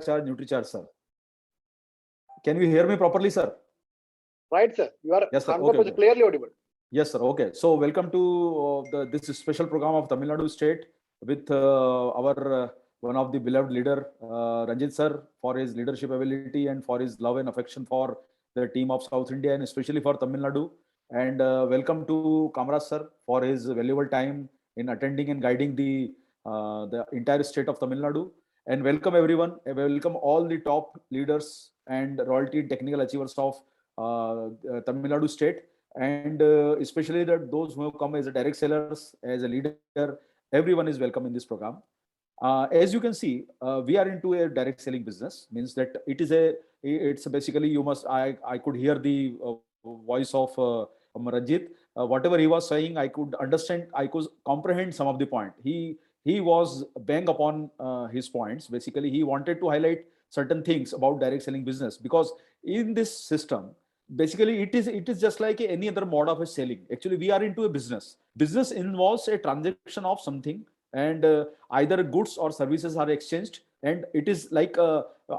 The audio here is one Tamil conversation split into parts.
Charge, NutriCharge, sir. Can you hear me properly, sir? Right, sir. You are Yes, sir. 100% Okay. clearly audible. Yes, sir. Okay. So, welcome to this special program of Tamil Nadu State with our one of the beloved leader, Ranjit sir, for his leadership ability and for his love and affection for the team of South India and especially for Tamil Nadu. And welcome to Kamraj sir for his valuable time in attending and guiding the entire state of Tamil Nadu. And welcome everyone. Welcome all the top leaders and royalty technical achievers of Tamil Nadu state, and especially that those who have come as a direct sellers, as a leader, everyone is welcome in this program. As you can see, we are into a direct selling business. Means that it's basically you must. I could hear the voice of Ranjit. Whatever he was saying, I could understand. I could comprehend some of the point. He was bang upon his points. Basically, he wanted to highlight certain things about direct selling business because in this system, basically it is just like any other mode of a selling. Actually, we are into a business involves a transaction of something, and either goods or services are exchanged, and it is like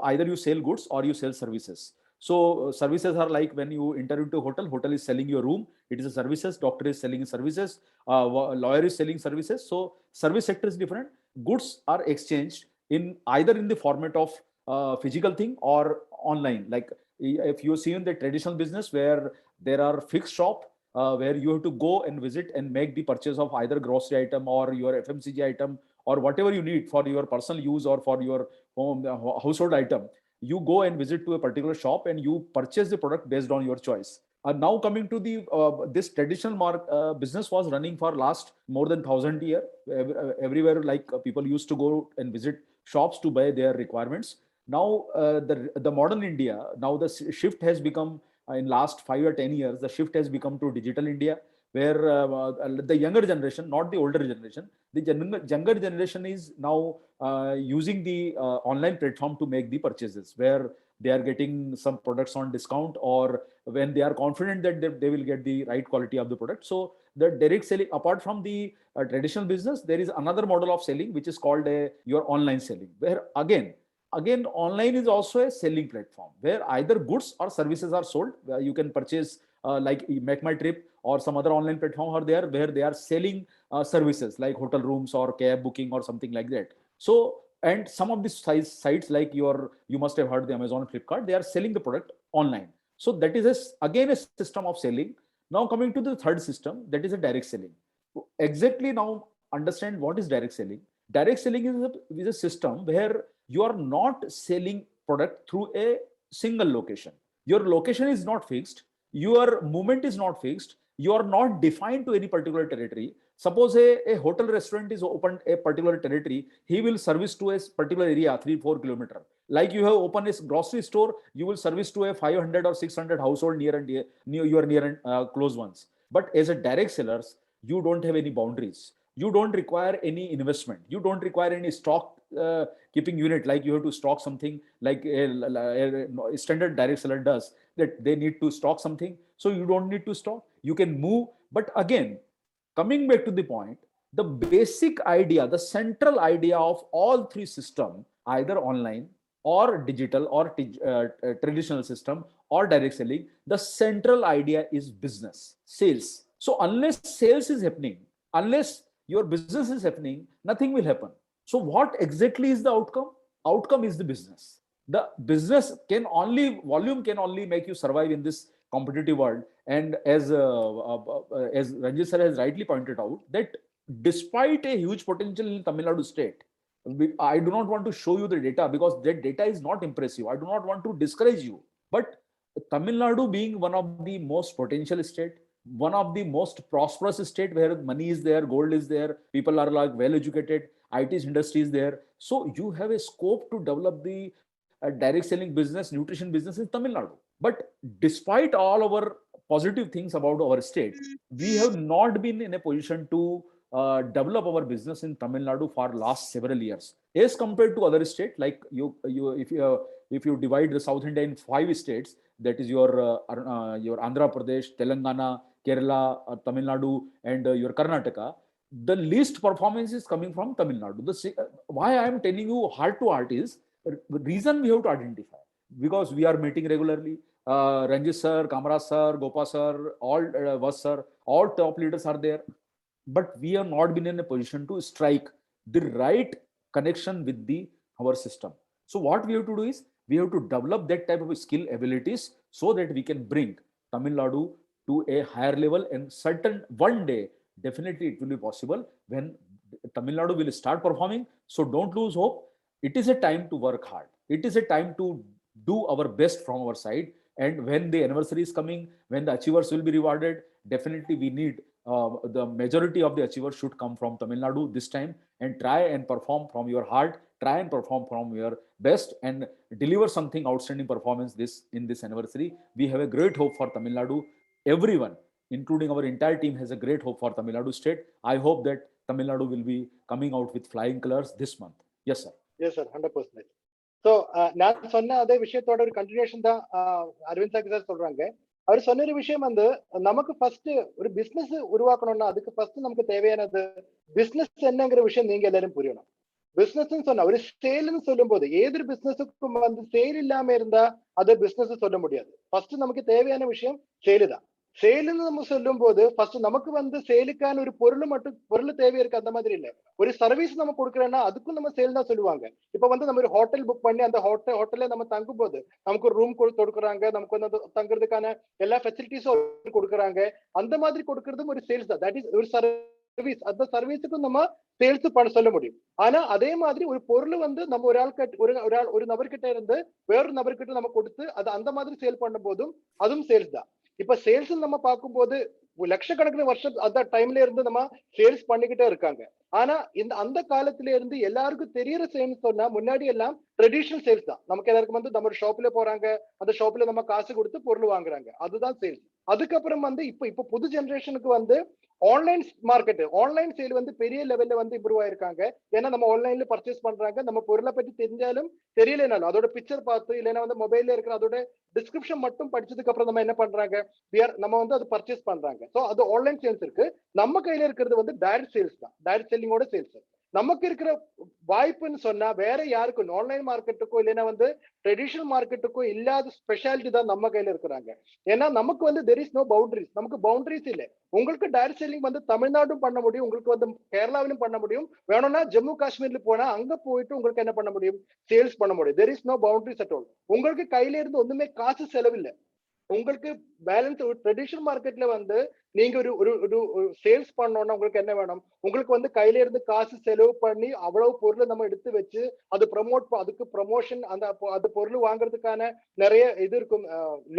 either you sell goods or you sell services. So services are like when you enter into a hotel is selling your room, it is a services. Doctor is selling services, lawyer is selling services. So service sector is different. Goods are exchanged in either in the format of physical thing or online. Like if you see in the traditional business where there are fixed shop, where you have to go and visit and make the purchase of either grocery item or your FMCG item or whatever you need for your personal use or for your home household item. You go and visit to a particular shop and you purchase the product based on your choice. Now coming to the this traditional business was running for last more than 1,000 year. Everywhere, like people used to go and visit shops to buy their requirements. Now the modern India, now the shift has become in last 5 or 10 years, the shift has become to digital India, where the younger generation, not the older generation, the younger generation is now using the online platform to make the purchases, where they are getting some products on discount, or when they are confident that they will get the right quality of the product. So the direct selling, apart from the traditional business, there is another model of selling which is called your online selling, where again online is also a selling platform where either goods or services are sold. You can purchase like Make My Trip or some other online platform are there where they are selling services like hotel rooms or cab booking or something like that. So, and some of these sites like you must have heard the Amazon, Flipkart, they are selling the product online. So that is again a system of selling. Now coming to the third system, that is a direct selling. Exactly, now understand what is direct selling. Direct selling is a system where you are not selling product through a single location. Your location is not fixed, your movement is not fixed, you are not defined to any particular territory. Suppose a hotel restaurant is opened a particular territory, he will service to a particular area 3-4 kilometer. Like you have opened a grocery store, you will service to a 500 or 600 household near your near and close ones. But as a direct sellers, you don't have any boundaries. You don't require any investment. You don't require any stock keeping unit, like you have to stock something like a standard direct seller does, that they need to stock something. So you don't need to stock. You can move. But again, coming back to the point, the basic idea, the central idea of all three system, either online or digital or traditional system or direct selling, the central idea is business, sales. So unless sales is happening, unless your business is happening, nothing will happen. So what exactly is the outcome? Outcome is the business. The business can only, volume can only make you survive in this competitive world. And as Ranjit sir has rightly pointed out, that despite a huge potential in Tamil Nadu state, I do not want to show you the data because that data is not impressive. I do not want to discourage you. But Tamil Nadu being one of the most potential state, one of the most prosperous state where money is there, gold is there, people are like well educated, IT industry is there. So you have a scope to develop the direct selling business, nutrition business in Tamil Nadu. But despite all our positive things about our state, we have not been in a position to develop our business in Tamil Nadu for last several years, as compared to other states. Like if you divide the South India in 5 states, that is your Andhra Pradesh, Telangana, Kerala, Tamil Nadu, and your Karnataka, the least performance is coming from Tamil Nadu. Why I am telling you heart to heart is reason we have to identify, because we are meeting regularly. Ranjit sir, Kamra sir, Gopa sir, all Vas sir, all top leaders are there, but we have not been in a position to strike the right connection with our system. So what we have to do is we have to develop that type of skill abilities so that we can bring Tamil Nadu to a higher level, and certain one day definitely it will be possible when Tamil Nadu will start performing. So don't lose hope. It is a time to work hard. It is a time to do our best from our side. And when the anniversary is coming, when the achievers will be rewarded, definitely we need the majority of the achievers should come from Tamil Nadu this time, and try and perform from your heart, try and perform from your best, and deliver something outstanding performance in this anniversary. We have a great hope for Tamil Nadu. Everyone, including our entire team, has a great hope for Tamil Nadu state. I hope that Tamil Nadu will be coming out with flying colors this month. Yes, sir. Yes, sir. 100%. So, நான் சொன்ன அதே விஷயத்தோட ஒரு கண்டினியூஷன் தான் அரவிந்த் சார் சார் சொல்றாங்க. அவர் சொன்ன ஒரு விஷயம் வந்து நமக்கு ஃபர்ஸ்ட் ஒரு பிசினஸ் உருவாக்கணும்னா அதுக்கு ஃபர்ஸ்ட் நமக்கு தேவையானது பிசினஸ் என்னங்கிற விஷயம் நீங்க எல்லாரும் புரியணும். பிசினஸ் சொன்னா ஒரு சேல்னு சொல்லும் போது ஏதொரு பிசினஸுக்கும் வந்து சேல் இல்லாம இருந்தா அது பிசினஸ் சொல்ல முடியாது. ஃபர்ஸ்ட் நமக்கு தேவையான விஷயம் சேலு தான். சேல்னு நம்ம சொல்லும் போது ஃபர்ஸ்ட் நமக்கு வந்து சேலுக்கான ஒரு பொருள் தேவை இருக்கு, அந்த மாதிரி இல்ல. ஒரு சர்வீஸ் நம்ம கொடுக்குறோம்னா அதுக்கும் நம்ம சேல் தான் சொல்லுவாங்க. இப்ப வந்து நம்ம ஒரு ஹோட்டல் புக் பண்ணி அந்த ஹோட்டல்ல நம்ம தங்கும் போது நமக்கு ஒரு ரூம் கொடுக்குறாங்க, நமக்கு வந்து தங்குறதுக்கான எல்லா ஃபெசிலிட்டிஸும் கொடுக்குறாங்க. அந்த மாதிரி கொடுக்கறதும் ஒரு சேல்ஸ் தான். தட் இஸ் ஒரு சர்வீஸ். அந்த சர்வீஸுக்கும் நம்ம சேல்ஸ் பண்ண சொல்ல முடியும். ஆனா அதே மாதிரி ஒரு பொருள் வந்து நம்ம ஒரு நபர்கிட்ட இருந்து வேறொரு நபர்கிட்ட நம்ம கொடுத்து அது அந்த மாதிரி சேல் பண்ணும் போதும் அதுவும் சேல்ஸ் தான். இப்ப சேல்ஸ் நம்ம பார்க்கும்போது லட்சக்கணக்கிന് வருஷம் அந்த டைம்ல இருந்து நம்ம சேல்ஸ் பண்ணிக்கிட்டே இருக்காங்க. ஆனா அந்த காலத்துல இருந்து எல்லாருக்கும் தெரியற சேல்ஸ் சொன்னா முன்னாடி எல்லாம் ட்ரெடிஷனல் சேல்ஸ் தான். நமக்கு எல்லாருக்கும் வந்து நம்ம ஒரு ஷாப்ல போறாங்க, அந்த ஷாப்ல நம்ம காசு கொடுத்து பொருள் வாங்குறாங்க, அதுதான் சேல்ஸ். அதுக்கப்புறம் வந்து இப்ப புது ஜெனரேஷனுக்கு வந்து ஆன்லைன் மார்க்கெட், ஆன்லைன் சேல் வந்து பெரிய லெவல்ல வந்து இம்ப்ரூவ் ஆயிருக்காங்க. ஏன்னா நம்ம ஆன்லைன்ல பர்ச்சேஸ் பண்றாங்க, நம்ம பொருளை பற்றி தெரிஞ்சாலும் தெரியலனாலும் அதோட பிக்சர் பார்த்து இல்லைன்னா வந்து மொபைல்ல இருக்கிற அதோட டிஸ்கிரிப்ஷன் மட்டும் படிச்சதுக்கு அப்புறம் நம்ம என்ன பண்றாங்க, நம்ம வந்து அது பர்ச்சேஸ் பண்றாங்க. சோ அது ஆன்லைன் சேல்ஸ் இருக்கு. நம்ம கையில இருக்கிறது வந்து டைரக்ட் சேல்ஸ் தான், டைரக்ட் செல்லிங்கோட சேல்ஸ். நமக்கு இருக்கிற வாய்ப்புன்னு சொன்னா வேற யாருக்கும் ஆன்லைன் மார்க்கெட்டுக்கோ இல்லைன்னா வந்து ட்ரெடிஷனல் மார்க்கெட்டுக்கோ இல்லாத ஸ்பெஷாலிட்டி தான் நம்ம கையில இருக்கிறாங்க. ஏன்னா நமக்கு வந்து தெர் இஸ் நோ பவுண்டரிஸ், நமக்கு பவுண்டரிஸ் இல்லை. உங்களுக்கு டைரக்ட் செல்லிங் வந்து தமிழ்நாடும் பண்ண முடியும், உங்களுக்கு வந்து கேரளாவிலும் பண்ண முடியும், வேணும்னா ஜம்மு காஷ்மீர்ல போனா அங்க போயிட்டு உங்களுக்கு என்ன பண்ண முடியும், சேல்ஸ் பண்ண முடியும். There is no boundaries at all. உங்களுக்கு கையில இருந்து ஒண்ணுமே காசு செலவில்லை. உங்களுக்கு பேலன்ஸ் ட்ரெடிஷனல் மார்க்கெட்ல வந்து நீங்க ஒரு சேல்ஸ் பண்ணோம்னா உங்களுக்கு என்ன வேணும், உங்களுக்கு வந்து கையில இருந்து காசு செலவு பண்ணி அவ்வளவு பொருளை நம்ம எடுத்து வச்சு அது அதுக்கு ப்ரமோஷன் அந்த பொருள் வாங்குறதுக்கான நிறைய இது இருக்கும்,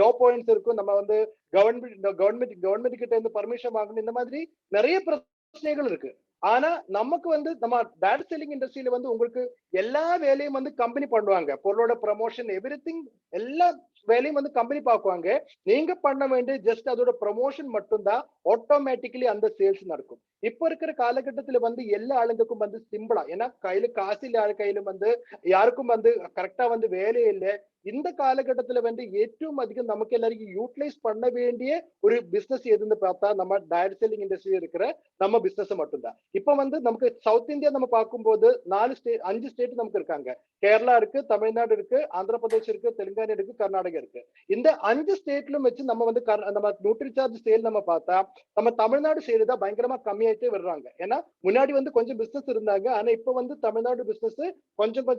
லோ பாயிண்ட்ஸ் இருக்கும். நம்ம வந்து கவர்மெண்ட் கிட்ட இருந்து பர்மிஷன் வாங்கணும், இந்த மாதிரி நிறைய பிரச்சனைகள் இருக்கு. ஆனா நமக்கு வந்து நம்ம டைரக்ட் செல்லிங் இண்டஸ்ட்ரியில வந்து உங்களுக்கு எல்லா வேலையும் வந்து கம்பெனி பண்ணுவாங்க. பொருளோட ப்ரமோஷன் எவ்ரிதிங் எல்லா வேலையும் வந்து கம்பெனி பார்க்குவாங்க. நீங்க பண்ண வேண்டிய ஜஸ்ட் அதோட ப்ரமோஷன் மட்டும்தான், ஆட்டோமேட்டிக்கலி அந்த சேல்ஸ் நடக்கும். இப்ப இருக்கிற காலகட்டத்துல வந்து எல்லா ஆளுங்களுக்கும் வந்து சிம்பிளா, ஏன்னா கையில காசு இல்ல, கையில வந்து யாருக்கும் வந்து கரெக்டா வந்து வேலையே இல்லை. இந்த காலகட்டத்துல வந்து ഏറ്റവും அதிகம் நமக்கு எல்லாருக்கும் யூட்டிலைஸ் பண்ண வேண்டிய ஒரு பிசினஸ் எதுன்னு பார்த்தா நம்ம டைரக்ட் செல்லிங் இண்டஸ்ட்ரி இருக்கிற நம்ம பிசினஸ் மட்டும்தான். இப்ப வந்து நமக்கு சவுத் இந்தியா நம்ம பார்க்கும்போது 5 ஸ்டேட் நமக்கு இருக்காங்க. கேரளா இருக்கு, தமிழ்நாடு இருக்கு, ஆந்திர பிரதேஷ் இருக்கு, தெலுங்கானா இருக்கு, கர்நாடகா இருக்கு. இந்த 5 ஸ்டேட்லும் வச்சு நம்ம வந்து நம்ம நியூட்ரி சார்ஜ் சேல் நம்ம பார்த்தா நம்ம தமிழ்நாடு சேல் தான் பயங்கரமா கம்மியாயிட்டே வர்றாங்க. ஏன்னா முன்னாடி வந்து கொஞ்சம் பிசினஸ் இருந்தாங்க, ஆனா இப்ப வந்து தமிழ்நாடு பிசினஸ் கொஞ்சம்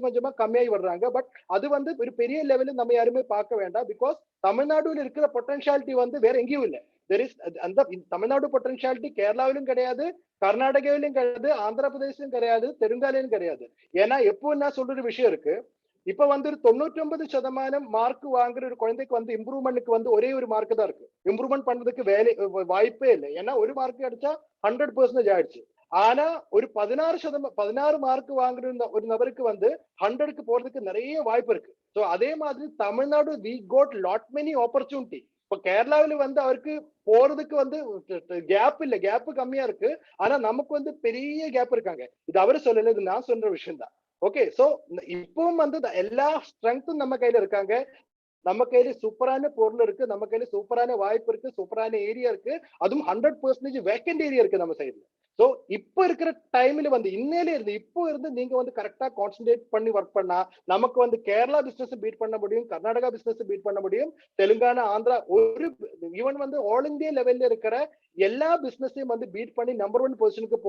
கொஞ்சமா கம்மியாகி வர்றாங்க. பட் அது வந்து ஒரு பெரிய லெவலில் நம்ம யாருமே பார்க்க வேண்டாம். பிகாஸ் தமிழ்நாடுல இருக்கிற பொட்டன்ஷியாலிட்டி வந்து வேற எங்கேயும் இல்லை. அந்த தமிழ்நாடு பொட்டன்ஷியாலிட்டி கேரளாவிலும் கிடையாது, கர்நாடகாவிலும் கிடையாது, ஆந்திர பிரதேசிலும் கிடையாது, தெலுங்கானாவிலும் கிடையாது. ஏன்னா எப்போ நான் சொல்ற விஷயம் இருக்கு, இப்ப வந்து 99% மார்க் வாங்குற ஒரு குழந்தைக்கு வந்து இம்ப்ரூவ்மெண்ட்க்கு வந்து ஒரே ஒரு மார்க் தான் இருக்கு. இம்ப்ரூவ்மெண்ட் பண்றதுக்கு வாய்ப்பே இல்லை. ஏன்னா ஒரு மார்க் அடிச்சா 100% ஆயிடுச்சு. ஆனா ஒரு 16 மார்க் வாங்குற ஒரு நபருக்கு வந்து 100க்கு போறதுக்கு நிறைய வாய்ப்பு இருக்கு. சோ அதே மாதிரி Tamil Nadu we got lot many opportunity. இப்ப கேரளாவில வந்து அவருக்கு போறதுக்கு வந்து கேப் இல்ல, கேப் கம்மியா இருக்கு. ஆனா நமக்கு வந்து பெரிய கேப் இருக்காங்க. இது அவரு சொல்லல, இது நான் சொல்ற விஷயம் தான். ஓகே, சோ இப்பவும் வந்து எல்லா ஸ்ட்ரெங்கும் நம்ம கையில இருக்காங்க. நம்ம கையில சூப்பரான பொருள் இருக்கு, நம்ம கையில சூப்பரான வாய்ப்பு இருக்கு, சூப்பரான ஏரியா இருக்கு, அதுவும் 100% வேக்கண்ட் ஏரியா இருக்கு நம்ம சைடுல. சோ இப்போ இருக்கிற டைம்ல வந்து இன்னையில இருந்து இப்போ இருந்து நீங்க வந்து கரெக்டா கான்சென்ட்ரேட் பண்ணி ஒர்க் பண்ணா நமக்கு வந்து கேரளா பிசினஸ் பீட் பண்ண முடியும், கர்நாடகா பிசினஸ் பீட் பண்ண முடியும், தெலுங்கானா, ஆந்திரா, ஒரு ஈவன் வந்து ஆல் இந்தியா லெவல்ல இருக்கிற எல்லா பிசினஸையும் வந்து பீட் பண்ணி நம்பர் 1 பொசிஷனுக்கு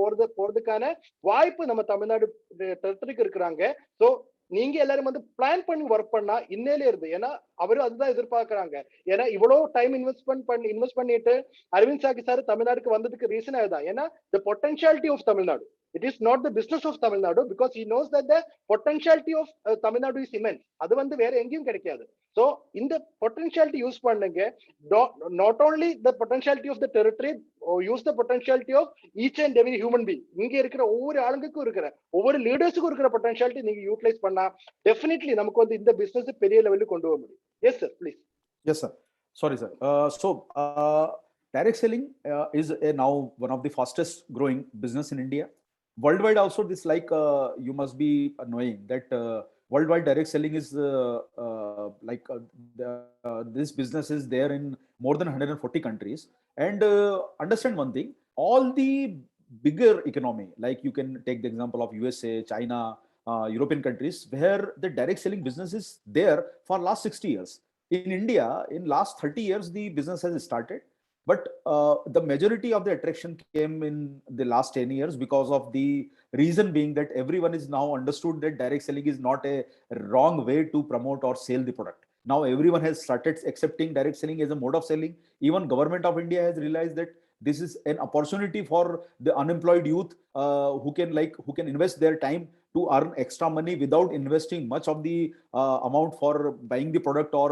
போறதுக்கான வாய்ப்பு நம்ம தமிழ்நாடு டெரிட்டரிக்கு இருக்கிறாங்க. சோ நீங்க எல்லாரும் வந்து பிளான் பண்ணி ஒர்க் பண்ணா இன்னையில இருந்து, ஏன்னா அவரும் அதுதான் எதிர்பார்க்கறாங்க. ஏன்னா இவ்வளவு டைம் இன்வெஸ்ட் பண்ணிட்டு அரவிந்த் சாக்கி சார் தமிழ்நாடுக்கு வந்ததுக்கு ரீசன் அதுதான். ஏன்னா the potentiality of Tamil Nadu. It is not the business of Tamil Nadu because he knows that the potentiality of Tamil Nadu is immense. அது வந்து வேற எங்கேயும் கிடைக்காது. So இந்த potentiality யூஸ் பண்ணுங்க. Not only the potentiality of the territory, use the potentiality of each and every human being. இங்க இருக்கிற ஒவ்வொரு ஆளுங்களுக்கும் இருக்கிற ஒவ்வொரு லீடர்ஸுக்கும் இருக்கிற potentiality நீங்க யூட்டிலைஸ் பண்ணா டெஃபினெட்லி நமக்கு வந்து இந்த பிசினஸ் பெரிய லெவலுக்கு கொண்டு வர முடியும். S sir, please. Yes, sir. Sorry, sir. Direct selling is now one of the fastest growing business in India. Worldwide also, this you must be knowing that worldwide direct selling is this business is there in more than 140 countries. And understand one thing, all the bigger economy, like you can take the example of USA, China, European countries, where the direct selling business is there for last 60 years. In India, in last 30 years, the business has started, but the majority of the attraction came in the last 10 years because of the reason being that everyone is now understood that direct selling is not a wrong way to promote or sell the product. Now everyone has started accepting direct selling as a mode of selling. Even government of India has realized that this is an opportunity for the unemployed youth who can invest their time to earn extra money without investing much of the amount for buying the product or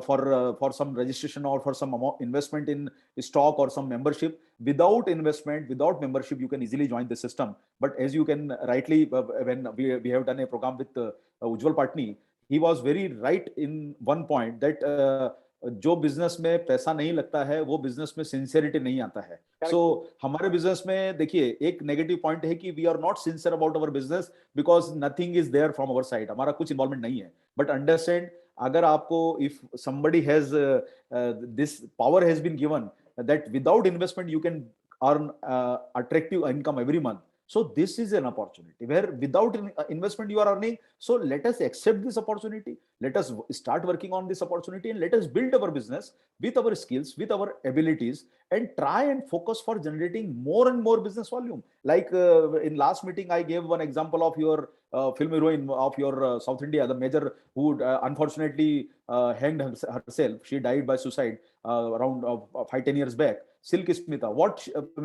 for some registration or for some amount investment in stock or some membership. Without investment, without membership, you can easily join the system. But as you can rightly, when we have done a program with Ujjwal Patni, he was very right in one point that जो बिजनेस में पैसा नहीं लगता है वो बिजनेस में सिंसियरिटी नहीं आता है. सो हमारे बिजनेस में देखिए एक नेगेटिव पॉइंट है कि we are not sincere about our business because nothing is there from our side. हमारा कुछ इन्वॉल्वमेंट नहीं है. बट अंडरस्टैंड, अगर आपको if somebody has this power has been given that without investment you can earn attractive income every month. So this is an opportunity where without investment you are earning. So let us accept this opportunity. Let us start working on this opportunity and let us build our business with our skills, with our abilities, and try and focus for generating more and more business volume. Like in last meeting, I gave one example of your film heroine of your South India, the major who unfortunately hanged herself. She died by suicide around 5-10 years back. Silk Smita.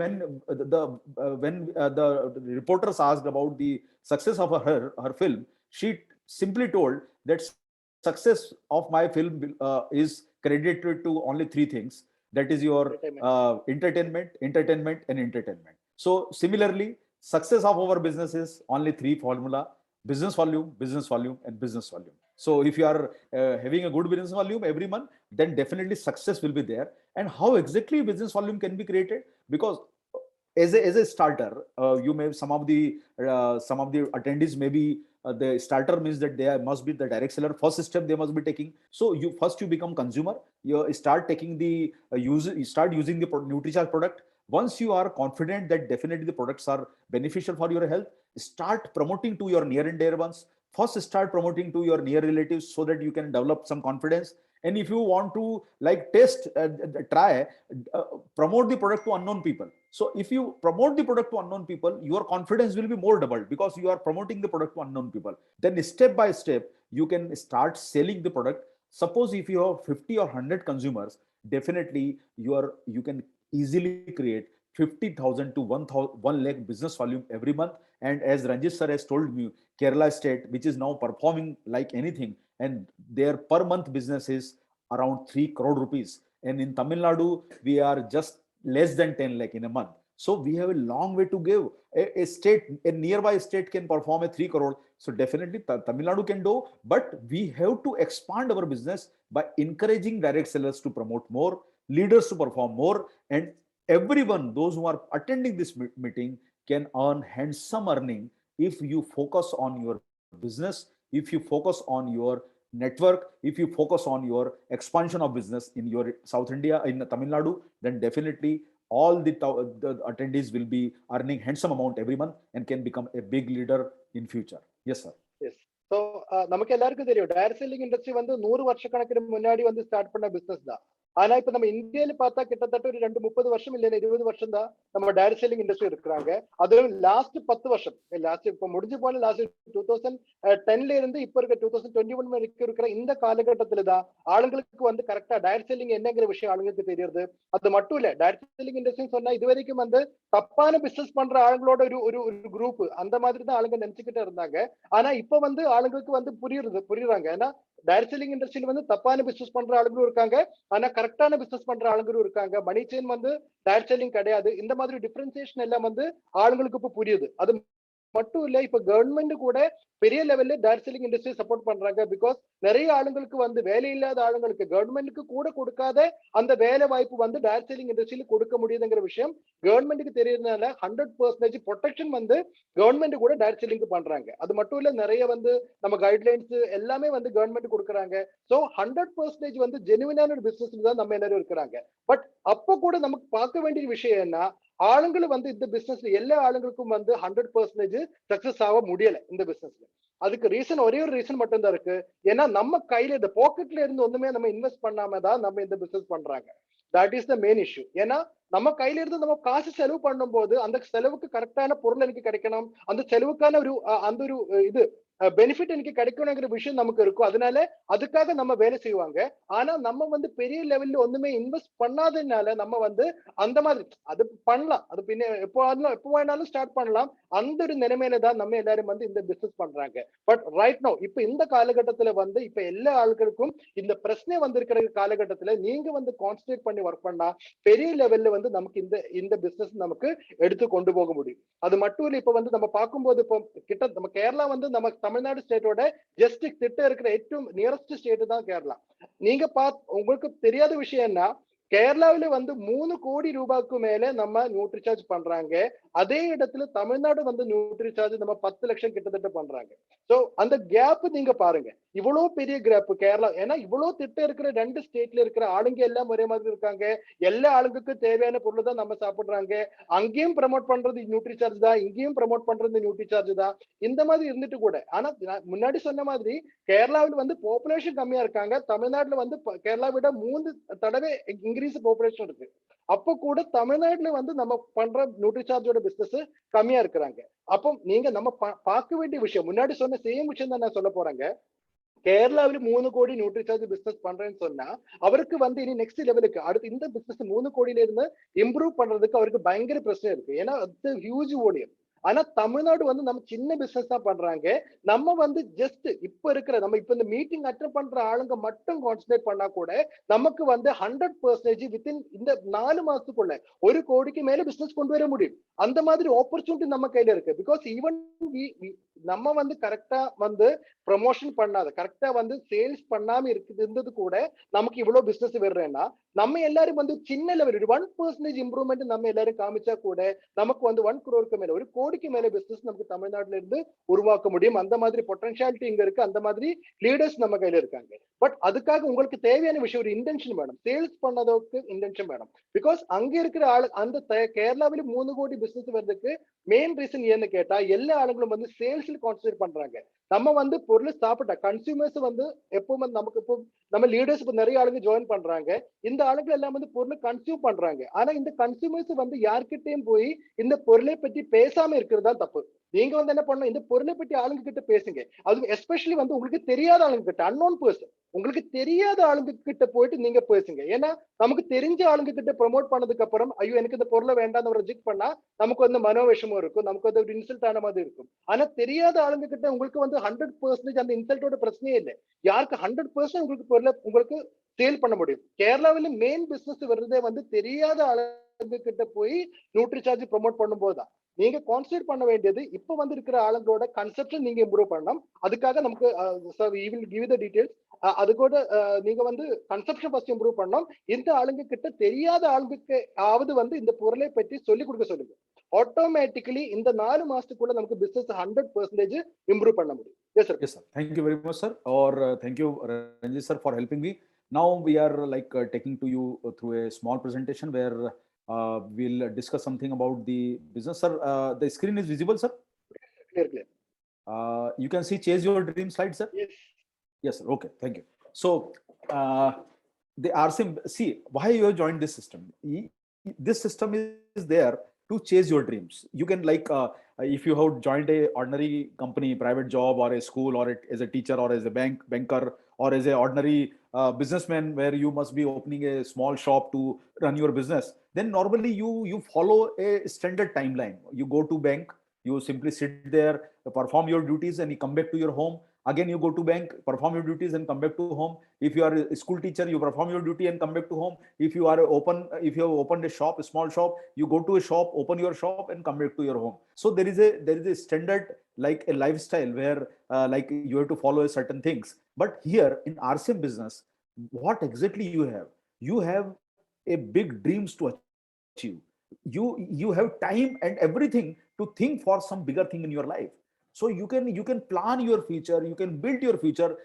When the reporters asked about the success of her film, she simply told that success of my film is credited to only 3 things. That is your entertainment, and entertainment. So similarly, success of our business is only 3 formula: business volume, and business volume. So if you are having a good business volume every month, then definitely success will be there. And how exactly business volume can be created? Because as a starter, you may some of the attendees may be the starter means that they must be the direct seller. First step they must be taking. So you become consumer. You start taking the you start using the NutriCharge product. Once you are confident that definitely the products are beneficial for your health, start promoting to your near and dear ones. First start promoting to your near relatives so that you can develop some confidence. And if you want to test, try, promote the product to unknown people. So if you promote the product to unknown people, your confidence will be more doubled because you are promoting the product to unknown people. Then step by step you can start selling the product. Suppose if you have 50 or 100 consumers, definitely you can easily create 50,000 to 1 lakh business volume every month. And as Ranjit sir has told me, Kerala state, which is now performing like anything, and their per month business is around 3 crore rupees. And in Tamil Nadu, we are just less than 10 lakh in a month. So we have a long way to give. A nearby state can perform a 3 crore. So definitely Tamil Nadu can do, but we have to expand our business by encouraging direct sellers to promote more, leaders to perform more, and everyone, those who are attending this meeting, can earn handsome earning if you focus on your business, if you focus on your network, if you focus on your expansion of business in your South India, in Tamil Nadu, then definitely all the attendees will be earning handsome amount every month and can become a big leader in future. Yes, sir. Yes. So நமக்கு எல்லாருக்கும் தெரியும் டைரக்ட் செல்லிங் இண்டஸ்ட்ரி வந்து 100 வருஷக்கணக்கு முன்னாடி வந்து ஸ்டார்ட் பண்ண பிசினஸ் தான். ஆனா இப்ப நம்ம இந்தியால பார்த்தா கிட்டத்தட்ட ஒரு 30 வருஷம் இல்ல 20 வருஷம் தான் நம்ம டைரக்ட் செல்லிங் இண்டஸ்ட்ரி இருக்கிறாங்க. அதுவும் லாஸ்ட் 10 வருஷம் இப்ப முடிஞ்சு போன லாஸ்ட் 2010ல இருந்து இப்ப இருக்க 2021 வரைக்கும் இருக்கிற இந்த காலகட்டத்துல தான் ஆளுங்களுக்கு வந்து கரெக்டா டைரக்ட் செல்லிங் என்னங்கிற விஷயம் ஆளுங்களுக்கு தெரியுது. அது மட்டும் இல்ல, டைரக்ட் செல்லிங் இண்டஸ்ட்ரி சொன்னா இது வரைக்கும் வந்து தப்பான பிசினஸ் பண்ற ஆளுங்களோட ஒரு குரூப் அந்த மாதிரி தான் ஆளுங்க நினைச்சுக்கிட்டு இருந்தாங்க. ஆனா இப்ப வந்து ஆளுங்களுக்கு வந்து புரியுறாங்க. ஏன்னா டைரக்ட் செல்லிங் இண்டஸ்ட்ரியில வந்து தப்பான பிசினஸ் பண்ற ஆளுங்களும் இருக்காங்க, ஆனா கரெக்டான பிசினஸ் பண்ற ஆளுங்களும் இருக்காங்க. மணி செயின் வந்து டைரக்ட் செல்லிங் கிடையாது. இந்த மாதிரி டிஃபரன்சியேஷன் எல்லாம் வந்து ஆளுங்களுக்கு இப்ப புரியுது. அது மட்டும் இல்ல, இப்ப கவர்மெண்ட் கூட பெரிய லெவல்ல டைரக்ட் செல்லிங் இண்டஸ்ட்ரி சப்போர்ட் பண்றாங்க. பிகாஸ் நிறைய ஆளுங்களுக்கு வந்து வேலை இல்லாத ஆளுங்களுக்கு கவர்மெண்ட்டுக்கு கூட கொடுக்காத அந்த வேலை வாய்ப்பு வந்து டைரக்ட் செல்லிங் இண்டஸ்ட்ரியில கொடுக்க முடியுதுங்கிற விஷயம் கவர்மெண்ட்டுக்கு தெரியறதுனால 100% ப்ரொடெக்ஷன் வந்து கவர்மெண்ட் கூட டைரக்ட் செல்லிங் பண்றாங்க. அது மட்டும் இல்ல, நிறைய வந்து நம்ம கைட்லைன்ஸ் எல்லாமே வந்து கவர்மெண்ட் கொடுக்குறாங்க. சோ 100% வந்து ஜெனுவினான ஒரு பிசினஸ் தான் நம்ம எல்லாரும் இருக்கிறாங்க. பட் அப்ப கூட நமக்கு பார்க்க வேண்டிய விஷயம் என்ன, ஆளுங்களும் வந்து இந்த பிசினஸ்ல எல்லா ஆளுங்களுக்கும் வந்து 100% சக்சஸ் ஆக முடியல இந்த பிசினஸ்ல. அதுக்கு ரீசன் ஒரே ஒரு ரீசன் மட்டும் தான் இருக்கு. ஏன்னா நம்ம கையில இந்த பாக்கெட்ல இருந்து ஒண்ணுமே நம்ம இன்வெஸ்ட் பண்ணாம தான் நம்ம இந்த பிசினஸ் பண்றாங்க. That is the main issue. ஏன்னா நம்ம கையில இருந்து நம்ம காசு செலவு பண்ணும்போது அந்த செலவுக்கு கரெக்டான பொருள் எனக்கு கிடைக்கணும், அந்த செலவுக்கான ஒரு அந்த ஒரு இது பெனிஃபிட் எனக்கு கிடைக்கணுங்கிற விஷயம் நமக்கு இருக்கும். அதனால அதுக்காக நம்ம வேலை செய்வாங்க. ஆனா நம்ம வந்து பெரிய லெவல்ல ஒண்ணுமே இன்வெஸ்ட் பண்ணாததுனால நம்ம வந்து அந்த மாதிரி அது பண்ணலாம், அது பின்ன எப்போ வேணாலும் ஸ்டார்ட் பண்ணலாம். அந்த ஒரு நிலைமையில தான் நம்ம எல்லாரும் வந்து இந்த பிசினஸ் பண்றாங்க. பட் ரைட் நோ இப்ப இந்த காலகட்டத்துல வந்து இப்ப எல்லா ஆட்களுக்கும் இந்த பிரச்சனை வந்திருக்கிற காலகட்டத்துல நீங்க வந்து கான்சன்ட்ரேட் பண்ணி ஒர்க் பண்ணா பெரிய லெவல்ல வந்து நமக்கு இந்த பிசினஸ் நமக்கு எடுத்து கொண்டு போக முடியும். அது மட்டும் இல்ல, இப்ப வந்து நம்ம பார்க்கும்போது இப்போ கிட்ட நம்ம கேரளா வந்து நம்ம தமிழ்நாடு ஸ்டேட்டோட ஜஸ்ட் கிட்ட இருக்கிற ഏറ്റവും நியரஸ்ட் ஸ்டேட் தான் கேரளா. நீங்க உங்களுக்கு தெரியாத விஷயம் என்ன, கேரளாவில வந்து 3 கோடி ரூபாய்க்கு மேல நம்ம நியூட்ரி சார்ஜ் பண்றாங்க. அதே இடத்துல தமிழ்நாடு வந்து நியூட்ரி சார்ஜ் நம்ம 10 லட்சம் கிட்டத்தட்ட பண்றாங்க. சோ அந்த கேப் நீங்க பாருங்க, இவ்வளவு பெரிய கேப் கேரளா. ஏன்னா இவ்வளவு திட்டம் இருக்கிற 2 ஸ்டேட்ல இருக்கிற ஆளுங்க எல்லாம் ஒரே மாதிரி இருக்காங்க. எல்லா ஆளுங்களுக்கும் தேவையான பொருள் தான் நம்ம சாப்பிடுறாங்க. அங்கேயும் ப்ரமோட் பண்றது நியூட்ரி சார்ஜ் தான், இங்கேயும் ப்ரமோட் பண்றது நியூட்ரி சார்ஜ் தான். இந்த மாதிரி இருந்துட்டு கூட ஆனா முன்னாடி சொன்ன மாதிரி கேரளாவில் வந்து பாப்புலேஷன் கம்மியா இருக்காங்க. தமிழ்நாட்டுல வந்து கேரளா விட 3 தடவை இன்க்ரீஸ் பாப்புலேஷன் இருக்கு. அப்ப கூட தமிழ்நாட்டுல வந்து நம்ம பண்ற நியூட்ரி சார்ஜோட பிசினஸ் கம்மியா இருக்கிறாங்க. அப்போ நீங்க நம்ம பார்க்க வேண்டிய விஷயம் முன்னாடி சொன்ன சேம் விஷயம் தான் நான் சொல்ல போறேங்க. கேரளாவில் 3 கோடி நியூட்ரி சார்ஜ் பிசினஸ் பண்றேன்னு சொன்னா அவருக்கு வந்து இனி நெக்ஸ்ட் லெவலுக்கு அடுத்து இந்த பிசினஸ் 3 கோடியில இருந்து இம்ப்ரூவ் பண்றதுக்கு அவருக்கு பயங்கர பிரச்சனை இருக்கு. ஏன்னா ஹியூஜ் வால்யூம். ஆனா தமிழ்நாடு வந்து நம்ம சின்ன பிசினஸ் தான் பண்றாங்க. நம்ம வந்து ஜஸ்ட் இப்ப இருக்கிற நம்ம இப்ப இந்த மீட்டிங் அட்டெண்ட் பண்ற ஆளுங்க மட்டும் கான்சன்ட்ரேட் பண்ணா கூட நமக்கு வந்து 100% வித்தின் இந்த 4 மாசத்துக்குள்ள 1 கோடிக்கு மேல பிசினஸ் கொண்டு வர முடியும். அந்த மாதிரி ஆப்பர்ச்சுனிட்டி நம்ம கையில இருக்கு. பிகாஸ் ஈவன் நம்ம வந்து கரெக்டா வந்து ப்ரமோஷன் பண்ணாத கரெக்டா வந்து சேல்ஸ் பண்ணாம இருந்தது கூட நமக்கு இவ்வளவு பிசினஸ் வர்றேன்னா நம்ம எல்லாரும் வந்து சின்ன லெவல் 1% இம்ப்ரூவ்மெண்ட் நம்ம எல்லாரும் காமிச்சா கூட நமக்கு வந்து 1 crore மேல 1 கோடிக்கு மேல பிசினஸ் நமக்கு தமிழ்நாட்டுல இருந்து உருவாக்க முடியும். அந்த மாதிரி பொட்டன்ஷியாலிட்டி இங்க இருக்கு. அந்த மாதிரி லீடர்ஸ் நம்ம கையில இருக்காங்க. பட் அதுக்காக உங்களுக்கு தேவையான விஷயம் ஒரு இன்டென்ஷன் வேணும். சேல்ஸ் பண்ணதுக்கு இன்டென்ஷன் வேணும். பிகாஸ் அங்க இருக்கிற ஆளு அந்த கேரளாவில 3 கோடி பிசினஸ் வர்றதுக்கு மெயின் ரீசன் ஏன்னு கேட்டா எல்லா ஆளுங்களும் வந்து சேல்ஸ்ல கான்சென்ட்ரேட் பண்றாங்க. நம்ம வந்து பொருள் சாப்பிட்டா கன்சியூமர்ஸ் வந்து எப்பவுமே நமக்கு இப்போ நம்ம லீடர்ஸ் இப்ப நிறைய ஆளுங்க ஜாயின் பண்றாங்க. இந்த ஆளுங்க எல்லாம் வந்து பொருளை கன்சியூம் பண்றாங்க. ஆனா இந்த கன்சியூமர்ஸ் வந்து யார்கிட்டயும் போய் இந்த பொருளை பத்தி பேசாம இருக்கிறதா தப்பு. நீங்க வந்து என்ன பண்ணணும், இந்த பொருளை பத்தி ஆளுங்க கிட்ட பேசுங்க. அது எஸ்பெஷலி வந்து உங்களுக்கு தெரியாத ஆளுங்க கிட்ட, அன்னோன் பர்சன் உங்களுக்கு தெரியாத ஆளுங்க கிட்ட போயிட்டு நீங்க பேசுங்க. ஏன்னா நமக்கு தெரிஞ்ச ஆளுங்க கிட்ட ப்ரொமோட் பண்ணதுக்கு அப்புறம் ஐயோ எனக்கு இந்த பொருளை வேண்டாம் ரிஜெக்ட் பண்ணா நமக்கு வந்து மனோவேஷமும் இருக்கும், நமக்கு வந்து ஒரு இன்சல்ட் ஆன மாதிரி இருக்கும். ஆனா தெரியாத ஆளுங்க கிட்ட உங்களுக்கு வந்து 100% அந்த இன்சல்ட்டோட பிரச்சனையே இல்லை. யாருக்கு 100% உங்களுக்கு பொருளை உங்களுக்கு சேல் பண்ண முடியும். கேரளாவில மெயின் பிசினஸ் வருதே வந்து தெரியாத ஆளுங்க கிட்ட போய் நியூட்ரி சார்ஜ் ப்ரொமோட் பண்ணும்போது தான். நீங்க கான்சென்ட்ரேட் பண்ண வேண்டியது இப்ப வந்து இருக்கிற ஆளுங்களோட கன்செப்ஷன் நீங்க இம்ப்ரூவ் பண்ணணும். அதுக்காக நமக்கு sir we will give the details. அது கூட நீங்க வந்து கன்செப்ஷன் ஃபர்ஸ்ட் இம்ப்ரூவ் பண்ணணும். இந்த ஆளுங்க கிட்ட தெரியாத ஆளுங்களுக்கு ஆவது வந்து இந்த பொருளை பற்றி சொல்லிக் கொடுக்க சொல்லுங்க. ஆட்டோமேட்டிக்கலி இந்த 4 மாசத்துக்குள்ள நமக்கு பிசினஸ் 100% இம்ப்ரூவ் பண்ண முடியும். Yes sir. Yes sir, thank you very much sir, or thank you Ranjit sir for helping me. Now we are like taking to you through a small presentation where we'll discuss something about the business. Sir, the screen is visible, sir? Clear. You can see Chase Your Dream slide, sir? Yes. Yes, sir. Okay, thank you. So, the RCM, see, why you have joined this system? This system is there to chase your dreams. You can if you have joined a ordinary company, private job, or a school, or as a teacher, or as a banker, or as a ordinary businessman, where you must be opening a small shop to run your business, then normally you follow a standard timeline. You go to bank, you simply sit there, perform your duties, and you come back to your home. Again, you go to bank, perform your duties, and come back to home. If you are a school teacher, you perform your duty and come back to home. If you have opened a shop, a small shop, you go to a shop, open your shop, and come back to your home. So there is a standard, like a lifestyle, where like you have to follow certain things. But here in RCM business, what exactly you have? You have a big dreams to achieve. You have time and everything to think for some bigger thing in your life. So you can plan your future, you can build your future.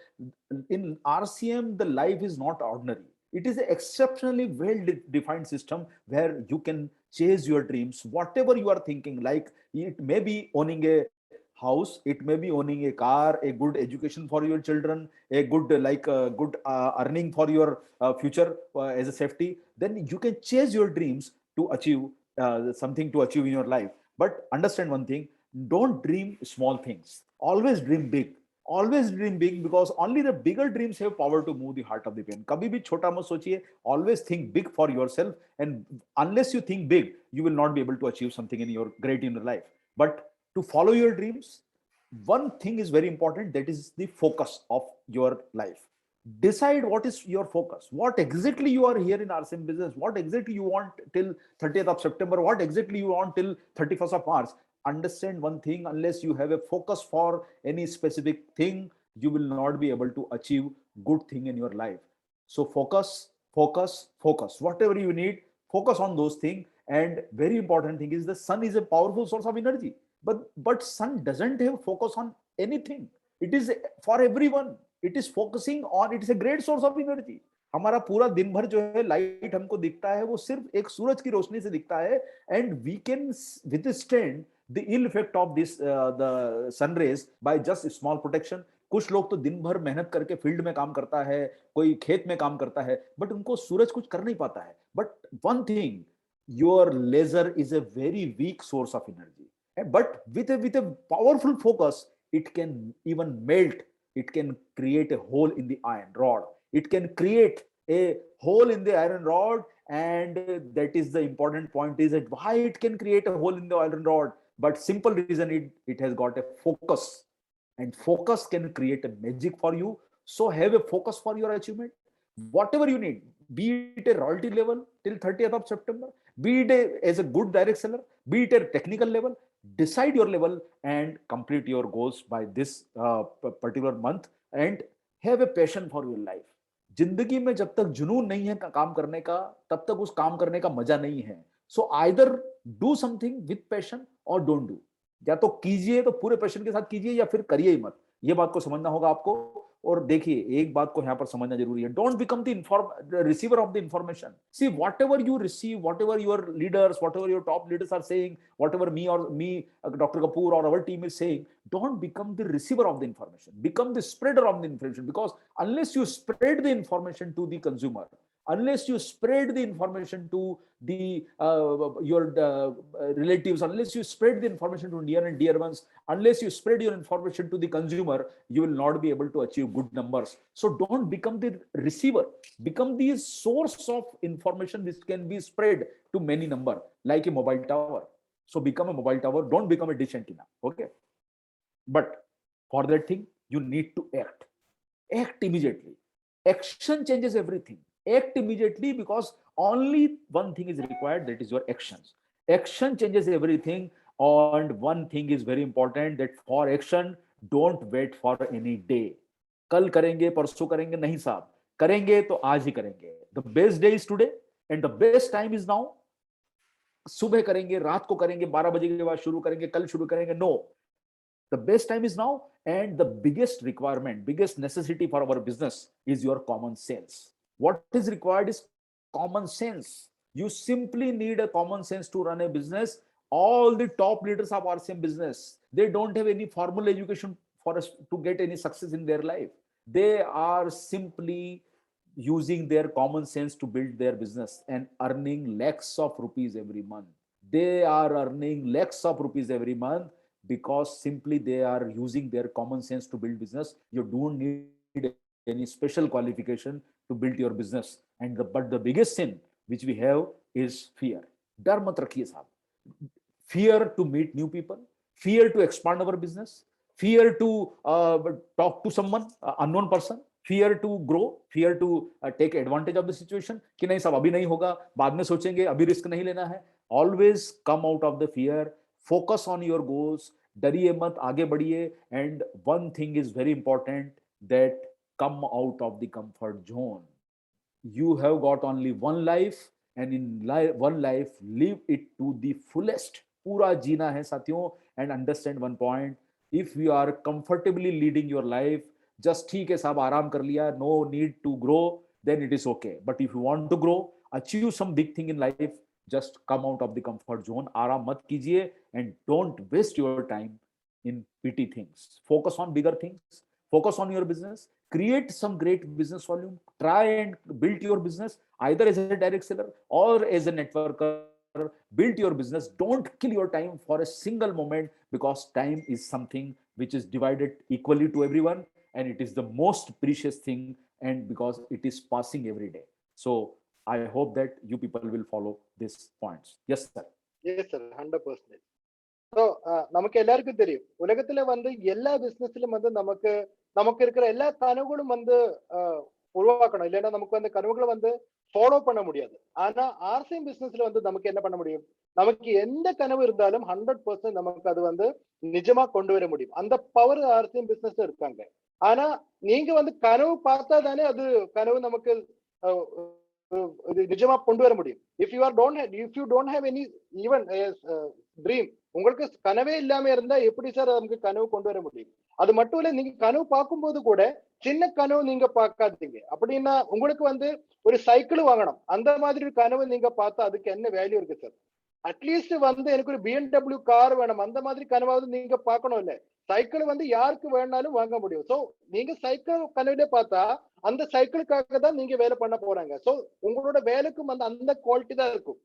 In RCM, the life is not ordinary. It is an exceptionally well defined system where you can chase your dreams, whatever you are thinking. Like, it may be owning a house, it may be owning a car, a good education for your children, a good earning for your future as a safety. Then you can chase your dreams to achieve something to achieve in your life. But understand one thing: don't dream small things, always dream big. Always dream big, because only the bigger dreams have power to move the heart of the pen. कभी भी छोटा मत सोचिए, always think big for yourself. And unless you think big, you will not be able to achieve something in your great in your life. But to follow your dreams, one thing is very important, that is the focus of your life. Decide what is your focus, what exactly you are here in RCM business, what exactly you want till 30th of September, what exactly you want till 31st of March. Understand one thing: unless you have a focus for any specific thing, you will not be able to achieve good thing in your life. So focus whatever you need, focus on those things. And very important thing is, the sun is a powerful source of energy, but sun doesn't have focus on anything. It is for everyone. It is focusing on, it is a great source of energy. हमारा पूरा दिन भर जो है लाइट हमको दिखता है, वो सिर्फ एक सूरज की रोशनी से दिखता है. And we can withstand the ill effect of this the sun rays by just small protection. कुछ लोग तो दिन भर मेहनत करके फील्ड में काम करता है, कोई खेत में काम करता है, बट उनको सूरज कुछ कर नहीं पाता है. But one thing, your laser is a very weak source of energy. But with a powerful focus, it can even melt. It can create a hole in the iron rod. It can create a hole in the iron rod. And that is the important point, is that why it can create a hole in the iron rod. But simple reason, it has got a focus, and focus can create a magic for you. So have a focus for your achievement, whatever you need, be it a royalty level till 30th of September, be it as a good direct seller, be it a technical level. Decide your level and complete your goals by this particular month, and have a passion for your life. जिंदगी में जब तक जुनून नहीं है काम करने का, तब तक उस काम करने का मजा नहीं है. So either do something with passion और डोंट डू. या तो कीजिए तो पूरे पैशन के साथ कीजिए, या फिर करिए ही मत. ये बात को समझना होगा आपको. और देखिए, एक बात को यहाँ पर समझना जरूरी है: don't become the receiver of the information. See, whatever you receive, whatever your leaders, whatever your top leaders are saying, whatever me Dr. Kapoor or our team is saying, don't become the receiver of the information, become the spreader of the information. Because unless you spread the information to the consumer, unless you spread the information to the your relatives, unless you spread the information to near and dear ones, unless you spread your information to the consumer, you will not be able to achieve good numbers. So don't become the receiver, become the source of information which can be spread to many number, like a mobile tower. So become a mobile tower, don't become a dish antenna. Okay, but for that thing you need to act immediately. Action changes everything. Act immediately, because only one thing is required, that is your actions. Action changes everything. And one thing is very important, that for action, don't wait for any day. कल करेंगे, परसों करेंगे, नहीं साहब. करेंगे तो आज ही करेंगे. The best day is today and the best time is now. सुबह करेंगे, रात को करेंगे, 12 बजे के बाद शुरू करेंगे, कल शुरू करेंगे. No, the best time is now. And the biggest requirement, biggest necessity for our business is your common sense. What is required is common sense. You simply need a common sense to run a business. All the top leaders of RCM business, they don't have any formal education for us to get any success in their life. They are simply using their common sense to build their business and earning lakhs of rupees every month. They are earning lakhs of rupees every month because simply they are using their common sense to build business. You don't need any special qualification to build your business. But the biggest sin which we have is fear. डर मत रखिए साहब. Fear to meet new people, fear to expand our business, fear to talk to someone, unknown person, fear to grow, fear to take advantage of the situation कि नहीं साहब अभी नहीं होगा, बाद में सोचेंगे, अभी रिस्क नहीं लेना है. Always come out of the fear, focus on your goals, डरिए मत, आगे बढ़िए. And one thing is very important, that come out of the comfort zone. You have got only one life, and in one life, live it to the fullest. पूरा जीना है साथियों. And understand one point, if you are comfortably leading your life, just ठीक है साहब आराम कर लिया, no need to grow, then it is okay. But if you want to grow, achieve some big thing in life, just come out of the comfort zone. आराम मत कीजिए, and don't waste your time in petty things. Focus on bigger things. Focus on your business. Create some great business volume. Try and build your business either as a direct seller or as a networker. Build your business. Don't kill your time for a single moment, because time is something which is divided equally to everyone, and it is the most precious thing, and because it is passing every day. So I hope that you people will follow these points. Yes, sir. Yes, sir. 100%. So நமக்கு எல்லாருக்கும் தெரியும், உலகத்துல வந்து எல்லா பிசினஸ்லயும் வந்து நமக்கு இருக்கிற எல்லா கனவுகளும் வந்து உருவாக்கணும். இல்லைன்னா நமக்கு வந்து கனவுகளை வந்து ஃபாலோ பண்ண முடியாது. ஆனா ஆர்சிஎம் பிசினஸ்ல வந்து நமக்கு என்ன பண்ண முடியும்? நமக்கு எந்த கனவு இருந்தாலும் 100% நமக்கு அது வந்து நிஜமா கொண்டு வர முடியும். அந்த பவர் ஆர்சிஎம் பிசினஸ் இருக்காங்க. ஆனா நீங்க வந்து கனவு பார்த்தா தானே அது கனவு நமக்கு நிஜமா கொண்டு வர முடியும். if you don't have any even dream, உங்களுக்கு கனவே இல்லாம இருந்தா எப்படி சார் நமக்கு கனவு கொண்டு வர முடியும்? அது மட்டும் இல்ல, நீங்க கனவு பார்க்கும்போது கூட சின்ன கனவு நீங்க பார்க்காதீங்க. அப்படின்னா உங்களுக்கு வந்து ஒரு சைக்கிள் வாங்கணும், அந்த மாதிரி ஒரு கனவு நீங்க பார்த்தா அதுக்கு என்ன வேல்யூ இருக்கு சார்? அட்லீஸ்ட் வந்து எனக்கு ஒரு BMW கார் வேணும், அந்த மாதிரி கனவாவது நீங்க பார்க்கணும். இல்ல, சைக்கிள் வந்து யாருக்கு வேணாலும் வாங்க முடியும். சோ நீங்க சைக்கிள் கனவுல பார்த்தா அந்த சைக்கிளுக்காக தான் நீங்க வேலை பண்ண போறாங்க. சோ உங்களோட வேலைக்கும் வந்து அந்த குவாலிட்டி தான் இருக்கும்.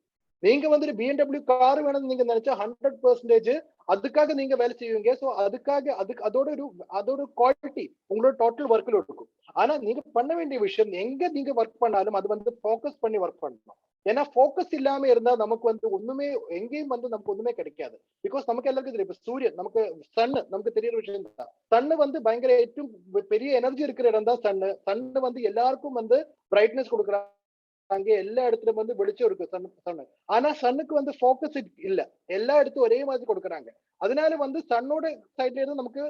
நீங்க வந்து ஒரு BMW கார் வேணும்னு நீங்க நினைச்சா 100% அதுக்காக நீங்க வேலை செய்வீங்க. சோ அதுக்காக அதோட குவாலிட்டி உங்களோட டோட்டல் ஒர்க்ல இருக்கும். ஆனா நீங்க பண்ண வேண்டிய விஷயம், எங்க நீங்க ஒர்க் பண்ணாலும் அது வந்து ஃபோக்கஸ் பண்ணி ஒர்க் பண்ணணும். ஏன்னா ஃபோக்கஸ் இல்லாம இருந்தா நமக்கு வந்து ஒண்ணுமே எங்கேயும் வந்து நமக்கு ஒண்ணுமே கிடைக்காது. பிகாஸ் நமக்கு எல்லாருக்கும் தெரியும், இப்ப சூரியன் நமக்கு சன்னு நமக்கு தெரியற விஷயம் தான். சன்னு வந்து பயங்கர ഏറ്റവും பெரிய எனர்ஜி இருக்கிற இடம் தான் சன்னு. சன்னு வந்து எல்லாருக்கும் வந்து பிரைட்னஸ் கொடுக்குறாங்க, அங்கே எல்லா இடத்துல வந்து வெளிச்சம் இருக்கு சன்னு. ஆனா சன்னுக்கு வந்து ஃபோக்கஸ் இல்ல, எல்லா இடத்தும் ஒரே மாதிரி கொடுக்குறாங்க. அதனால வந்து சன்னோட சைட்ல இருந்து நமக்கு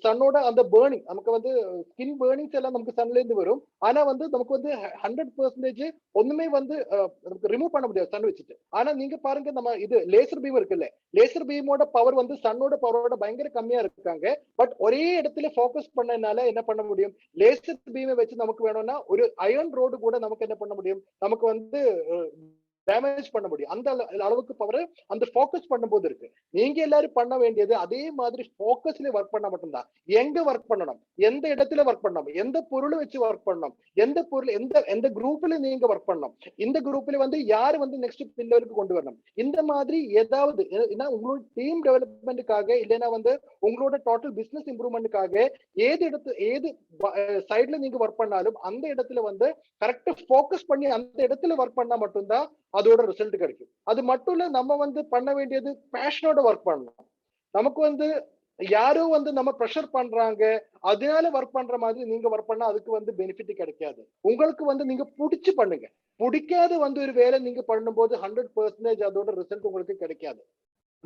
சன்னோட அந்த பேர்னிங், நமக்கு வந்து ஸ்கின் பேர்னிங்ஸ் எல்லாம் நமக்கு சன்ல இருந்து வரும். ஆனா வந்து நமக்கு வந்து 100% ஒண்ணுமே வந்து நமக்கு ரிமூவ் பண்ண முடியாது சன் வச்சுட்டு. ஆனா நீங்க பாருங்க, நம்ம இது லேசர் பீம் இருக்குல்ல, லேசர் பீமோட பவர் வந்து சன்னோட பவரோட பயங்கர கம்மியா இருக்காங்க. பட் ஒரே இடத்துல ஃபோக்கஸ் பண்ணனால என்ன பண்ண முடியும்? லேசர் பீமை வச்சு நமக்கு வேணும்னா ஒரு அயர்ன் ரோடு கூட நமக்கு என்ன பண்ண முடியும்? நமக்கு வந்து டேமேஜ் பண்ண முடியும். அந்த அளவுக்கு பவர் அந்த ஃபோக்கஸ் பண்ணும்போது இருக்கு. நீங்க எல்லாரும் பண்ண வேண்டியது அதே மாதிரி ஃபோக்கஸ்ல ஒர்க் பண்ண மட்டும்தான். எங்க ஒர்க் பண்ணணும், எந்த இடத்துல ஒர்க் பண்ணணும், எந்த பொருளை வச்சு ஒர்க் பண்ணணும், எந்த பொருள் எந்த குரூப்ல நீங்க ஒர்க் பண்ணணும், இந்த குரூப்ல வந்து யாரு வந்து நெக்ஸ்ட் லெவலுக்கு கொண்டு வரணும், இந்த மாதிரி ஏதாவது உங்களோட டீம் டெவலப்மெண்ட்டுக்காக இல்லைன்னா வந்து உங்களோட டோட்டல் பிசினஸ் இம்ப்ரூவ்மெண்ட்டுக்காக ஏது சைட்ல நீங்க ஒர்க் பண்ணாலும் அந்த இடத்துல வந்து கரெக்டா ஃபோக்கஸ் பண்ணி அந்த இடத்துல ஒர்க் பண்ணா மட்டும்தான் அதோட ரிசல்ட் கிடைக்கும். அது மட்டும் இல்ல, நம்ம வந்து பண்ண வேண்டியது பேஷனோட ஒர்க் பண்ணணும். நமக்கு வந்து யாரோ வந்து நம்ம ப்ரெஷர் பண்றாங்க அதனால ஒர்க் பண்ற மாதிரி நீங்க ஒர்க் பண்ணா அதுக்கு வந்து பெனிஃபிட் கிடைக்காது. உங்களுக்கு வந்து நீங்க பிடிச்சு பண்ணுங்க. பிடிக்காத வந்து ஒரு வேலை நீங்க பண்ணும்போது 100% அதோட ரிசல்ட் உங்களுக்கு கிடைக்காது.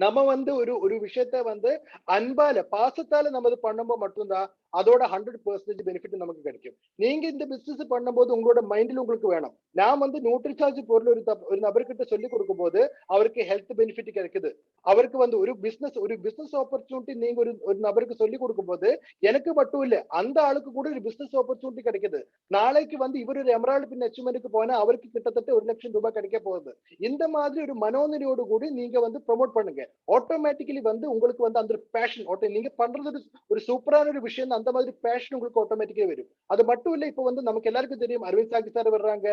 நம்ம வந்து ஒரு விஷயத்த வந்து அன்பால பாசத்தால நம்ம இது பண்ணும்போது மட்டும்தான் அதோட 100% பெனிஃபிட் நமக்கு கிடைக்கும். நீங்க இந்த பிசினஸ் பண்ணும்போது உங்களோட மைண்ட்ல உங்களுக்கு வேணும், நான் வந்து நியூட்ரிசார்ஜ் பொருள் ஒரு நபர்கிட்ட சொல்லி கொடுக்கும் போது அவருக்கு ஹெல்த் பெனிஃபிட் கிடைக்குது, அவருக்கு வந்து ஒரு பிசினஸ் ஆப்பர்ச்சுனிட்டி நீங்க ஒரு நபருக்கு சொல்லி கொடுக்கும் போது எனக்கு மட்டும் இல்ல அந்த ஆளுக்கு கூட ஒரு பிசினஸ் ஆப்பர்ச்சுனிட்டி கிடைக்குது. நாளைக்கு வந்து இவர் ஒரு எமரால்டு பின் அச்சீவ்மெண்ட்டுக்கு போனா அவருக்கு கிட்டத்தட்ட 1 லட்சம் ரூபாய் கிடைக்க போகுது. இந்த மாதிரி ஒரு மனோநிலையோடு கூட நீங்க வந்து ப்ரொமோட் பண்ணுங்க. ஆட்டோமேட்டிக்கலி வந்து உங்களுக்கு வந்து அந்த பேஷன் நீங்க பண்றது ஒரு சூப்பரான ஒரு விஷயம், அந்த மாதிரி பேஷன் உங்களுக்கு ஆட்டோமேட்டிக்கா வரும். அது மட்டும் இல்ல, இப்போ வந்து நமக்கு எல்லாருக்கும் தெரியும் அரவிந்த் சாகி சார் வர்றாங்க,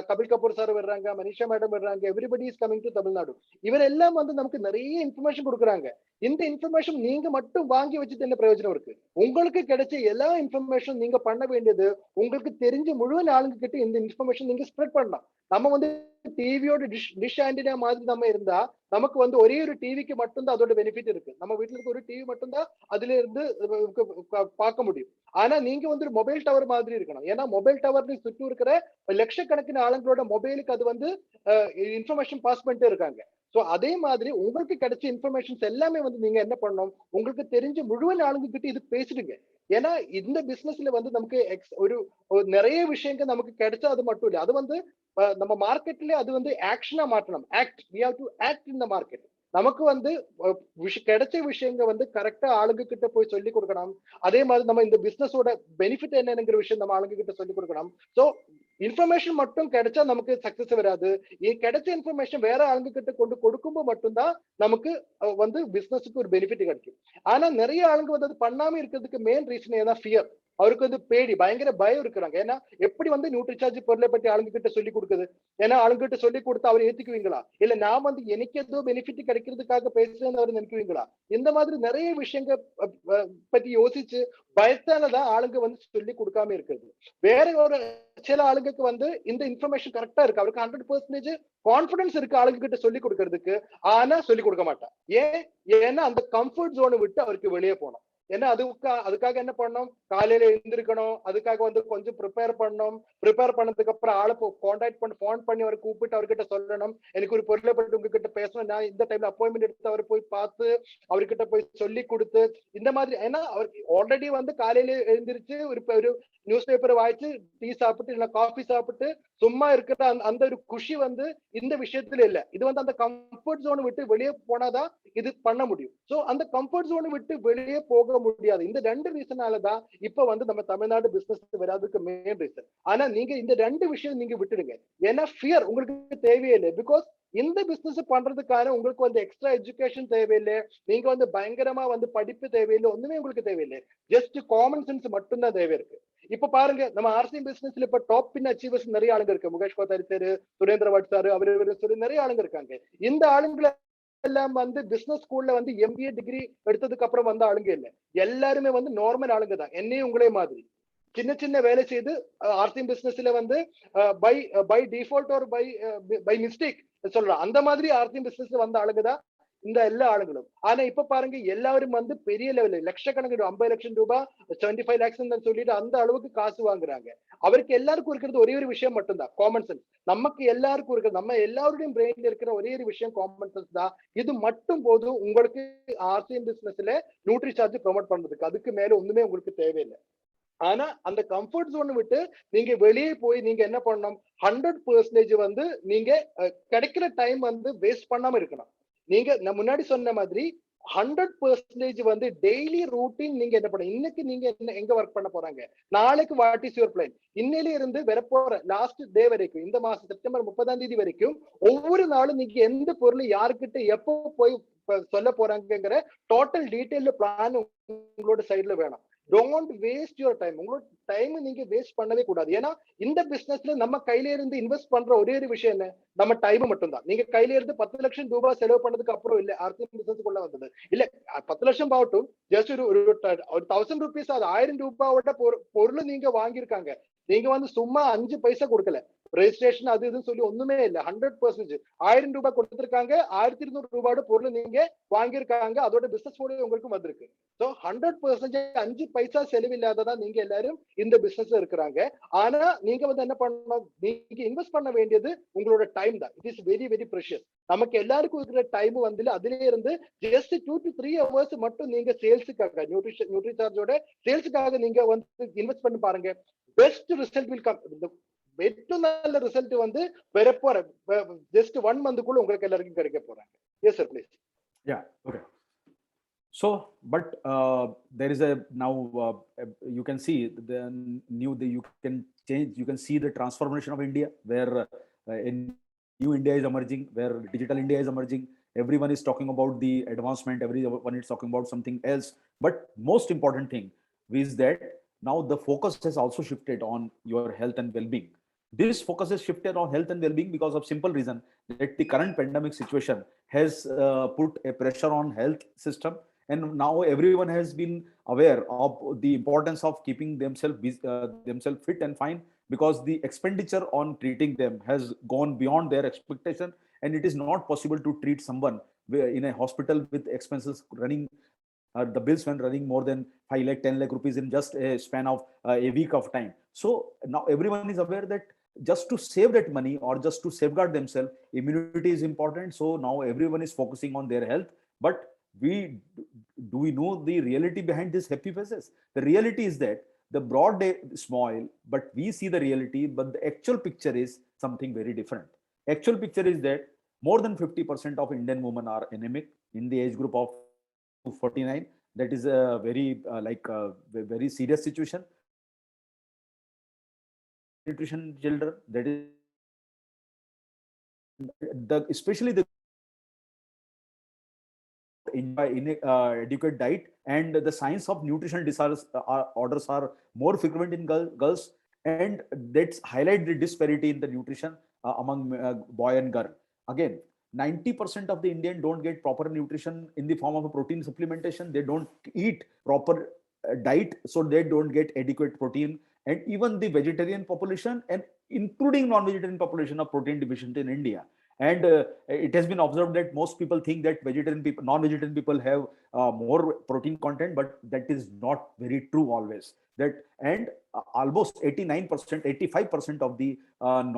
கபில் கபூர் சார் வர்றாங்க, மனிஷா மேடம் வர்றாங்க, everybody is coming to Tamil Nadu. இவரெல்லாம் வந்து நமக்கு நிறைய இன்ஃபர்மேஷன் கொடுக்குறாங்க. இந்த இன்ஃபர்மேஷன் நீங்க மட்டும் வாங்கி வச்சுட்டு என்ன பிரயோஜனம் இருக்கு? உங்களுக்கு கிடைச்ச எல்லா இன்ஃபர்மேஷன் நீங்க பண்ண வேண்டியது உங்களுக்கு தெரிஞ்ச முழு ஆளுங்க கிட்ட இந்த இன்ஃபர்மேஷன் நீங்க ஸ்ப்ரெட் பண்ணலாம். நம்ம வந்து டிவியோட டிஷ் ஆன்டினா மாதிரி நம்ம இருந்தா நமக்கு வந்து ஒரே ஒரு டிவிக்கு மட்டும்தான் அதோட பெனிஃபிட் இருக்கு. நம்ம வீட்டுல இருக்க ஒரு டிவி மட்டும்தான் அதுல இருந்து பார்க்க முடியும். ஆனா நீங்க வந்து ஒரு மொபைல் டவர் மாதிரி இருக்கணும். ஏன்னா மொபைல் டவர் சுற்றி இருக்கிற லட்சக்கணக்கின ஆளுங்களோட மொபைலுக்கு அது வந்து இன்ஃபர்மேஷன் பாஸ் பண்ணிட்டே இருக்காங்க. சோ அதே மாதிரி உங்களுக்கு கிடைச்ச இன்ஃபர்மேஷன்ஸ் எல்லாமே வந்து நீங்க என்ன பண்ணணும், உங்களுக்கு தெரிஞ்ச முழு ஆளுங்க கிட்ட இது பேசிடுங்க. ஏன்னா இந்த பிசினஸ்ல வந்து நமக்கு ஒரு நிறைய விஷயங்கள் நமக்கு கிடைச்சா அது மட்டும் இல்ல, அது வந்து நம்ம மார்க்கெட்ல அது வந்து ஆக்ஷனா மாற்றணும். we have to act in the market. நமக்கு வந்து கிடைச்ச விஷயங்க வந்து கரெக்டா ஆளுங்க கிட்ட போய் சொல்லி கொடுக்கணும். அதே மாதிரி நம்ம இந்த பிசினஸோட பெனிஃபிட் என்னங்கிற விஷயம் நம்ம ஆளுங்க கிட்ட சொல்லி கொடுக்கணும். சோ இன்ஃபர்மேஷன் மட்டும் கிடைச்சா நமக்கு சக்சஸ் வராது. கிடைச்ச இன்ஃபர்மேஷன் வேற ஆளுங்க கிட்ட கொண்டு கொடுக்கும்போது மட்டும்தான் நமக்கு வந்து பிசினஸுக்கு ஒரு பெனிஃபிட் கிடைக்கும். ஆனா நிறைய ஆளுங்க வந்து அது பண்ணாம இருக்கிறதுக்கு மெயின் ரீசன் ஏன்னா ஃபியர். அவருக்கு வந்து பேடி பயங்கர பயம் இருக்கிறாங்க. ஏன்னா எப்படி வந்து நியூட்ரிசார்ஜ் பொருளை பற்றி ஆளுங்க கிட்ட சொல்லி கொடுக்குது? ஏன்னா ஆளுங்க கிட்ட சொல்லி கொடுத்து அவர் ஏத்துக்குவீங்களா? இல்ல நான் வந்து எனக்கு ஏதோ பெனிஃபிட் கிடைக்கிறதுக்காக பேசுறேன்னு அவர் நினைக்குவீங்களா? இந்த மாதிரி நிறைய விஷயங்கள் பத்தி யோசிச்சு பயத்தாலதான் ஆளுங்க வந்து சொல்லி கொடுக்காம இருக்கிறது. வேற ஒரு சில ஆளுங்களுக்கு வந்து இந்த இன்ஃபர்மேஷன் கரெக்டா இருக்கு, அவருக்கு 100% கான்பிடன்ஸ் இருக்கு ஆளுங்க கிட்ட சொல்லி கொடுக்கறதுக்கு, ஆனா சொல்லி கொடுக்க மாட்டான். ஏன்னா அந்த கம்ஃபர்ட் ஜோனை விட்டு அவருக்கு வெளியே போனோம். ஏன்னா அதுக்காக என்ன பண்ணணும், காலையில எழுந்திருக்கணும், அதுக்காக வந்து கொஞ்சம் ப்ரிப்பேர் பண்ணணும். ப்ரிப்பேர் பண்ணதுக்கு அப்புறம் ஆளை கான்டாக்ட் பண்ணி போன் பண்ணி அவரை கூப்பிட்டு அவர்கிட்ட சொல்லணும், எனக்கு ஒரு பொருளை பற்றி உங்ககிட்ட பேசணும், நான் இந்த டைம்ல அப்பாயின்மெண்ட் எடுத்து அவர் போய் பார்த்து அவர்கிட்ட போய் சொல்லி கொடுத்து இந்த மாதிரி. ஏன்னா அவருக்கு ஆல்ரெடி வந்து காலையில எழுந்திருச்சு ஒரு நியூஸ் பேப்பரை வாய்ச்சு டீ சாப்பிட்டு இல்ல காஃபி சாப்பிட்டு சும்மா இருக்கிற அந்த ஒரு குஷி வந்து இந்த விஷயத்துல இல்ல. இது வந்து அந்த கம்ஃபர்ட் ஜோன் விட்டு வெளியே போனாதான் இது பண்ண முடியும். சோ அந்த கம்ஃபர்ட் ஜோன் விட்டு வெளியே போக முடியாது. இந்த 2 ரீசனாலதான் இப்ப வந்து நம்ம தமிழ்நாடு பிசினஸ் வராதுக்கு மெயின் ரீசன். ஆனா நீங்க இந்த 2 விஷயம் நீங்க விட்டுடுங்க. ஏன்னா ஃபியர் உங்களுக்கு தேவையில்லை. பிகாஸ் இந்த பிசினஸ் பண்றதுக்கான உங்களுக்கு வந்து எக்ஸ்ட்ரா எஜுகேஷன் தேவையில்லை, நீங்க வந்து பயங்கரமா வந்து படிப்பு தேவையில்லை, ஒண்ணுமே உங்களுக்கு தேவையில்லை. ஜஸ்ட் காமன் சென்ஸ் மட்டும்தான் தேவை இருக்கு. இப்ப பாருங்க நம்ம ஆர்சிஎம் பிசினஸ்ல இப்ப டாப் பின் அச்சீவர்ஸ் நிறைய ஆளுங்க இருக்கு. முகேஷ் கோத்தாரி சார், சுரேந்திர பட் சார், அவர் சொல்லி நிறைய ஆளுங்க இருக்காங்க. இந்த ஆளுங்களை எல்லாம் வந்து பிசினஸ் ஸ்கூல்ல வந்து எம்பிஏ டிகிரி எடுத்ததுக்கு அப்புறம் வந்த ஆளுங்க இல்ல, எல்லாருமே வந்து நார்மல் ஆளுங்க தான், என்னையும் உங்களே மாதிரி சின்ன சின்ன வேலை செய்து ஆர்சிஎம் பிசினஸ்ல வந்து பை டிஃபால்ட் ஒரு பை மிஸ்டேக் சொல்றேன், அந்த மாதிரி ஆர்சிஎம் பிசினஸ்ல வந்த ஆளுங்கதான் இந்த எல்லா ஆளுங்களும். ஆனா இப்ப பாருங்க எல்லாரும் வந்து பெரிய லெவலில் லட்சக்கணக்கு 50 லட்சம் ரூபாய் 75 lakhs சொல்லிட்டு அந்த அளவுக்கு காசு வாங்குறாங்க. அவருக்கு எல்லாருக்கும் இருக்கிறது ஒரே ஒரு விஷயம் மட்டும்தான், காமன் சென்ஸ். நமக்கு எல்லாருக்கும் இருக்கிறது, நம்ம எல்லாருடையும் பிரெயின்ல இருக்கிற ஒரே ஒரு விஷயம் காமன் சென்ஸ் தான். இது மட்டும் போதும் உங்களுக்கு ஆர்சிஎம் பிசினஸ்ல நியூட்ரிசார்ஜ் ப்ரொமோட் பண்றதுக்கு. அதுக்கு மேல ஒண்ணுமே உங்களுக்கு தேவையில்லை. ஆனா அந்த கம்ஃபர்ட் ஜோன் விட்டு நீங்க வெளியே போய் நீங்க என்ன பண்ணணும், 100% வந்து நீங்க கிடைக்கிற டைம் வந்து வேஸ்ட் பண்ணாம இருக்கணும். நீங்க நான் முன்னாடி சொன்ன மாதிரி 100% வந்து டெய்லி ரூட்டீன் நீங்க என்ன பண்ண, இன்னைக்கு நீங்க என்ன எங்க ஒர்க் பண்ண போறாங்க, நாளைக்கு வாட் இஸ் யுவர் பிளான், இன்னையில இருந்து வரப்போற லாஸ்ட் டே வரைக்கும், இந்த மாசம் செப்டம்பர் 30 வரைக்கும் ஒவ்வொரு நாளும் நீங்க எந்த பொருள் யாருக்கிட்ட எப்போ போய் சொல்ல போறாங்கிற டோட்டல் டீடைல் பிளான் உங்களோட சைட்ல வேணும். Don't waste your time. உங்களோட டைம் நீங்க வேஸ்ட் பண்ணவே கூடாது. ஏன்னா இந்த பிசினஸ்ல நம்ம கையில இருந்து இன்வெஸ்ட் பண்ற ஒரே ஒரு விஷயம் என்ன, நம்ம டைம் மட்டும்தான். நீங்க கையில இருந்து 10 லட்சம் ரூபாய் செலவு பண்ணதுக்கு அப்புறம் இல்ல ஆர்சிஎம் பிசினஸ்க்குள்ள வந்தது இல்ல, 10 லட்சம் ஆகட்டும், ஜஸ்ட் ஒரு 1000 rupees, அது 1000 ரூபாயோட பொருள் நீங்க வாங்கியிருக்காங்க. நீங்க வந்து சும்மா 5 பைசா கொடுக்கல, ரெஜிஸ்ட்ரேஷன் அது இதுன்னு சொல்லி ஒண்ணுமே இல்ல. 100% 1000 ரூபாய் கொடுத்திருக்காங்க, 1200 ரூபாயோட பொருள் நீங்க வாங்கியிருக்காங்க, அதோட பிசினஸ் மூலியம் உங்களுக்கு வந்திருக்கு. சோ 100% 5 பைசா செலவில்லாததான் நீங்க எல்லாரும் இந்த பிசினஸ்ல இருக்கிறாங்க. ஆனா நீங்க வந்து என்ன பண்ணணும், நீங்க இன்வெஸ்ட் பண்ண வேண்டியது உங்களோட டைம் தான். It is very very precious. நமக்கு எல்லாருக்கும் இருக்கிற டைம் வந்து அதிலே இருந்து ஜஸ்ட் 2 to 3 hours மட்டும் நீங்க சேல்ஸுக்காக நியூட்ரிசார்ஜோட சேல்ஸுக்காக நீங்க வந்து இன்வெஸ்ட் பண்ணி பாருங்க. Best result will come. ഏറ്റവും நல்ல ரிசல்ட் வந்து வரப்போற ஜஸ்ட் 1 மந்த்க்குள்ள உங்களுக்கு எல்லாருக்கும் கிடைக்க போறாங்க. S sir please. Yeah, okay. So, but there is a now you can see the you can change, you can see the transformation of India, where in new India is emerging, where digital India is emerging. Everyone is talking about the advancement, everyone is talking about something else. But most important thing is that now the focus has also shifted on your health and well-being. This focus has shifted on health and well-being because of simple reason that the current pandemic situation has put a pressure on health system, and now everyone has been aware of the importance of keeping themselves fit and fine, because the expenditure on treating them has gone beyond their expectation, and it is not possible to treat someone in a hospital with expenses running the bills when running more than 5 lakh 10 lakh rupees in just a span of a week of time. So now everyone is aware that just to save that money or just to safeguard themselves, immunity is important. So now everyone is focusing on their health. But we do we know the reality behind these happy faces? The reality is that the broad day smile, but we see the reality, but the actual picture is something very different. Actual picture is that more than 50% of Indian women are anemic in the age group of 49. That is a very very serious situation. Nutrition children, that is especially the inadequate diet, and the signs of nutritional disorders are more frequent in girls, and that's highlight the disparity in the nutrition among boy and girl. Again, 90% of the Indian don't get proper nutrition in the form of a protein supplementation. They don't eat proper diet, so they don't get adequate protein. And even the vegetarian population, and including non-vegetarian population, of protein deficient in India. And it has been observed that most people think that non-vegetarian people have more protein content, but that is not very true always. That and almost 89%, 85% of the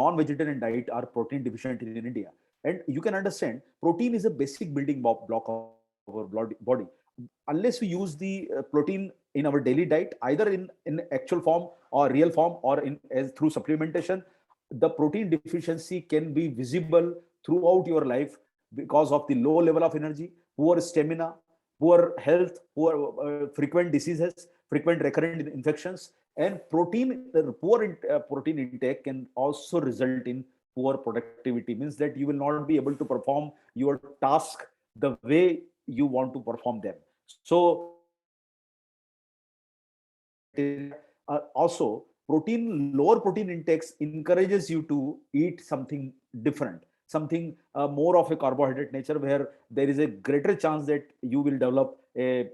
non-vegetarian diet are protein deficient in India. And you can understand, protein is a basic building block of our body. Unless we use the protein in our daily diet, either in actual form or real form, or through supplementation, the protein deficiency can be visible throughout your life because of the low level of energy, poor stamina, poor health, poor frequent diseases, frequent recurrent infections. And poor protein intake can also result in poor productivity, means that you will not be able to perform your task the way you want to perform them. So also lower protein intakes encourages you to eat something different, something more of a carbohydrate nature, where there is a greater chance that you will develop you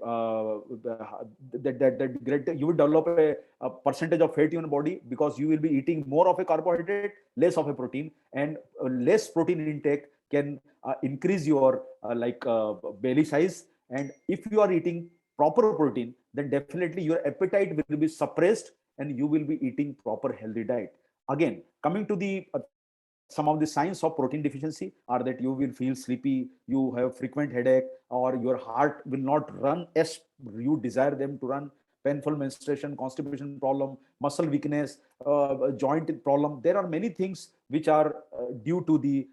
will develop a percentage of fat in your body, because you will be eating more of a carbohydrate, less of a protein. And less protein intake can increase your belly size. And if you are eating proper protein, then definitely your appetite will be suppressed and you will be eating proper healthy diet. Again, coming to the some of the signs of protein deficiency are that you will feel sleepy, you have frequent headache, or your heart will not run as you desire them to run, painful menstruation, constipation problem, muscle weakness, joint problem. There are many things which are due to the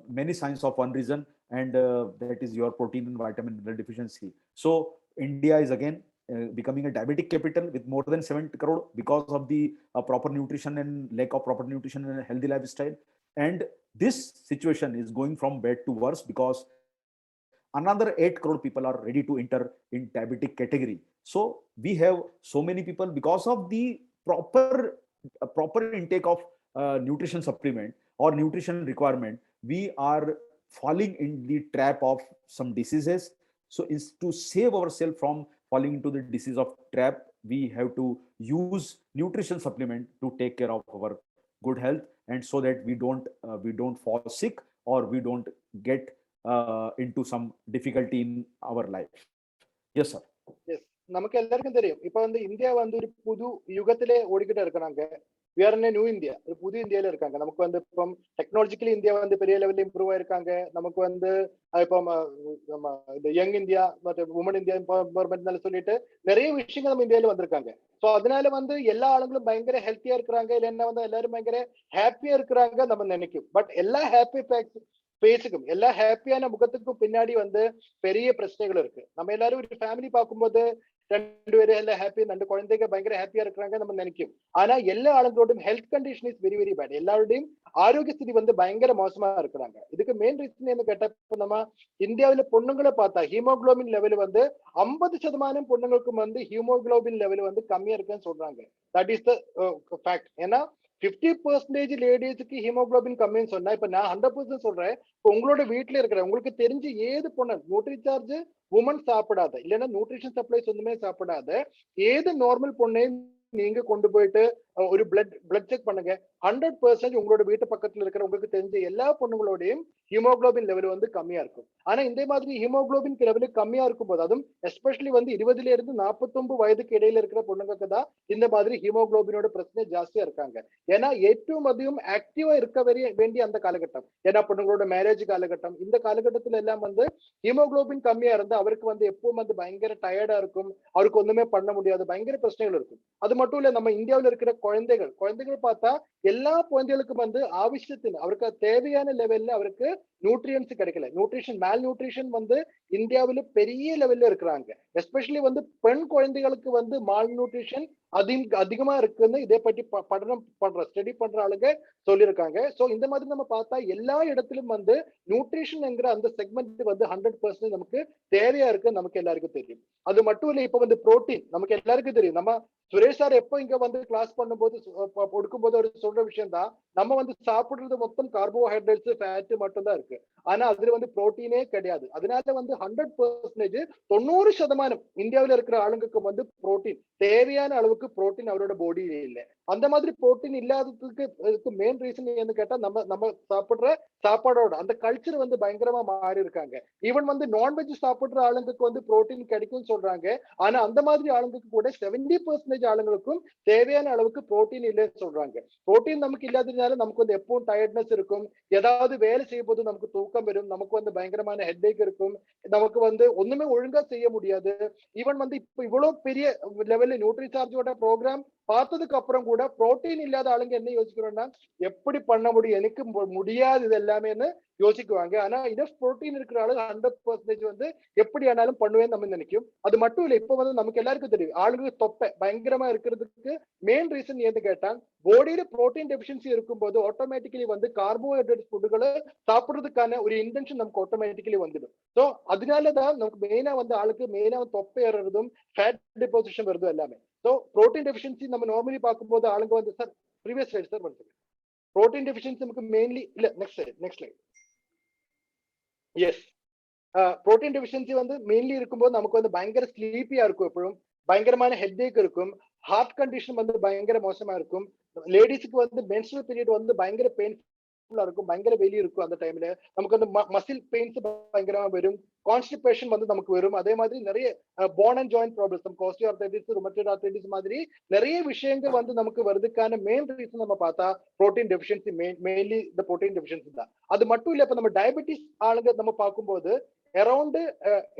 many signs of one reason, and that is your protein and vitamin mineral deficiency. So India is again becoming a diabetic capital with more than 70 crore because of the proper nutrition and lack of proper nutrition and a healthy lifestyle. And this situation is going from bad to worse because another 8 crore people are ready to enter in diabetic category. So we have so many people, because of the proper intake of nutrition supplement or nutrition requirement, we are falling in the trap of some diseases. So is to save ourselves from falling into the disease of trap, we have to use nutrition supplement to take care of our good health, and so that we don't fall sick, or we don't get into some difficulty in our life. Yes, sir. Yes, நமக்கு எல்லாருக்கும் தெரியும். இப்ப வந்து இந்தியா வந்து ஒரு புது யுகத்திலே ஓடிக்கிட்டு இருக்கிறாங்க. we are in a new India. ஒரு புது இந்தியால இருக்காங்க. நமக்கு வந்து இப்போ டெக்னாலஜிக்கலி இந்தியா வந்து பெரிய லெவல்ல இம்ப்ரூவ் ஆயிருக்காங்க. நமக்கு வந்து இப்போ நம்ம இந்த யங் இந்தியா மற்ற உமன் இந்தியா எம்பவர்மெண்ட் சொல்லிட்டு நிறைய விஷயங்கள் நம்ம இந்தியால வந்திருக்காங்க. சோ அதனால வந்து எல்லா ஆளுங்களும் பயங்கர ஹெல்த்தியா இருக்கிறாங்க, இல்லைன்னா வந்து எல்லாரும் பயங்கர ஹாப்பியா இருக்கிறாங்க நம்ம நினைக்கும். பட் எல்லா ஹாப்பி பேஸுக்கும் எல்லா ஹாப்பியான முகத்துக்கும் பின்னாடி வந்து பெரிய பிரச்சனைகள் இருக்கு. நம்ம எல்லாரும் ஒரு ஃபேமிலி பார்க்கும்போது 2 பேரும் எல்லாம் ஹாப்பி, 2 குழந்தைங்க பயங்கர ஹாப்பியா இருக்கிறாங்க நம்ம நினைக்கும். ஆனா எல்லா ஆளுங்களோடும் health condition is very very bad. எல்லாருடையும் ஆரோக்கிய ஸ்திதி வந்து பயங்கர மோசமா இருக்கிறாங்க. இதுக்கு மெயின் ரீசன் என்ன கேட்டப்ப, நம்ம இந்தியாவில பொண்ணுங்களை பார்த்தா ஹீமோகுளோபின் லெவல் வந்து 50% பொண்ணுங்களுக்கும் வந்து ஹீமோகுளோபின் லெவல் வந்து கம்மியா இருக்குன்னு சொல்றாங்க. That is the fact. ஏன்னா 50% லேடிஸுக்கு ஹீமோகுளோபின் கம்மின்னு சொன்னா, இப்ப நான் 100% சொல்றேன். இப்போ உங்களோட வீட்டுல இருக்கிற உங்களுக்கு தெரிஞ்சு ஏது பொண்ணு நியூட்ரிசார்ஜ் உமன் சாப்பிடாத, இல்லைன்னா நியூட்ரிஷன் சப்ளைஸ் ஒண்ணுமே சாப்பிடாத ஏது நார்மல் பொண்ணையும் நீங்க கொண்டு போயிட்டு ஒரு பிளட் செக் பண்ணுங்க. 100% உங்களோட வீட்டு பக்கத்துல இருக்கிற உங்களுக்கு தெரிஞ்ச எல்லா பொண்ணுங்களோடையும் ஹீமோகுளோபின் லெவல் வந்து கம்மியா இருக்கும். ஆனா இந்த மாதிரி ஹீமோகுளோபின் லெவல் கம்மியா இருக்கும் போது, அதுவும் எஸ்பெஷலி வந்து 20ல இருந்து 49 வயதுக்கு இடையில இருக்கிற பொண்ணுங்களுக்கு தான் இந்த மாதிரி ஹீமோகுளோபினோட பிரச்சனை ஜாஸ்தியா இருக்காங்க. ஏன்னா ഏറ്റവും அதிகம் ஆக்டிவா இருக்க வேண்டிய அந்த காலகட்டம், ஏன்னா பொண்ணுங்களோட மேரேஜ் காலகட்டம், இந்த காலகட்டத்துல எல்லாம் வந்து ஹீமோகுளோபின் கம்மியா இருந்தா அவருக்கு வந்து எப்பவும் வந்து பயங்கர டயர்டா இருக்கும், அவருக்கு ஒண்ணுமே பண்ண முடியாது, பயங்கர பிரச்சனைகள் இருக்கும். அது மட்டும் இல்ல, நம்ம இந்தியாவில் இருக்கிற குழந்தைகள் பார்த்தா எல்லா குழந்தைகளுக்கும் வந்து ஆവശ്യത്തിന് அவருக்கு தேவையான லெவல்ல அவருக்கு நியூட்ரியன்ஸ் கிடைக்கல. மேல் நியூட்ரிஷன் வந்து இந்தியாவில பெரிய லெவல்ல இருக்கிறாங்க. எஸ்பெஷலி வந்து பெண் குழந்தைகளுக்கு வந்து மால் நியூட்ரிஷன் அதிகமா இருக்குன்னு இதை பற்றி ஸ்டடி பண்ற ஆளுங்க சொல்லியிருக்காங்க. சோ இந்த மாதிரி நம்ம பார்த்தா எல்லா இடத்திலும் வந்து நியூட்ரிஷன் என்கிற அந்த செக்மெண்ட் வந்து 100% நமக்கு தேவையா இருக்கு, நமக்கு எல்லாருக்கும் தெரியும். அது மட்டும் இல்ல, இப்ப வந்து புரோட்டீன் நமக்கு எல்லாருக்கும் தெரியும். நம்ம சுரேஷ் சார் எப்போ இங்க வந்து கிளாஸ் பண்ணும்போது கொடுக்கும்போது அவர் சொல்ற விஷயம் தான், நம்ம வந்து சாப்பிடுறது மொத்தம் கார்போஹைட்ரேட்ஸ் ஃபேட் மட்டும் தான் இருக்கு, ஆனா அதுல வந்து புரோட்டீனே கிடையாது. அதனால வந்து 100% 90% இந்தியாவில இருக்கிற ஆளுங்களுக்கு வந்து புரோட்டீன் தேவையான அளவுக்கு புரோட்டீன் அவரோட பாடியில இல்லை. அந்த மாதிரி புரோட்டீன் இல்லாததுக்கு மெயின் ரீசன் என்ன கேட்டா, நம்ம சாப்பிடுற சாப்பாடோட அந்த கல்ச்சர் வந்து பயங்கரமா மாறி இருக்காங்க. ஈவன் வந்து நான்வெஜ் சாப்பிடுற ஆளுங்களுக்கு வந்து புரோட்டீன் கிடைக்கும்னு சொல்றாங்க, ஆனா அந்த மாதிரி ஆளுங்களுக்கு கூட 70% ஆளுங்களுக்கும் தேவையான அளவுக்கு புரோட்டீன் இல்லைன்னு சொல்றாங்க. புரோட்டீன் நமக்கு இல்லாததுனால நமக்கு வந்து எப்பவும் டயர்ட்னஸ் இருக்கும், ஏதாவது வேலை செய்யும் போது நமக்கு தூக்கம் வரும், நமக்கு வந்து பயங்கரமான ஹெட்ஏக் இருக்கும், நமக்கு வந்து ஒண்ணுமே ஒழுங்கா செய்ய முடியாது. ஈவன் வந்து இப்ப இவ்வளவு பெரிய லெவல்ல நியூட்ரிசார்ஜோட ப்ரோக்ராம் பார்த்ததுக்கு அப்புறம் கூட புரோட்டீன் இல்லாத ஆளுங்க என்ன யோசிக்கிறோம்னா, எப்படி பண்ண முடியும், எனக்கு முடியாது இது எல்லாமேன்னு யோசிக்குவாங்க. ஆனா இனஃப் புரோட்டீன் இருக்கிற ஆளு 100% வந்து எப்படி ஆனாலும் பண்ணுவேன்னு நம்ம நினைக்கும். அது மட்டும் இல்ல, இப்ப வந்து நமக்கு எல்லாருக்கும் தெரியும் ஆளுங்களுக்கு தொப்பை பயங்கரமா இருக்கிறதுக்கு மெயின் ரீசன் ஏன்னு கேட்டா, பாடியில புரோட்டீன் டெபிஷியன்சி இருக்கும்போது ஆட்டோமேட்டிக்கலி வந்து கார்போஹைட்ரேட் ஃபுட்டுகளை சாப்பிடுறதுக்கான ஒரு இன்டென்ஷன் நமக்கு ஆட்டோமேட்டிக்கலி வந்துடும். ஸோ அதனாலதான் நமக்கு மெயினா வந்து ஆளுக்கு மெயினா தொப்பை ஏறுறதும் ஃபேட் டிபாசிஷன் வருதும் எல்லாமே. ஸோ புரோட்டீன் டெபிஷியன்சி நம்ம நார்மலி பார்க்கும்போது ஆளுங்க வந்து சார் ப்ரீவியஸ் ஸ்லைட் சார் வந்து புரோட்டீன் டெபிஷியன்சி நமக்கு மெயின்லி இல்ல next slide yes protein deficiency வந்து மெயின்லி இருக்கும்போது நமக்கு வந்து பயங்கர ஸ்லீப்பியா இருக்கும், எப்பவும் பயங்கரமான ஹெட்ஏக் இருக்கும், ஹார்ட் கண்டிஷன் வந்து பயங்கர மோசமா இருக்கும், லேடிஸுக்கு வந்து மென்ஸ்ட்ரல் பீரியட் வந்து பயங்கர பெயின்ஃபுல்லா இருக்கும், பயங்கர வெளி இருக்கும். அந்த டைம்ல நமக்கு வந்து மசில் பெயின்ஸ் பயங்கரமா வரும், கான்ஸ்டிபேஷன் வந்து நமக்கு வரும். அதே மாதிரி நிறைய bone and joint problems, osteoarthritis, rheumatoid arthritis மாதிரி நிறைய விஷயங்கள் வந்து நமக்கு வருதுக்கான மெயின் ரீசன் நம்ம பார்த்தா புரோட்டீன் டெபிஷியன்சி, மெயின்லி இந்த புரோட்டீன் டெபிஷியன்சி தான். அது மட்டும் இல்ல, இப்ப நம்ம டயபெட்டிஸ் ஆளுங்க நம்ம பார்க்கும்போது அரௌண்ட்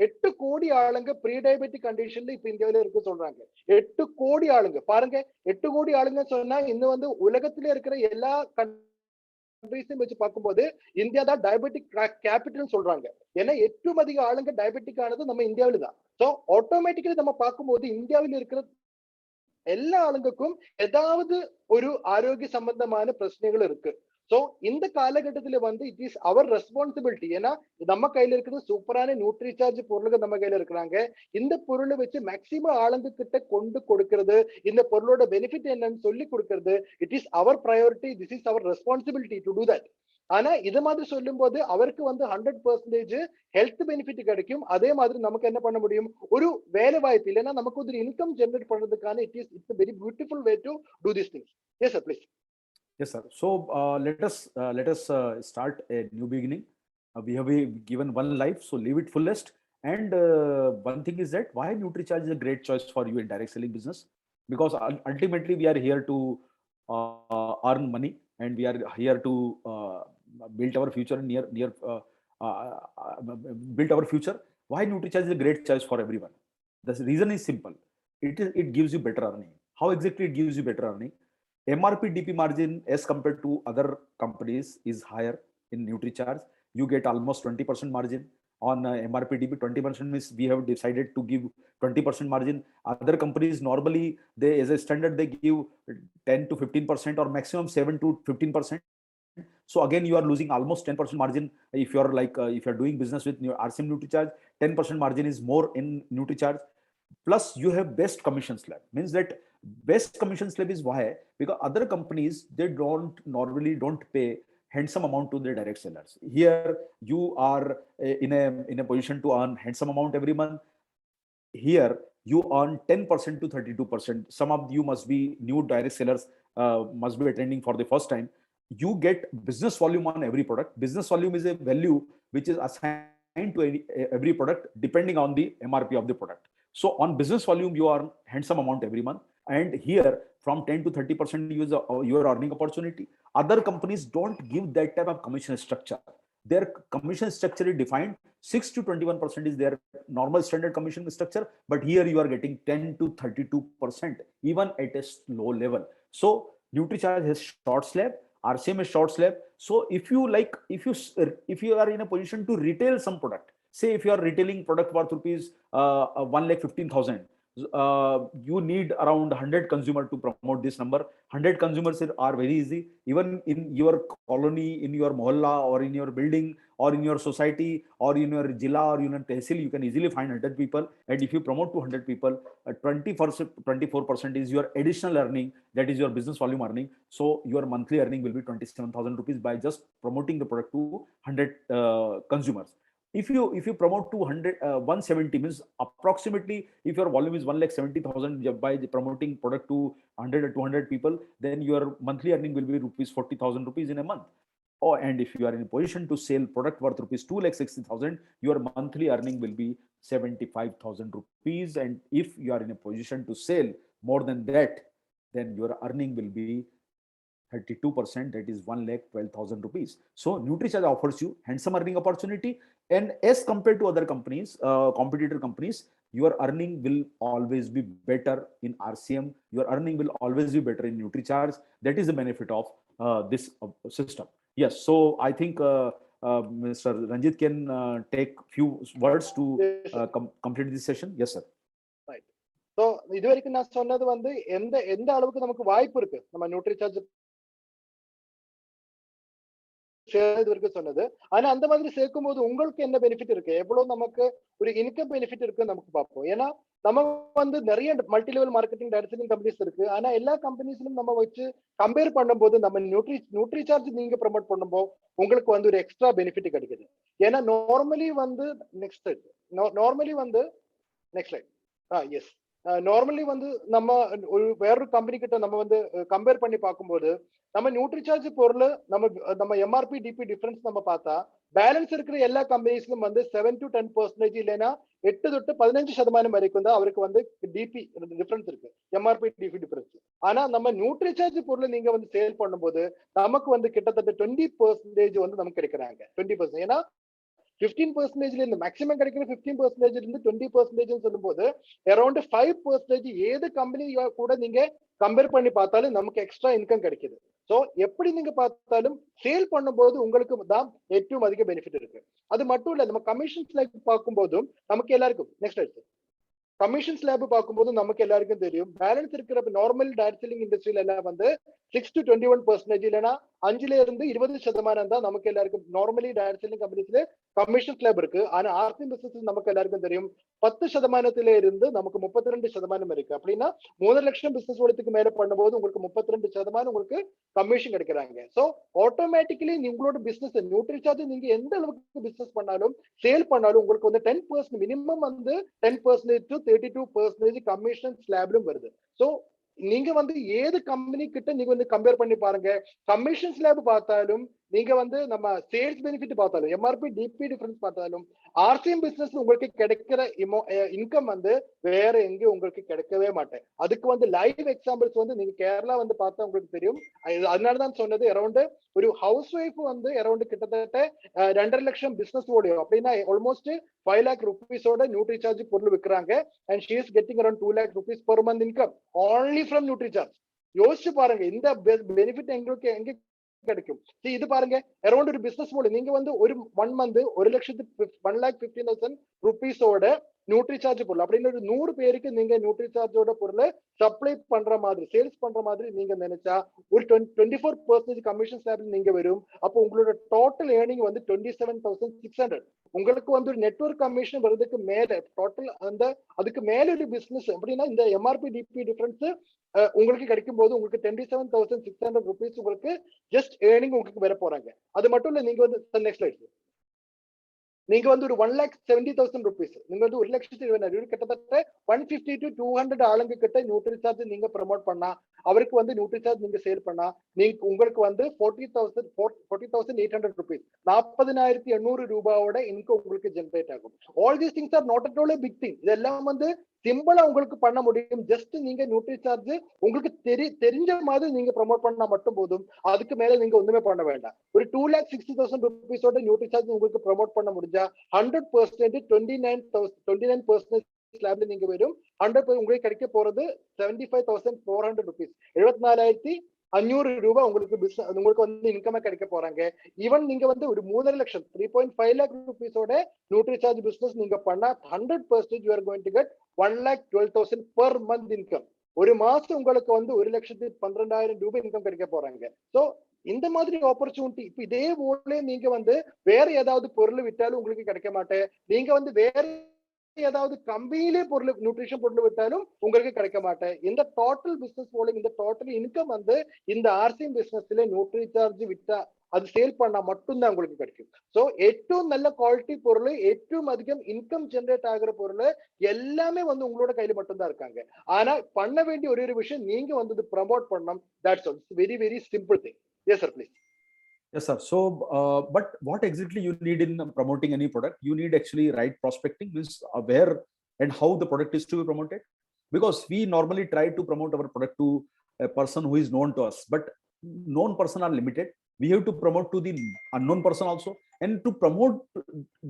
8 கோடி ஆளுங்க ப்ரீ டயபெட்டிக் கண்டிஷன்ல இப்ப இந்தியாவில இருக்கு சொல்றாங்க. 8 கோடி ஆளுங்க பாருங்க, 8 கோடி ஆளுங்க சொன்னா இன்னும் வந்து உலகத்திலே இருக்கிற எல்லா கண்ட்ரீஸையும் வச்சு பார்க்கும்போது இந்தியா தான் டயபெட்டிக் கேபிட்டல் சொல்றாங்க. ஏன்னா ഏറ്റവും அதிக ஆளுங்க டயபெட்டிக் ஆனது நம்ம இந்தியாவில தான். ஸோ ஆட்டோமேட்டிக்கலி நம்ம பார்க்கும்போது இந்தியாவில் இருக்கிற எல்லா ஆளுங்களுக்கும் ஏதாவது ஒரு ஆரோக்கிய சம்பந்தமான பிரச்சனைகள் இருக்கு. சோ இந்த காலகட்டத்துல வந்து இட் இஸ் அவர் ரெஸ்பான்சிபிலிட்டி. ஏன்னா நம்ம கையில இருக்கிறது சூப்பரான நியூட்ரிசார்ஜ் பொருளுங்க நம்ம கையில இருக்கிறாங்க. இந்த பொருளை வச்சு மேக்சிமம் ஆளுங்க கிட்ட கொண்டு கொடுக்கிறது, இந்த பொருளோட பெனிஃபிட் என்னன்னு சொல்லி கொடுக்கிறது, it is our priority, this is our responsibility to do that. ஆனா இது மாதிரி சொல்லும் போது அவருக்கு வந்து 100% ஹெல்த் பெனிஃபிட் கிடைக்கும். அதே மாதிரி நமக்கு என்ன பண்ண முடியும், ஒரு வேலை வாய்ப்பு இல்லைன்னா நமக்கு ஒரு இன்கம் ஜெனரேட் பண்றதுக்கான it's very beautiful way to do this things. S sir please. Yes, sir. So let us start a new beginning. We have been given one life, so live it fullest. And one thing is that why NutriCharge is a great choice for you in direct selling business, because ultimately we are here to earn money, and we are here to build our future build our future. Why NutriCharge is a great choice for everyone? The reason is simple. It gives you better earning. How exactly it gives you better earning? MRP DP margin as compared to other companies is higher in NutriCharge. You get almost 20% margin on MRP DP. 20% means we have decided to give 20% margin. Other companies normally, they as a standard they give 10 to 15% or maximum 7 to 15%. So again, you are losing almost 10% margin if you're if you're doing business with your RCM NutriCharge. 10% margin is more in NutriCharge. Plus, you have best commission slab. Means that best commission slab is why? Because other companies they normally don't pay handsome amount to their direct sellers. Here you are in a position to earn handsome amount every month. Here you earn 10% to 32%. Some of you must be new direct sellers, must be attending for the first time. You get business volume on every product. Business volume is a value which is assigned to every product depending on the MRP of the product. So on business volume, you earn handsome amount every month. And here from 10 to 30% your earning opportunity. Other companies don't give that type of commission structure. Their commission structure is defined. 6 to 21% is their normal standard commission structure, but here you are getting 10 to 32%, even at a low level. So NutriCharge has short slab, RCM is short slab. So if you if you are in a position to retail some product, say if you are retailing product worth rupees 1,15,000, you need around 100 consumer to promote this number. 100 consumers are very easy. Even in your colony, in your mohalla, or in your building, or in your society, or in your jilla, or in your tehsil, you can easily find 100 people. And if you promote to 100 people, 24% is your additional earning. That is your business volume earning. So your monthly earning will be 27,000 rupees by just promoting the product to 100 consumers. If you promote to 170, means approximately if your volume is 1,70,000 by promoting product to 100 or 200 people, then your monthly earning will be rupees 40,000 rupees in a month. Oh, and if you are in a position to sell product worth rupees 2,60,000, your monthly earning will be 75,000 rupees. And if you are in a position to sell more than that, then your earning will be 32%, that is 1,12,000 rupees. So NutriCharge offers you handsome earning opportunity, and as compared to other companies, competitor companies, your earning will always be better in RCM. Your earning will always be better in NutriCharge. That is the benefit of this system. Yes, so I think Mr. Ranjit can take few words to complete this session. Yes, sir. Right. So இது வரைக்கும் நான் சொன்னது வந்து எந்த அளவுக்கு நமக்கு வாய்ப்பு இருக்கு நம்ம NutriCharge சொன்னது. ஆனா அந்த மாதிரி சேர்க்கும் போது உங்களுக்கு என்ன பெனிஃபிட் இருக்கு, எவ்வளவு நமக்கு ஒரு இன்கம் பெனிஃபிட் இருக்கு நமக்கு பார்ப்போம். ஏன்னா நம்ம வந்து நிறைய multi level marketing direct companies இருக்கு. ஆனா எல்லா கம்பெனிஸ்லும் நம்ம வச்சு கம்பேர் பண்ணும்போது நம்ம NutriCharge நீங்க ப்ரமோட் பண்ணும்போது உங்களுக்கு வந்து ஒரு எக்ஸ்ட்ரா பெனிஃபிட் கிடைக்குது. ஏன்னா நார்மலி வந்து நெக்ஸ்ட் ஸ்லைட் எஸ் நார்மலி வந்து நம்ம வேறொரு கம்பெனி கிட்ட நம்ம வந்து கம்பேர் பண்ணி பார்க்கும்போது நம்ம NutriCharge பொருள் நம்ம எம்ஆர்பி டிபி டிஃபரன்ஸ் நம்ம பார்த்தா பேலன்ஸ் இருக்கிற எல்லா கம்பெனிஸ்லும் வந்து 7 to 10% இல்லைன்னா 8 to 15% வரைக்கும் தான் அவருக்கு வந்து டிபி டிஃபரன்ஸ் இருக்கு, எம்ஆர்பி டிபி டிஃபரன்ஸ். ஆனா நம்ம NutriCharge பொருள் நீங்க வந்து சேல் பண்ணும்போது நமக்கு வந்து கிட்டத்தட்ட 20% வந்து நமக்கு கிடைக்கிறாங்க. 20%. ஏன்னா 15% இருந்து மேக்ஸிமம் கிடைக்கிற 15% இருந்து 20% சொல்லும் போது அரௌண்ட் 5% ஏது கம்பெனி கூட நீங்க கம்பேர் பண்ணி பார்த்தாலும் நமக்கு எக்ஸ்ட்ரா இன்கம் கிடைக்குது. சோ எப்படி நீங்க பார்த்தாலும் சேல் பண்ணும்போது உங்களுக்கு தான் ഏറ്റവും அதிக பெனிஃபிட் இருக்கு. அது மட்டும் இல்ல, நம்ம கமிஷன்ஸ் பார்க்கும் போதும் நமக்கு எல்லாருக்கும் நெக்ஸ்ட் கமிஷன் ஸ்லாப் பார்க்கும்போது நமக்கு எல்லாருக்கும் தெரியும் பேலன்ஸ் இருக்கிற நார்மல் டைரக்ட் செல்லிங் இண்டஸ்ட்ரியில எல்லாம் வந்து 6 to 21% இல்லைன்னா 5ல இருந்து 20% தான் நமக்கு எல்லாருக்கும் நார்மலி டைரக்ட் செல்லிங் கம்பெனிஸ்ல கமிஷன் ஸ்லாப் இருக்கு. ஆனா ஆர்சிஎம் பிசினஸ் நமக்கு எல்லாருக்கும் தெரியும் 10% இருந்து நமக்கு 32% இருக்கு. அப்படின்னா 3 லட்சம் பிசினஸ் ஓடத்துக்கு மேல பண்ணும்போது உங்களுக்கு 32% உங்களுக்கு கமிஷன் கிடைக்கிறாங்க. சோ ஆட்டோமேட்டிக்கலி உங்களோட பிசினஸ் நியூட்ரிசார்ஜ் நீங்க எந்த அளவுக்கு பிசினஸ் பண்ணாலும் சேல் பண்ணாலும் உங்களுக்கு வந்து 10% மினிமம் வந்து 10% to 32% கமிஷன் ஸ்லாப்லும் வருது. சோ நீங்க வந்து ஏது கம்பெனி கிட்ட நீங்க வந்து கம்பேர் பண்ணி பாருங்க. கமிஷன் ஸ்லாப் பார்த்தாலும் நீங்க வந்து நம்ம சேல்ஸ் பெனிஃபிட் பார்த்தாலும் எம்ஆர்பி டிபி டிஃபரன்ஸ் பார்த்தாலும் ஆர்சிஎம் பிசினஸ் உங்களுக்கு கிடைக்கிற இன்கம் வந்து வேற எங்கேயும் உங்களுக்கு கிடைக்கவே மாட்டேன். அதுக்கு வந்து லைவ் எக்ஸாம்பிள்ஸ் வந்து நீங்க கேரளா வந்து பார்த்தா உங்களுக்கு தெரியும். அதனாலதான் சொன்னது அரௌண்ட் ஒரு ஹவுஸ் ஒய்ஃப் வந்து அரௌண்ட் கிட்டத்தட்ட 2.5 லட்சம் பிசினஸ் ஓடியும் அப்படின்னா ஆல்மோஸ்ட் 5 lakh rupees-ஓட நியூட்ரிசார்ஜ் பொருள் விற்கிறாங்க. and she is getting around 2 lakh rupees per month income only from NutriCharge. யோசிச்சு பாருங்க இந்த பெனிஃபிட் எங்களுக்கு எங்க கிடைக்கும். இது பாருங்க அரௌண்ட் ஒரு பிசினஸ் மாடல் நீங்க வந்து ஒரு 1 month 1,15,000 rupees-ஓட நியூட்ரிசார்ஜ் பொருள் அப்படின்னு ஒரு 100 பேருக்கு நீங்க நியூட்ரிசார்ஜோட பொருளை சப்ளை பண்ற மாதிரி சேல்ஸ் பண்ற மாதிரி நீங்க நினைச்சா ஒரு 24% கமிஷன் ஸ்லாப்ல நீங்க வரும். அப்போ உங்களோட டோட்டல் ஏர்னிங் வந்து 27,600. உங்களுக்கு வந்து ஒரு நெட்வொர்க் கமிஷன் வருதுக்கு மேல டோட்டல் அந்த அதுக்கு மேல ஒரு பிசினஸ் அப்படின்னா இந்த எம்ஆர்பி டிபி டிஃபரன்ஸ் உங்களுக்கு கிடைக்கும் போது உங்களுக்கு 27,600 rupees உங்களுக்கு ஜஸ்ட் ஏர்னிங் உங்களுக்கு வர போறாங்க. அது மட்டும் இல்ல நீங்க வந்து நெக்ஸ்ட் ஸ்லைட் நீங்க வந்து ஒரு 1,70,000 rupees நீங்க வந்து 1,20,000 கிட்டத்தட்ட 150 to 200 ஆளுங்க கிட்ட நியூட்ரிசார்ஜ் நீங்க ப்ரமோட் பண்ணா அவருக்கு வந்து நியூட்ரிசார்ஜ் நீங்க சேல் பண்ணா நீங்க உங்களுக்கு வந்து 40,800 rupees 40,800 ரூபாயோட இன்கம் உங்களுக்கு ஜெனரேட் ஆகும். All these things are not at all a big thing. இதெல்லாம் வந்து சிம்பிளா உங்களுக்கு பண்ண முடியும். ஜஸ்ட் நீங்க நியூட்ரிசார்ஜ் உங்களுக்கு தெரிஞ்ச மாதிரி நீங்க ப்ரமோட் பண்ணா மட்டும் போதும். அதுக்கு மேல நீங்க ஒண்ணுமே பண்ண வேண்டாம். ஒரு 2,60,000 rupees-ஓட நியூட்ரிசார்ஜ் உங்களுக்கு ப்ரமோட் பண்ண முடிஞ்சா 100% 29% ஸ்லாப்ல நீங்க வரும். 100% உங்களுக்கு கிடைக்க போறது 75,400 rupees 74,500 ரூபாய் உங்களுக்கு உங்களுக்கு வந்து இன்கம் கிடைக்க போறாங்க. ஈவன் நீங்க வந்து ஒரு 3 லட்சம் 3.5 lakh rupees-ஓட நியூட்ரிசார்ஜ் பிசினஸ் நீங்க பண்ணா 100% you are going to get 1,12,000 per month income. ஒரு மாசம் உங்களுக்கு வந்து 1,12,000 ரூபாய் இன்கம் கிடைக்க போறாங்க. சோ இந்த மாதிரி ஆப்பர்ச்சுனிட்டி இப்ப இதே போல நீங்க வந்து வேற ஏதாவது பொருள் விட்டாலும் உங்களுக்கு கிடைக்க மாட்டேன். நீங்க வந்து வேற ஏதாவது கம்பெனிலே பொருள் நியூட்ரிஷன் பொருள் விட்டாலும் உங்களுக்கு கிடைக்க மாட்டேன். இந்த டோட்டல் பிசினஸ் போல இந்த டோட்டல் இன்கம் வந்து இந்த ஆர்சிஎம் பிசினஸ்ல நியூட்ரிசார்ஜ் விட்டா அது சேல் பண்ணா மட்டும்தான் உங்களுக்கு கிடைக்கும். சோ ഏറ്റവും நல்ல குவாலிட்டி பொருள் ഏറ്റവും அதிகம் இன்கம் ஜெனரேட் ஆகிற பொருள் எல்லாமே வந்து உங்களோட கையில மட்டும்தான் இருக்காங்க. ஆனா பண்ண வேண்டிய ஒரே ஒரு விஷயம் நீங்க வந்து ப்ரமோட் பண்ணணும். That's all. Very very simple thing. Yes, sir, please. Yes, sir. So, but what exactly you need in promoting any product? You need actually right prospecting, means where and how the product is to be promoted. Because we normally try to promote our product to a person who is known to us, but known person are limited. We have to promote to the unknown person also. And to promote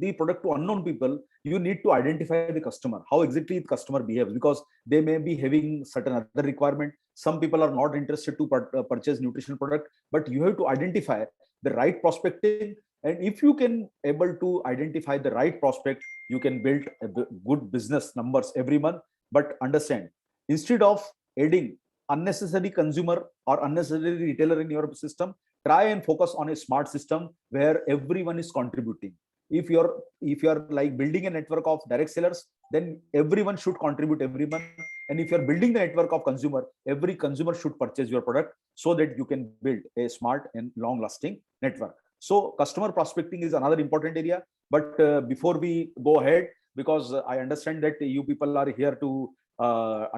the product to unknown people, you need to identify the customer, how exactly the customer behaves, because they may be having certain other requirement. Some people are not interested to purchase nutritional product, but you have to identify the right prospecting. And if you can able to identify the right prospect, you can build a good business numbers every month. But understand, instead of adding unnecessary consumer or unnecessary retailer in your system, try and focus on a smart system where everyone is contributing. If you're like building a network of direct sellers, then everyone should contribute every month. And if you're building the network of consumer, every consumer should purchase your product, so that you can build a smart and long lasting network. So customer prospecting is another important area. But before we go ahead, because I understand that you people are here to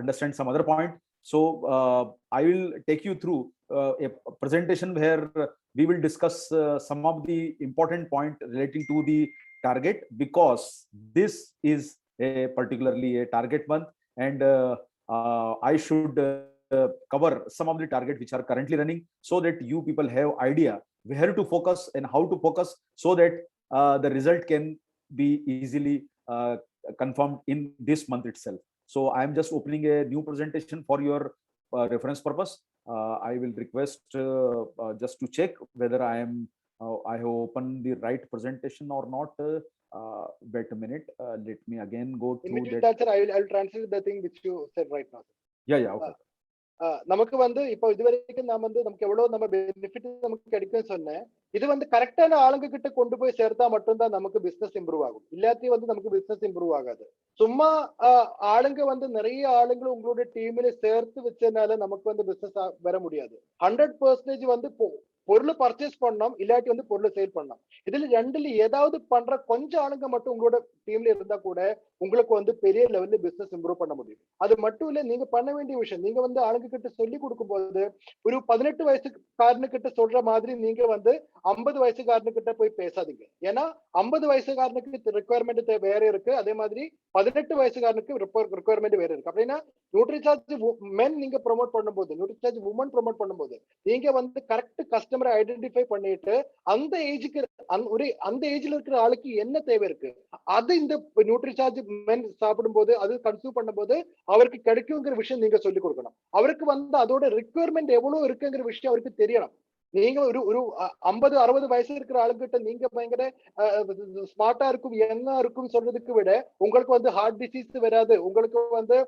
understand some other point, so I will take you through a presentation where we will discuss some of the important point relating to the target, because this is a particularly a target month, and I should cover some of the target which are currently running, so that you people have idea where to focus and how to focus, so that the result can be easily confirmed in this month itself. So I am just opening a new presentation for your reference purpose. I will request just to check whether I have opened the right presentation or not. wait a minute. Let me again go In through between that. that, sir, I will translate the thing which you said right now. Yeah, okay. நமக்கு வந்து இப்போ இது வரைக்கும் நாம வந்து நமக்கு எவ்வளவு நம்ம பெனிஃபிட் நமக்கு கிடைக்கும்னு சொன்னேன். இது வந்து கரெக்டான ஆளுங்க கிட்ட கொண்டு போய் சேர்த்தா மட்டும்தான் நமக்கு பிசினஸ் இம்ப்ரூவ் ஆகும். இல்லாட்டி வந்து நமக்கு பிசினஸ் இம்ப்ரூவ் ஆகாது. சும்மா ஆளுங்க வந்து நிறைய ஆளுங்களை உங்களுடைய டீம்ல சேர்த்து வச்சதுனால நமக்கு வந்து பிசினஸ் வர முடியாது. 100% வந்து பொருள் பர்ச்சேஸ் பண்ணோம், இல்லாட்டி வந்து பொருள் சேல் பண்ணோம். இதுல ரெண்டுல ஏதாவது பண்ற கொஞ்சம் ஆளுங்க மட்டும் உங்களோட டீம்ல இருந்தா கூட உங்களுக்கு வந்து பெரிய லெவல்ல பிசினஸ் இம்ப்ரூவ் பண்ண முடியும். அது மட்டும் இல்ல, நீங்க பண்ண வேண்டிய விஷயம், நீங்க வந்து ஆளுங்க கிட்ட சொல்லி கொடுக்கும் போது ஒரு 18 வயசுக்காரனு கிட்ட சொல்ற மாதிரி நீங்க வந்து 50 வயசுக்காரனு கிட்ட போய் பேசாதீங்க. ஏன்னா 50 வயசுக்காரனுக்கு ரிக்குவயர்மெண்ட் வேற இருக்கு, அதே மாதிரி 18 வயசுக்காரனுக்கு ரிக்குவயர்மெண்ட் வேற இருக்கு. அப்படின்னா நியூட்ரிசார்ஜ் மென் நீங்க ப்ரொமோட் பண்ணும்போது, நியூட்ரிசார்ஜ் உமன் ப்ரொமோட் பண்ணும்போது நீங்க வந்து கரெக்ட் கஸ்டமரை ஐடென்டிஃபை பண்ணிட்டு அந்த ஏஜுக்கு அந்த ஏஜ்ல இருக்கிற ஆளுக்கு என்ன தேவை இருக்கு அது இந்த நியூட்ரிசார்ஜ் மென் சாப்பிடும்போது அது கன்சியூம் பண்ணும்போது அவருக்கு கிடைக்குங்கிற விஷயம் நீங்க சொல்லி கொடுக்கணும். அவருக்கு வந்து அதோட ரிக்குவயர்மெண்ட் எவ்வளவு இருக்குங்கிற விஷயம் அவருக்கு தெரியணும். நீங்க ஒரு ஒரு 50-60 வயசு இருக்கிற ஆளுங்கிட்ட நீங்க பயங்கர ஸ்மார்ட்டா இருக்கும், யங்கா இருக்கும் சொல்றதுக்கு விட உங்களுக்கு வந்து ஹார்ட் டிசீஸ் வராது, உங்களுக்கு வந்து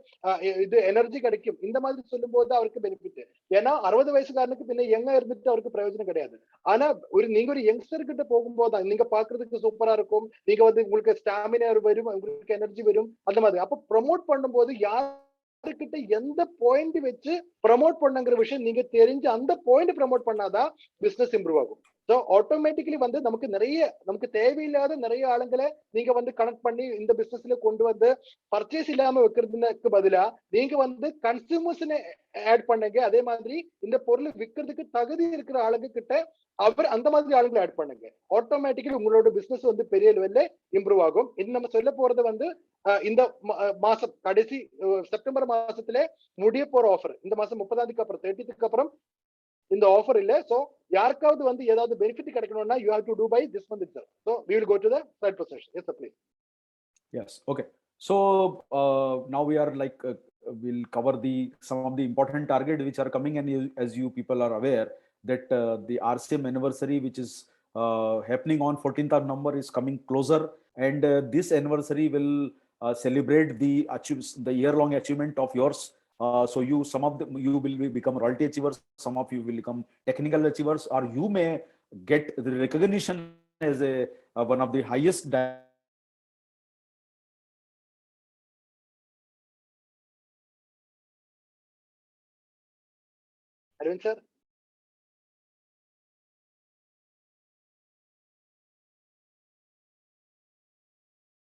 இது எனர்ஜி கிடைக்கும், இந்த மாதிரி சொல்லும் போது அவருக்கு பெனிஃபிட். ஏன்னா 60 வயசுக்காரனுக்கு பின்ன யங்கா இருந்துட்டு அவருக்கு பிரயோஜனம் கிடையாது. ஆனா நீங்க ஒரு யங்ஸ்டர் கிட்ட போகும்போது நீங்க பாக்குறதுக்கு சூப்பரா இருக்கும், நீங்க வந்து உங்களுக்கு ஸ்டாமினா வரும், உங்களுக்கு எனர்ஜி வரும், அந்த மாதிரி. அப்ப ப்ரொமோட் பண்ணும்போது யாருக்கிட்ட எந்த பாயிண்ட் வச்சு ப்ரமோட் பண்ணுங்கிற விஷயம் நீங்க தெரிஞ்சு அந்த பாயிண்ட் ப்ரமோட் பண்ணாதான் பிசினஸ் இம்ப்ரூவ் ஆகும். ஸோ ஆட்டோமேட்டிக்கலி வந்து நமக்கு தேவையில்லாத நிறைய ஆளுங்களை நீங்க வந்து கனெக்ட் பண்ணி இந்த பிசினஸ்ல கொண்டு வந்து பர்ச்சேஸ் இல்லாம வைக்கிறதுக்கு பதிலா நீங்க வந்து கன்சியூமர்ஸ் ஆட் பண்ணுங்க. அதே மாதிரி இந்த பொருளை விற்கிறதுக்கு தகுதி இருக்கிற ஆளுங்க கிட்ட அந்த மாதிரி ஆளுங்களை ஆட் பண்ணுங்க. ஆட்டோமேட்டிக்கலி உங்களோட பிசினஸ் வந்து பெரிய லெவல்ல இம்ப்ரூவ் ஆகும். இது நம்ம சொல்ல போறது வந்து இந்த மாசம் கடைசி செப்டம்பர் மாசத்துல முடிய போற ஆஃபர். இந்த மாசம் 30 அப்புறம் 30 அப்புறம் இந்த ஆஃபர் இல்ல. சோ யாருக்காவது வந்து ஏதாவது பெனிஃபிட் கிடைக்கணும்னா you have to do by this month itself. So we will go to the slide presentation. Yes sir, please. Yes, okay. So now we are like we'll cover some of the important target which are coming, and as you people are aware that the RCM anniversary which is happening on 14th of November is coming closer, and this anniversary will celebrate the year-long achievement of yours. So some of them you will become royalty achievers, some of you will become technical achievers, or you may get the recognition as one of the highest Arvind sir.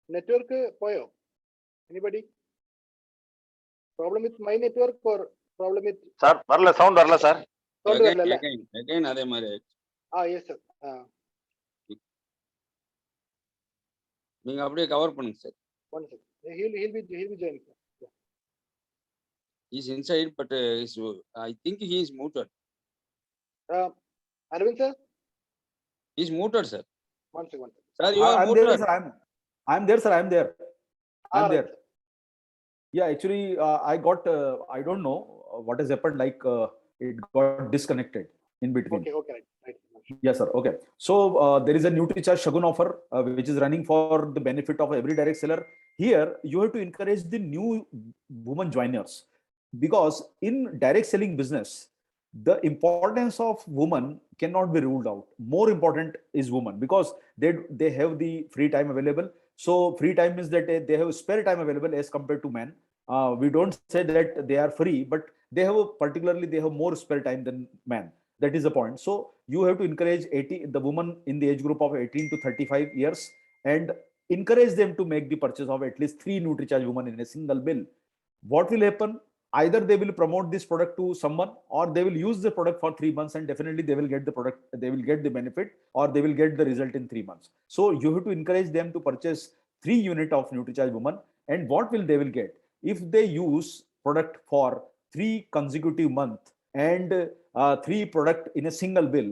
Network poyo? Anybody? Problem with my network or problem with? Sir, varla sound varla sir. Sound varla. Again adhe mari. Yes sir. நீங்க அப்படியே கவர் பண்ணுங்க sir. One second. He'll be joining. Yeah. He's inside, but I think he is muted. Arvind sir. He's muted, sir. One second. Sir, you are I'm muted. there, sir. I'm there, sir. I'm there. I'm there. Right. Yeah, actually, I got. I don't know what has happened. Like it got disconnected in between. Okay, right. Yes, sir. Okay. So there is a NutriCharge Shagun offer which is running for the benefit of every direct seller. Here, you have to encourage the new women joiners, because in direct selling business, the importance of woman cannot be ruled out. More important is woman, because they have the free time available. So free time is that they have spare time available as compared to men. We don't say that they are free, but they have more spare time than men. That is the point. So you have to encourage the woman in the age group of 18 to 35 years and encourage them to make the purchase of at least 3 NutriCharge women in a single bill. What will happen? Either they will promote this product to someone, or they will use the product for 3 months, and definitely they will get the product, they will get the benefit, or they will get the result in 3 months. So you have to encourage them to purchase 3 units of NutriCharge woman. And what will they will get? If they use product for 3 consecutive months and 3 product in a single bill,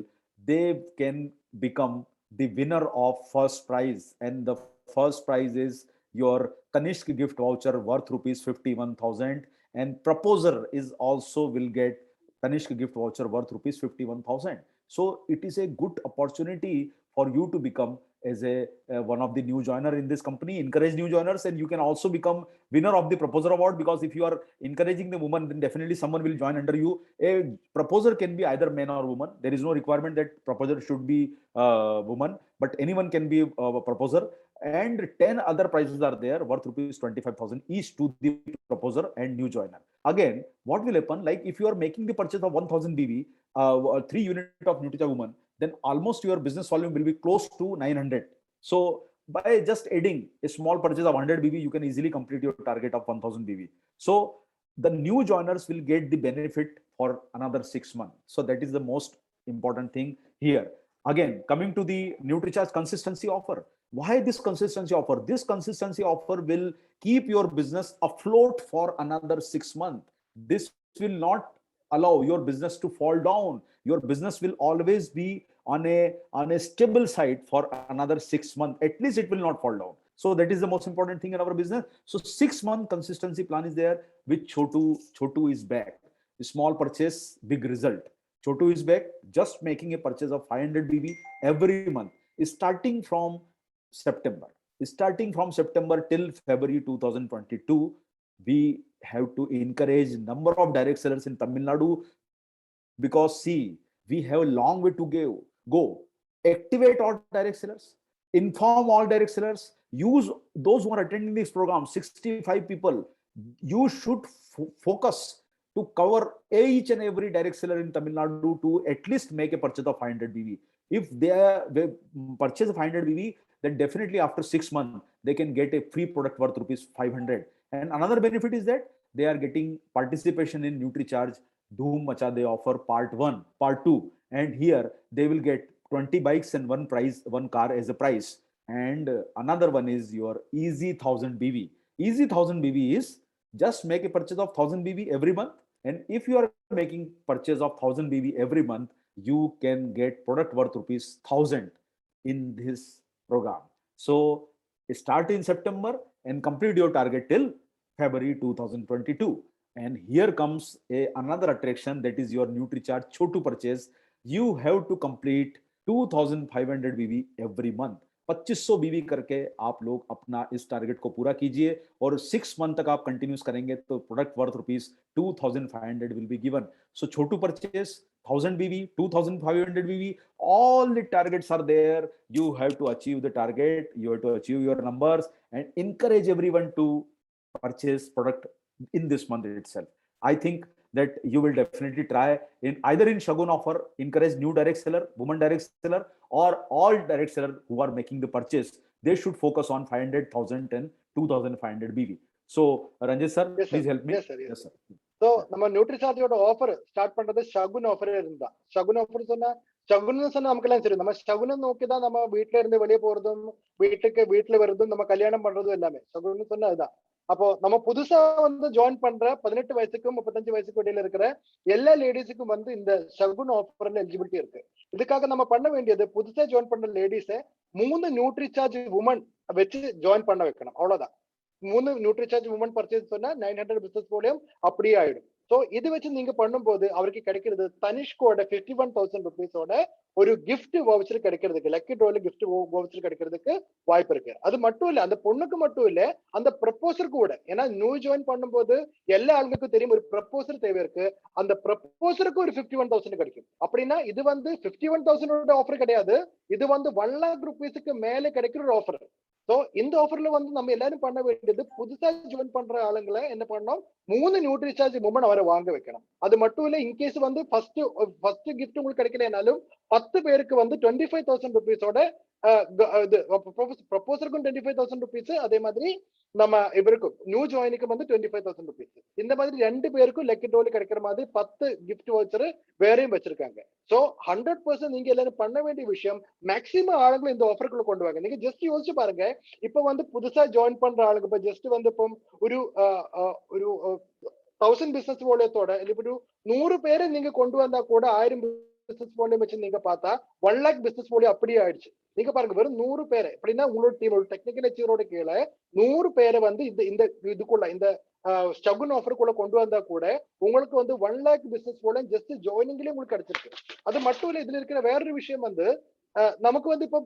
they can become the winner of first prize. And the first prize is your Kanishk gift voucher worth rupees 51,000. And proposer is also will get Kanishk gift voucher worth rupees 51,000. So it is a good opportunity for you to become as a one of the new joiner in this company. Encourage new joiners, and you can also become winner of the proposer award, because if you are encouraging the woman, then definitely someone will join under you. A proposer can be either man or woman. There is no requirement that proposer should be woman, but anyone can be a proposer. And 10 other prizes are there worth rupees 25,000 each to the proposer and new joiner. Again, what will happen, like if you are making the purchase of 1000 BV, 3 unit of Nutricharge Woman, then almost your business volume will be close to 900. So by just adding a small purchase of 100 BV, you can easily complete your target of 1000 BV. So the new joiners will get the benefit for another 6 months. So that is the most important thing here. Again, coming to the Nutricharge consistency offer. Why this consistency offer? This consistency offer will keep your business afloat for another 6 months. This will not allow your business to fall down. Your business will always be on a stable side for another 6 months. At least it will not fall down. So that is the most important thing in our business. So 6-month consistency plan is there, with Chotu is back. Small purchase, big result. Chotu is back, just making a purchase of 500 BV every month, starting from September. Starting from September till February 2022, we have to encourage number of direct sellers in Tamil Nadu, because see, we have a long way to go. Activate all direct sellers, inform all direct sellers, use those who are attending this program, 65 people. You should focus to cover each and every direct seller in Tamil Nadu to at least make a purchase of 500 BV. If they purchase 500 BV, then definitely after 6 months, they can get a free product worth rupees 500. And another benefit is that they are getting participation in Nutricharge Dhoom Macha De offer part 1, part 2. And here they will get 20 bikes and one car as a prize. And another one is your Easy 1000 BV. Easy 1000 BV is just make a purchase of 1000 BV every month. And if you are making purchase of 1000 BV every month, you can get product worth rupees 1000 in this program. So start in September and complete your target till February 2022. And here comes another attraction, that is your Nutricharge Chotu purchase. You have to complete 2500 BV every month. 2500 बीवी करके आप लोग अपना इस टारगेट को पूरा कीजिए, और 6 मंथ तक आप कंटिन्यूस करेंगे तो product worth rupees 2500 will be given. So Chhotu purchase 1000 BV, 2500 BV, all the targets are there. You have to achieve the target, you have to achieve your numbers, and encourage everyone to purchase product in this month itself. I think that you will definitely try in either in Shagun offer, encourage new direct seller, woman direct seller, or all direct seller who are making the purchase. They should focus on 500, 1000 and 2500 BV. So Ranjit sir, yes, please sir. help me. Yes, sir. So நம்ம நியூட்ரிசார்ஜோட ஆஃபர் ஸ்டார்ட் பண்றது ஷகுன் ஆஃபர் இருந்தா. ஷகுன் ஆஃபர் சொன்னா நமக்கெல்லாம் தெரியும். நம்ம ஷகுனை நோக்கி தான் நம்ம வீட்டுல இருந்து வெளியே போறதும் வீட்டுல வர்றதும் நம்ம கல்யாணம் பண்றதும் எல்லாமே. ஷகுன்னு சொன்னா அதுதான். அப்போ நம்ம புதுசா வந்து ஜாயின் பண்ற 18 வயசுக்கும் 35 வயசுக்கு இடையில இருக்கிற எல்லா லேடிஸுக்கும் வந்து இந்த ஷகுன் ஆஃபர்ல எலிஜிபிலிட்டி இருக்கு. இதுக்காக நம்ம பண்ண வேண்டியது, புதுசா ஜாயின் பண்ற லேடிஸை 3 நியூட்ரிசார்ஜ் உமன் வச்சு ஜாயின் பண்ண வைக்கணும். அவ்வளவுதான். 3 நியூட்ரிசார்ஜ் உமன் பர்ச்சேஸ் சொன்னா 900 பிசினஸ் போலியும் அப்படியே ஆயிடும். சோ இது வச்சு நீங்க பண்ணும்போது அவருக்கு கிடைக்கிறது தனிஷ்கோட 51,000 ருபீஸோட ஒரு கிஃப்ட் வவுச்சர் கிடைக்கிறதுக்கு, லக்கி ட்ரோல கிஃப்ட் வவுச்சர் கிடைக்கிறதுக்கு வாய்ப்பு இருக்கு. அது மட்டும் இல்ல, அந்த பொண்ணுக்கு மட்டும் இல்ல, அந்த ப்ரப்போசருக்கு கூட. ஏன்னா நியூ ஜாயின் பண்ணும்போது எல்லா ஆளுங்களுக்கும் தெரியும் ஒரு ப்ரப்போசர் தேவை இருக்கு. அந்த ப்ரப்போசருக்கு ஒரு 51,000 கிடைக்கும். அப்படின்னா இது வந்து 51,000 ஆஃபர் கிடையாது, இது வந்து 1 lakh ருபீஸுக்கு மேல கிடைக்கிற ஒரு ஆஃபர். சோ இந்த ஆஃபர்ல வந்து நம்ம எல்லாரும் பண்ண வேண்டியது, புதுசா ஜாயின் பண்ற ஆளுங்களை என்ன பண்ணணும், 3 நியூட்ரிசார்ஜ் உமன் அவரை வாங்க வைக்கணும். அது மட்டும் இல்ல, இன்கேஸ் வந்து ஃபர்ஸ்ட் கிஃப்ட் உங்களுக்கு கிடைக்கலனாலும் 10 பேருக்கு வந்து 25,000 ருபீஸோட ப்ரப்போசருக்கும் 25,000 ருபீஸ், அதே மாதிரி நம்ம இவருக்கும் நியூ ஜாயினுக்கு வந்து 25,000 ருபீஸ். இந்த மாதிரி 2 பேருக்கும் லக்கி ட்ரோல கிடைக்கிற மாதிரி 10 கிஃப்ட் வவுச்சர் வேறையும் வச்சிருக்காங்க. சோ 100% நீங்க எல்லாரும் பண்ண வேண்டிய விஷயம், மேக்சிமம் ஆளுங்களை இந்த ஆஃபருக்குள்ள கொண்டு வாங்க. நீங்க ஜஸ்ட் யோசிச்சு பாருங்க, இப்ப வந்து புதுசா ஜாயின் பண்ற ஆளுங்க இப்ப ஜஸ்ட் வந்து இப்போ ஒரு 1000 பிசினஸ் போலியத்தோட இல்ல ஒரு 100 பேரை நீங்க கொண்டு வந்தா கூட 1000 பிசினஸ் போலியம் வச்சு நீங்க பார்த்தா 1 lakh பிசினஸ் போலியம் அப்படியே ஆயிடுச்சு. நீங்க பாருங்க, வெறும் 100 பேரை, அப்படின்னா உங்களோட டீம் ஒரு டெக்னிக்கல் அச்சீவரோட கீழே 100 பேரை வந்து இதுக்குள்ள இந்த ஷகுன் ஆஃபருக்குள்ள கொண்டு வந்தா கூட உங்களுக்கு வந்து 1 lakh பிசினஸ் போலியம் ஜஸ்ட் ஜாயினிங்லயே உங்களுக்கு கிடைச்சிருக்கு. அது மட்டும் இல்ல, இதுல இருக்கிற வேறொரு விஷயம் வந்து, நமக்கு வந்து இப்போ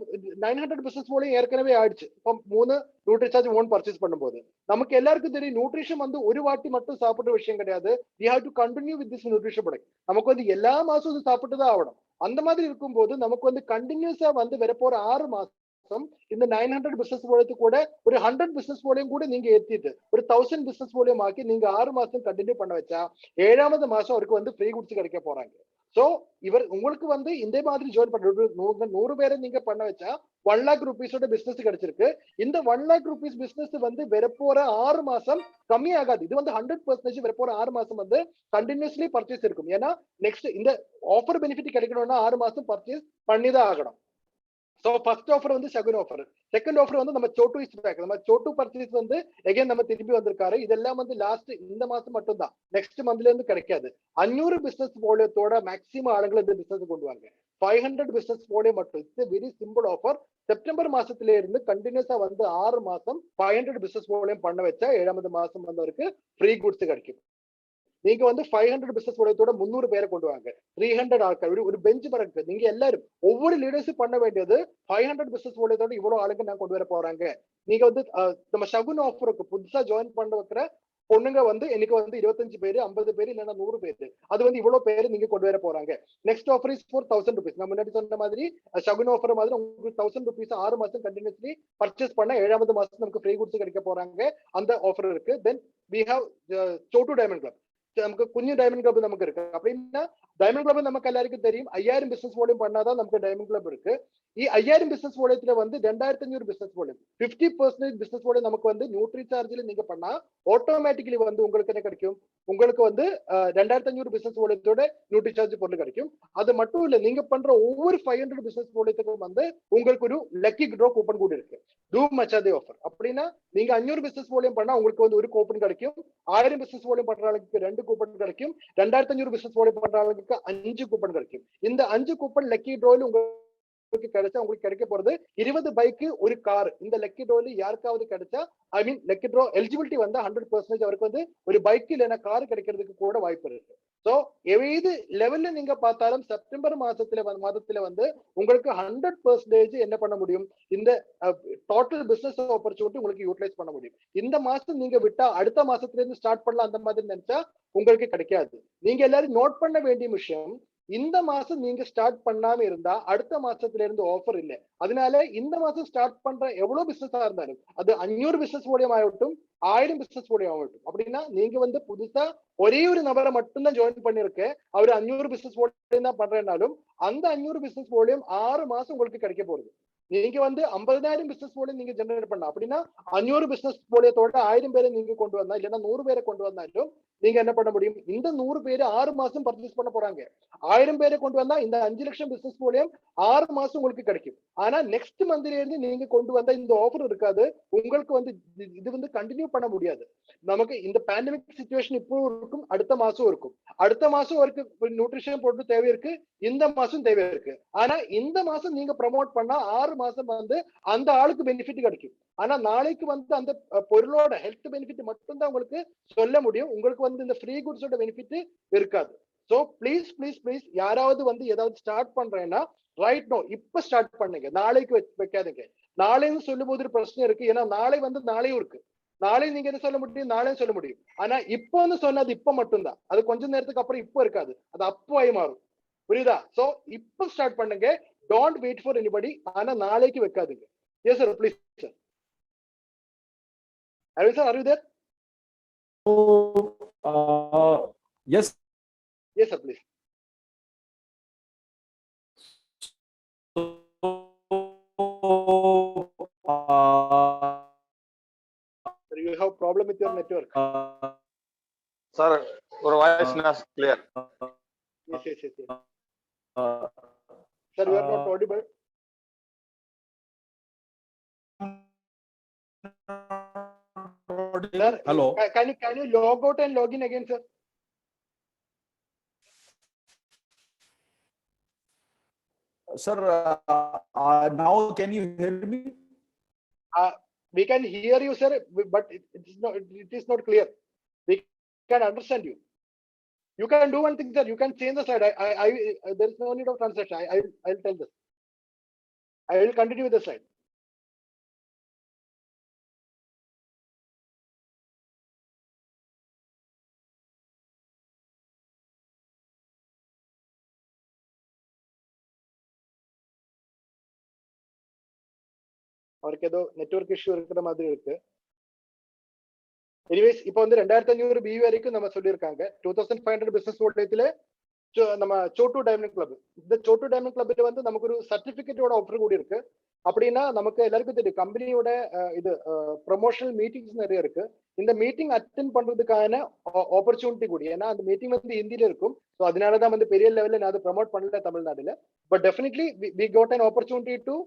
900 பிசினஸ் போலையும் ஏற்கனவே ஆயிடுச்சு. இப்போ 3 நியூட்ரிசார்ஜ் 1 பர்ச்சேஸ் பண்ணும்போது நமக்கு எல்லாருக்கும் தெரியும் நியூட்ரிஷன் வந்து ஒரு வாட்டி மட்டும் சாப்பிடுற விஷயம் கிடையாது. we have to continue with this nutrition product. நமக்கு வந்து எல்லா மாசம் இது சாப்பிட்டு தான் ஆகணும். அந்த மாதிரி இருக்கும்போது நமக்கு வந்து கண்டினியூஸா வந்து வரப்போற 6 மாசம் இந்த 900 பிசினஸ் போலத்து கூட ஒரு 100 பிசினஸ் போலையும் கூட நீங்க ஏத்திட்டு ஒரு 1000 பிசினஸ் போலையும் ஆக்கி நீங்க 6 மாசம் கண்டினியூ பண்ண வச்சா 7வது மாசம் அவருக்கு வந்து ஃப்ரீ குட்ஸ் கிடைக்க போறாங்க. சோ இவர் உங்களுக்கு வந்து இந்த மாதிரி ஜாயின் பண்ற 100 பேரை நீங்க பண்ண வச்சா 1 lakh rupees பிசினஸ் கிடைச்சிருக்கு. இந்த 1 lakh rupees பிசினஸ் வந்து வரப்போற 6 மாசம் கம்மி ஆகாது. இது வந்து 100% வரப்போற 6 மாசம் வந்து கண்டினியூஸ்லி பர்ச்சேஸ் இருக்கும். ஏன்னா நெக்ஸ்ட் இந்த ஆஃபர் பெனிஃபிட் கிடைக்கணும்னா 6 மாசம் பர்ச்சேஸ் பண்ணிதான் ஆகணும். சோ ஃபர்ஸ்ட் ஆஃபர் வந்து செகண்ட் ஆஃபர், செகண்ட் ஆஃபர் வந்து நம்ம சோட்டு இஸ் பேக், நம்ம சோட்டு பர்ச்சேஸ் வந்து எகைன் நம்ம திரும்பி வந்திருக்காரு. இதெல்லாம் வந்து லாஸ்ட் இந்த மாசம் மட்டும் தான், நெக்ஸ்ட் மந்த்ல இருந்து கிடைக்காது. 500 பிசினஸ் போலியத்தோட மேக்ஸிமம் ஆளுங்களை இந்த பிசினஸ் கொண்டு வாங்க. 500 பிசினஸ் போலியோ மட்டும், it's very simple offer. September மாசத்துல இருந்து கண்டினியூஸா வந்து 6 மாசம் 500 பிசினஸ் போலியும் பண்ண வச்சா 7வது மாசம் வந்தவருக்கு ஃப்ரீ குட்ஸ் கிடைக்கும். நீங்க வந்து 500 பிசினஸ் உலகத்தோட 300 பேரை கொண்டு வாங்க, 300 ஆட்கள், ஒரு பெஞ்ச் மார்க். நீங்க எல்லாரும் ஒவ்வொரு லீடர்ஸும் பண்ண வேண்டியது 500 பிசினஸ் உலகத்தோட இவ்வளவு ஆளுங்க நான் கொண்டு வர போறாங்க. நீங்க வந்து நம்ம சகுன் ஆஃபருக்கு புதுசா ஜாயின் பண்ண வைக்கிற பொண்ணுங்க வந்து எனக்கு வந்து 25 பேரு 50 பேரு இல்லைன்னா 100 பேரு, அது வந்து இவ்வளவு பேரு நீங்க கொண்டு வர போறாங்க. Next offer is for 1000 rupees. நான் முன்னாடி சொன்ன மாதிரி சகுன் ஆஃபர் மாதிரி உங்களுக்கு 1000 rupees 6 மாசம் கண்டினியூஸ்லி பர்ச்சேஸ் பண்ண 7வது மாசம் நமக்கு ஃப்ரீ குட்ஸ் கிடைக்க போறாங்க. அந்த ஆஃபர் இருக்கு. தென் we have Chhotu diamond club. நமக்கு குஞ்சு டைமண்ட் கிளப் நமக்கு இருக்கு. அப்படின்னா டைமண்ட் கிளப் நமக்கு எல்லாருக்கும் தெரியும் 5000 பிசினஸ் வால்யூம் பண்ணாதான் நமக்கு டைமண்ட் கிளப் இருக்கு. 5000 பிசினஸ் வால்யூத்துல வந்து 2500 பிசினஸ் வால்யூம் 50% பிசினஸ் வால்யூம் நமக்கு வந்து நியூட்ரி சார்ஜ்ல நீங்க பண்ணா ஆட்டோமேட்டிக்கலி வந்து உங்களுக்கு என்ன கிடைக்கும், உங்களுக்கு வந்து 2500 பிசினஸ் வால்யூத்தோட நியூட்ரி சார்ஜ் பொருள் கிடைக்கும். அது மட்டும் இல்ல, நீங்க பண்ற ஒவ்வொரு 500 பிசினஸ் வால்யூத்துக்கும் வந்து உங்களுக்கு ஒரு லக்கி ட்ரா கூப்பன் கூட இருக்கு. டூ மச்சாதே ஆஃபர். அப்படின்னா நீங்க 500 பிசினஸ் வால்யூம் பண்ணா உங்களுக்கு வந்து ஒரு கூப்பன் கிடைக்கும். 1000 பிசினஸ் வால்யூம் பண்ற ஆளுக்கு 2 கூப்பன் கிடைக்கும். 2500 பிசினஸ் வால்யூம் பண்ற ஆளுக்கு 5 கூப்பன் கிடைக்கும். இந்த 5 கூப்பன் லக்கி ட்ராவில் உங்களுக்கு கிடைச்சா உங்களுக்கு கிடைக்க போறது 20 பைக், ஒரு கார். இந்த லக்கி ட்ராவில் யாருக்காவது கிடைச்சா ஐ மீன் லக்கி ட்ரா எலிஜிபிலிட்டி வந்து 100% அவருக்கு வந்து ஒரு பைக் இல்லைன்னா கார் கிடைக்கிறதுக்கு கூட வாய்ப்பு இருக்கு. சோ எது லெவல்ல நீங்க பார்த்தாலும் செப்டம்பர் மாதத்துல வந்து உங்களுக்கு 100% என்ன பண்ண முடியும், இந்த டோட்டல் பிசினஸ் ஆப்பர்ச்சுனிட்டி உங்களுக்கு யூட்டிலைஸ் பண்ண முடியும். இந்த மாசம் நீங்க விட்டா அடுத்த மாசத்துல இருந்து ஸ்டார்ட் பண்ணலாம் அந்த மாதிரி நினைச்சா உங்களுக்கு கிடைக்காது. நீங்க எல்லாரும் நோட் பண்ண வேண்டிய விஷயம், இந்த மாசம் நீங்க ஸ்டார்ட் பண்ணாம இருந்தா அடுத்த மாசத்துல இருந்து ஆஃபர் இல்லை. அதனால இந்த மாசம் ஸ்டார்ட் பண்ற எவ்வளவு பிசினஸா இருந்தாலும் அது 500 பிசினஸ் மூலியம் ஆகட்டும் 1000 பிசினஸ் மூலியம் ஆகட்டும், அப்படின்னா நீங்க வந்து புதுசா ஒரே ஒரு நபரை மட்டும்தான் ஜாயின் பண்ணிருக்க, அவர் 500 பிசினஸ் மூலியம் தான் பண்றேன்னாலும் அந்த 500 பிசினஸ் மூலியம் 6 மாசம் உங்களுக்கு கிடைக்க போகுது. நீங்க வந்து 50,000 பிசினஸ் மூலியம் நீங்க ஜெனரேட் பண்ண, அப்படின்னா 500 பிசினஸ் மூலியத்தோட 1000 பேரை நீங்க கொண்டு வந்தா இல்லைன்னா 100 பேரை கொண்டு வந்தாலும் நீங்க என்ன பண்ண முடியும், இந்த 100 பேரு 6 மாசம் பர்ச்சேஸ் பண்ண போறாங்க. 1000 பேரை கொண்டு வந்தா இந்த 5 லட்சம் பிசினஸ் மூலியம் 6 மாசம் உங்களுக்கு கிடைக்கும். ஆனா நெக்ஸ்ட் மந்த்ல இருந்து நீங்க கொண்டு வந்தா இந்த ஆஃபர் இருக்காது. உங்களுக்கு வந்து இது வந்து கண்டினியூ பண்ண முடியாது. நமக்கு இந்த பேண்டமிக் சிச்சுவேஷன் இப்போ இருக்கும், அடுத்த மாசம் இருக்கும். அடுத்த மாசம் வரைக்கும் நியூட்ரிஷன் போட்டு தேவை இருக்கு, இந்த மாசம் தேவை இருக்கு. ஆனா இந்த மாசம் நீங்க ப்ரமோட் பண்ணா 6 மாசம் வந்து அந்த ஆளுக்கு பெனிஃபிட் கிடைக்கும். ஆனா நாளைக்கு வந்து அந்த பொருளோட ஹெல்த் பெனிஃபிட் மட்டும் தான் உங்களுக்கு சொல்ல முடியும். உங்களுக்கு வந்து இந்த ஃப்ரீ குட்ஸோட பெனிஃபிட் இருக்காது. சோ ப்ளீஸ் ப்ளீஸ் ப்ளீஸ் யாராவது வந்து ஏதாவது ஸ்டார்ட் பண்றேன்னா ரைட் நோ இப்ப ஸ்டார்ட் பண்ணுங்க, நாளைக்கு வைக்காதீங்க. நாளைன்னு சொல்லும் போது ஒரு பிரச்சனை இருக்கு. ஏன்னா நாளை வந்து நாளையும் இருக்கு. நாளை நீங்க என்ன சொல்ல முடியும், நாளையும் சொல்ல முடியும். ஆனா இப்போன்னு சொன்னது இப்ப மட்டும்தான், அது கொஞ்ச நேரத்துக்கு அப்புறம் இப்போ இருக்காது, அது அப்போ ஆகி மாறும். புரியுதா? சோ இப்ப ஸ்டார்ட் பண்ணுங்க, டோன்ட் வெயிட் ஃபார் எனிபடி. ஆனா நாளைக்கு வைக்காதீங்க. Yes sir, please sir. Aravind sir, are you there? Yes. Yes sir, please. Sir, you have problem with your network. Sir, your voice is clear. Yes. Sir, you are not audible. Sir, hello. Can you log out and log in again, sir? Sir, now can you hear me? We can hear you, sir, but it is not clear. We can understand you. You can do one thing, sir. You can change the slide. There is no need of translation. I'll tell this. I will continue with the slide. அவருக்கு ஏதோ நெட்வொர்க் இஷ்யூ இருக்கிற மாதிரி இருக்கு. எனிவேஸ் இப்போ வந்து 2500 BV வரைக்கும் நம்ம சொல்லியிருக்காங்க. 2500 பிசினஸ் வோல்டேஜ்ல நம்ம சோட்டு டைமண்ட் கிளப், இந்த சோட்டு டைமண்ட் கிளப்ல வந்து நமக்கு ஒரு சர்டிபிகேட்டோட ஆஃபர் கூட இருக்கு. அப்படின்னா நமக்கு எல்லாருக்கும் தெரியும் கம்பெனியோட இது ப்ரொமோஷனல் மீட்டிங்ஸ் நிறைய இருக்கு. இந்த மீட்டிங் அட்டென்ட் பண்றதுக்கான ஆப்பர்ச்சுனிட்டி கூட, ஏன்னா அந்த மீட்டிங் வந்து ஹிந்தியில இருக்கும். ஸோ அதனாலதான் வந்து பெரிய லெவலில் நான் அதை ப்ரமோட் பண்ணல தமிழ்நாடுல. But definitely we got an opportunity to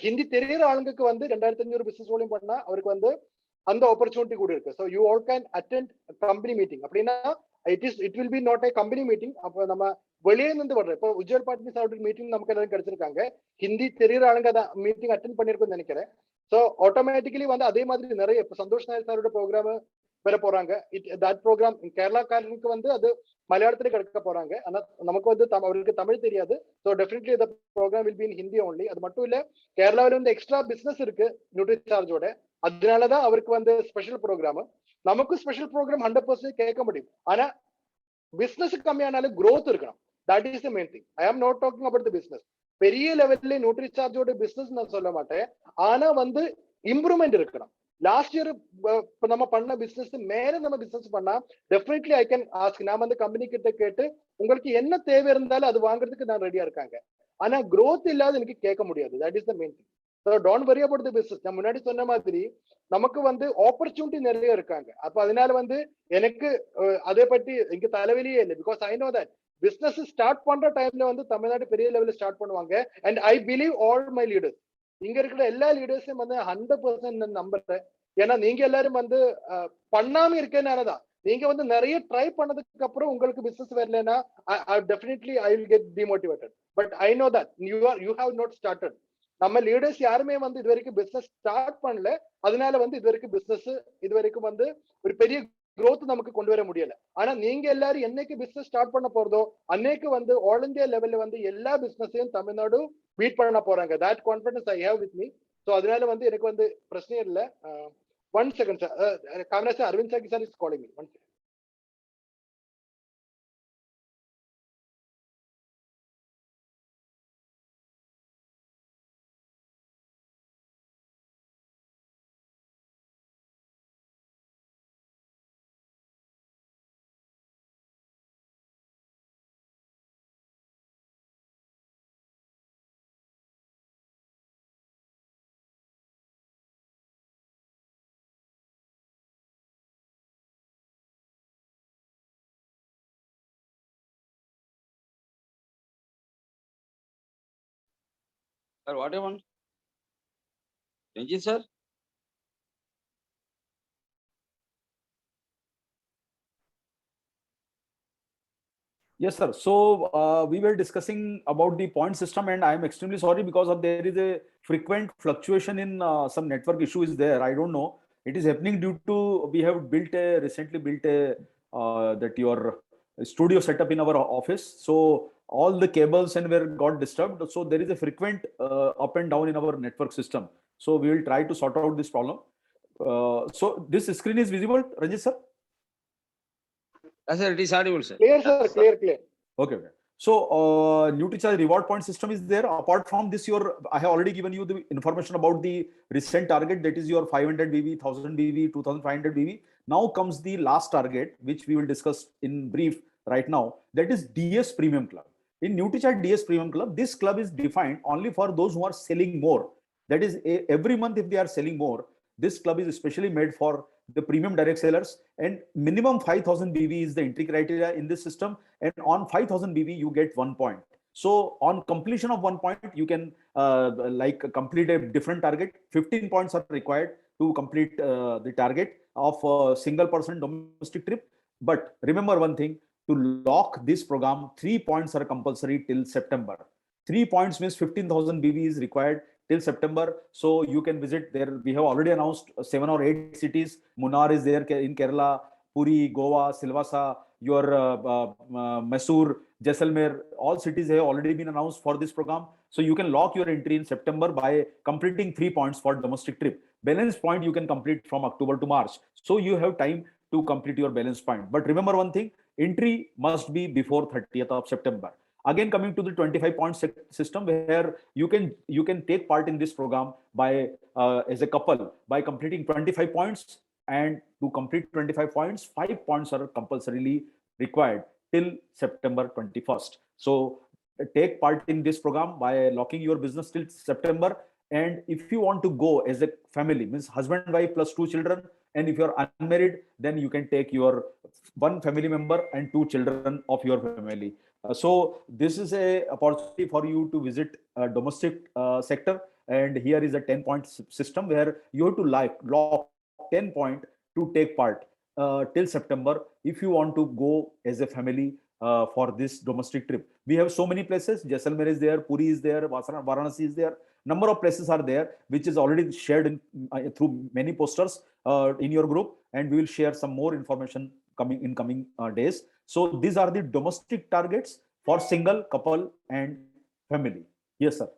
Hindi தெரியிற ஆளுங்களுக்கு வந்து 2500 பிசினஸ் வோல்யூம் பண்ணா அவருக்கு வந்து அந்த ஆப்பர்ச்சுனிட்டி கூட இருக்கு. So you all can attend company meeting. அப்படின்னா it will be not a company meeting. அப்போ நம்ம வெளியே இருந்து வர்ற இப்போ உஜ்ஜல் பார்ட்டி சார்ட் மீட்டிங் நமக்கு எல்லாரும் கிடைச்சிருக்காங்க. ஹிந்தி தெரியுற ஆளுங்க அதை மீட்டிங் அட்டென்ட் பண்ணிருக்கும்னு நினைக்கிறேன். ஸோ ஆட்டோமேட்டிக்கலி வந்து அதே மாதிரி நிறைய இப்போ சந்தோஷ் நாயர் சாரோட ப்ரோக்ராம் வர போறாங்க. தட் ப்ரோக்ராம் கேரளாக்காரனுக்கு வந்து அது மலையாளத்துல கிடைக்க போறாங்க. ஆனா நமக்கு வந்து அவருக்கு தமிழ் தெரியாது. ஸோ டெஃபினெட்லி இந்த programme will be in Hindi only. அது மட்டும் இல்ல கேரளாவில் வந்து எக்ஸ்ட்ரா பிசினஸ் இருக்கு நியூட்ரி சார்ஜோட, அதனாலதான் அவருக்கு வந்து ஸ்பெஷல் ப்ரோக்ராம். நமக்கும் ஸ்பெஷல் ப்ரோக்ராம் 100% கேட்க முடியும். ஆனா பிசினஸ் கம்மியானாலும் growth இருக்கணும். That is the main thing. I am not talking about the business. பெரிய லெவல்ல நியூட்ரி சார்ஜோட பிசினஸ் நான் சொல்ல மாட்டேன். ஆனா வந்து இம்ப்ரூவ்மெண்ட் இருக்கணும். லாஸ்ட் இயர் நம்ம பண்ண பிசினஸ் மேல நம்ம பிசினஸ் பண்ணா டெஃபினெட்லி ஐ கேன் ஆஸ்க். நான் வந்து கம்பெனி கிட்ட கேட்டு உங்களுக்கு என்ன தேவை இருந்தாலும் அது வாங்குறதுக்கு நான் ரெடியா இருக்காங்க. ஆனா growth இல்லாத எனக்கு கேட்க முடியாது. That is the main thing. So don't worry about the business. நான் முன்னாடி சொன்ன மாதிரி நமக்கு வந்து ஆப்பர்ச்சுனிட்டி நிறைய இருக்காங்க. அப்ப அதனால வந்து எனக்கு அதை பற்றி எனக்கு தலைவலியே இல்லை. Because I know that business start பண்ற டைம்ல வந்து தமிழ்நாடு பெரிய லெவலில் ஸ்டார்ட் பண்ணுவாங்க. And I believe all my leaders, இங்க இருக்கிற எல்லா லீடர்ஸையும் வந்து 100% நம்புறேன். ஏன்னா நீங்க எல்லாரும் வந்து பண்ணாம இருக்கேன்னாலதான். நீங்க வந்து நிறைய ட்ரை பண்ணதுக்கு அப்புறம் உங்களுக்கு பிசினஸ் வரலன்னா definitely I will get demotivated. But I know that you have not started. நம்ம லீடர்ஸ் யாருமே வந்து இது வரைக்கும் பிசினஸ் ஸ்டார்ட் பண்ணல. அதனால வந்து இது வரைக்கும் பிசினஸ் இது வரைக்கும் வந்து ஒரு பெரிய growth நமக்கு கொண்டு வர முடியல. ஆனா நீங்க எல்லாரும் என்னைக்கு பிசினஸ் ஸ்டார்ட் பண்ண போறதோ அன்னைக்கு வந்து ஆல் இந்தியா லெவல்ல வந்து எல்லா பிசினஸையும் தமிழ்நாடு பீட் பண்ண போறாங்க. That confidence I have with me. So அதனால வந்து எனக்கு வந்து பிரச்சனை இல்லை. 1 second sir, Kamaraj sir, Aravind Sakki sir is calling me. 1 second. Sir, what do you want? Ranjit sir? Yes, sir. So we were discussing about the point system, and I am extremely sorry because of there is a frequent fluctuation in some network issue is there. I don't know. It is happening due to we have recently built a that your studio setup in our office. So all the cables and were got disturbed. So there is a frequent up and down in our network system. So we will try to sort out this problem. So this screen is visible, Ranjit sir? Yes, sir, it is audible, sir. Clear sir, clear. Okay. So NutriCharge reward point system is there. Apart from this, I have already given you the information about the recent target, that is your 500 BV, 1000 BV, 2500 BV. Now comes the last target, which we will discuss in brief right now. That is DS Premium Club. In NutriCharge DS Premium Club, this club is defined only for those who are selling more. That is every month if they are selling more, this club is especially made for the premium direct sellers, and minimum 5000 BV is the entry criteria in this system, and on 5000 BV you get 1 point. So on completion of 1 point you can complete a different target. 15 points are required to complete the target of a single person domestic trip. But remember one thing, to lock this program 3 points are compulsory till September. 3 points means 15,000 BV is required till September. So you can visit there. We have already announced 7 or 8 cities. Munnar is there in Kerala, Puri, Goa, Silvassa, your Mysore, Jaisalmer, all cities have already been announced for this program. So you can lock your entry in September by completing 3 points for domestic trip. Balance point you can complete from October to March. So you have time to complete your balance point. But remember one thing, entry must be before 30th of September. Again, coming to the 25 point system, where you can take part in this program by as a couple by completing 25 points, and to complete 25 points, 5 points are compulsorily required till September 21st. So take part in this program by locking your business till September. And if you want to go as a family, means husband, wife plus 2 children, and if you're unmarried, then you can take your 1 family member and 2 children of your family. So this is a opportunity for you to visit a domestic sector. And here is a 10-point system where you have to lock 10 point to take part till September if you want to go as a family for this domestic trip. We have so many places. Jaisalmer is there, Puri is there, Varanasi is there. Number of places are there, which is already shared in, through many posters in your group, and we will share some more information coming days. So these are the domestic targets for single, couple, and family. Yes, sir.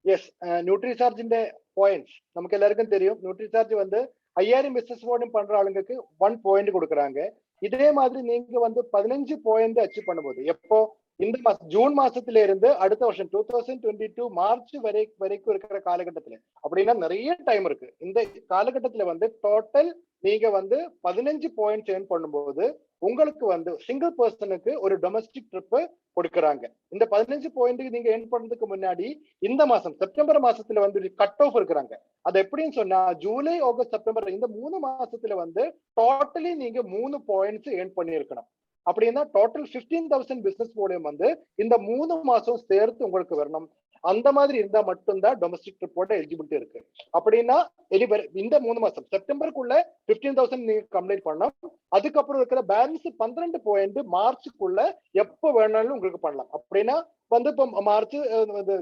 Yes, NutriCharge in the points. நமக்கு எல்லாருக்கும் தெரியும் NutriCharge வந்து 5000 பிசினஸ் போர்டும் பண்ற ஆளுங்களுக்கு 1 பாயிண்ட் கொடுக்குறாங்க. இதே மாதிரி நீங்க வந்து 15 பாயிண்ட் அச்சீவ் பண்ணும்போது எப்போ இந்த மாசம் ஜூன் மாசத்துல இருந்து அடுத்த வருஷம் 2022 மார்ச் வரைக்கும் இருக்கிற காலகட்டத்துல, அப்படின்னா நிறைய டைம் இருக்கு. இந்த காலகட்டத்துல வந்து டோட்டல் நீங்க வந்து 15 பாயிண்ட் ஏர்ன் பண்ணும்போது உங்களுக்கு வந்து சிங்கிள் பர்சனுக்கு ஒரு டொமஸ்டிக் ட்ரிப் கொடுக்குறாங்க. இந்த 15 பாயிண்ட் நீங்க ஏர்ன் பண்றதுக்கு முன்னாடி இந்த மாசம் செப்டம்பர் மாசத்துல வந்து கட் ஆஃப் இருக்கிறாங்க. அது எப்படின்னு சொன்னா ஜூலை, ஆகஸ்ட், செப்டம்பர் இந்த 3 மாசத்துல வந்து டோட்டலி நீங்க 3 பாயிண்ட்ஸ் ஏர்ன் பண்ணிருக்கணும். அப்படின்னா டோட்டல் 15,000 பிசினஸ் வால்யூம் வந்து இந்த 3 மாசம் சேர்த்து உங்களுக்கு வரணும். அந்த மாதிரி இருந்தா மட்டும்தான் டொமஸ்டிக் ட்ரிப்போட எலிஜிபிலிட்டி இருக்கு. அப்படின்னா இந்த 3 மாசம் செப்டம்பருக்குள்ள 15,000 நீங்க கம்ப்ளீட் பண்ணலாம். அதுக்கப்புறம் இருக்கிற பேலன்ஸ் 12 பாயிண்ட் மார்ச்சுக்குள்ள எப்ப வேணாலும் உங்களுக்கு பண்ணலாம். அப்படின்னா வந்து இப்போ மார்ச்,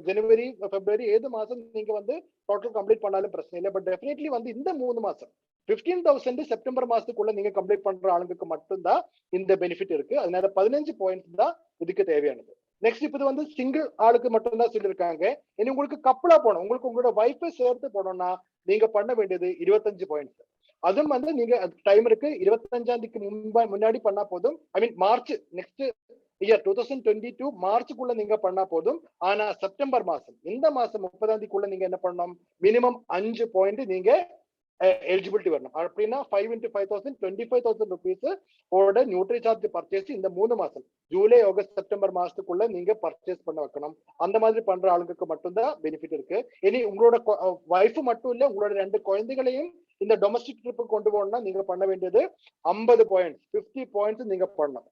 ஜனவரி, பிப்ரவரி ஏது மாசம் நீங்க வந்து டோட்டல் கம்ப்ளீட் பண்ணாலும் பிரச்சனை இல்லை. பட் டெஃபினெட்லி வந்து இந்த 3 மாசம் 15,000 செப்டம்பர் மாசத்துக்குள்ள நீங்க கம்ப்ளீட் பண்ற ஆளுங்களுக்கு மட்டும்தான் இந்த பெனிஃபிட் இருக்கு. அதனால 15 பாயிண்ட்ஸ் தான் இதுக்கு தேவையானது. நெக்ஸ்ட் இப்ப வந்து சிங்கிள் ஆளுக்கு மட்டும்தான் சொல்லியிருக்காங்க. இனி உங்களுக்கு கப்பலா போனோம், உங்களுக்கு உங்களோட வைஃபை சேர்த்து போனோம்னா நீங்க பண்ண வேண்டியது 25 பாயிண்ட்ஸ். அதுவும் வந்து நீங்க டைம் இருக்கு, 25ஆம் தேதிக்கு முன்னாடி பண்ணா போதும். ஐ மீன் மார்ச் நெக்ஸ்ட் இயர் 2022 மார்ச்சுக்குள்ள நீங்க பண்ணா போதும். ஆனா செப்டம்பர் மாசம் இந்த மாசம் 30ஆம் தேதிக்குள்ள நீங்க என்ன பண்ணணும், மினிமம் 5 பாயிண்ட் நீங்க எலிஜிபிலிட்டி வரணும். அப்படின்னா 5 into 5,000 25,000 rupees ஓட NutriCharge பர்ச்சேஸ் இந்த 3 மாசம் ஜூலை, ஆகஸ்ட், செப்டம்பர் மாசத்துக்குள்ள நீங்க பர்ச்சேஸ் பண்ண வைக்கணும். அந்த மாதிரி பண்ற ஆளுங்களுக்கு மட்டும்தான் பெனிஃபிட் இருக்கு. இனி உங்களோட வைஃப் மட்டும் இல்ல, உங்களோட 2 குழந்தைகளையும் இந்த டொமஸ்டிக் ட்ரிப் கொண்டு போகணும்னா நீங்க பண்ண வேண்டியது 50 பாயிண்ட்ஸ் 50 பாயிண்ட்ஸ் நீங்க பண்ணணும்.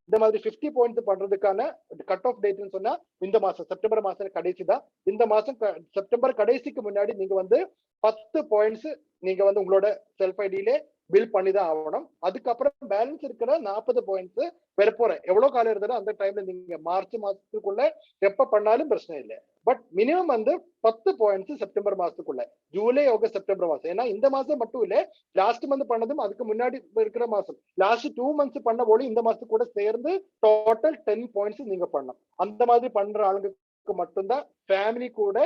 இந்த மாதிரி 50 பாயிண்ட்ஸ் பண்றதுக்கான கட் ஆஃப் டேட்னு சொன்னா இந்த மாசம் செப்டம்பர் மாசம் கடைசி தான். இந்த மாசம் செப்டம்பர் கடைசிக்கு முன்னாடி நீங்க வந்து 10 பாயிண்ட்ஸ் நீங்க வந்து உங்களோட செல்ஃப் ஐடியில பில் பண்ணி தான் ஆகணும். அதுக்கப்புறம் பேலன்ஸ் இருக்கிற 40 பாயிண்ட்ஸ் பெறப்போற எவ்வளவு காலம் இருந்தாலும் அந்த டைம்ல நீங்க மார்ச் மாசத்துக்குள்ள எப்ப பண்ணாலும் பிரச்சனை இல்லை. பட் மினிமம் வந்து 10 பாயிண்ட்ஸ் செப்டம்பர் மாசத்துக்குள்ள, ஜூலை, ஆகஸ்ட், செப்டம்பர் மாசம். ஏன்னா இந்த மாசம் மட்டும் இல்ல, லாஸ்ட் மந்த் பண்ணதும் அதுக்கு முன்னாடி இருக்கிற மாசம் லாஸ்ட் 2 months பண்ண போல இந்த மாசத்துக்கு கூட சேர்ந்து டோட்டல் 10 பாயிண்ட்ஸ் நீங்க பண்ணலாம். அந்த மாதிரி பண்ற ஆளுங்களுக்கு மட்டும்தான் ஃபேமிலி கூட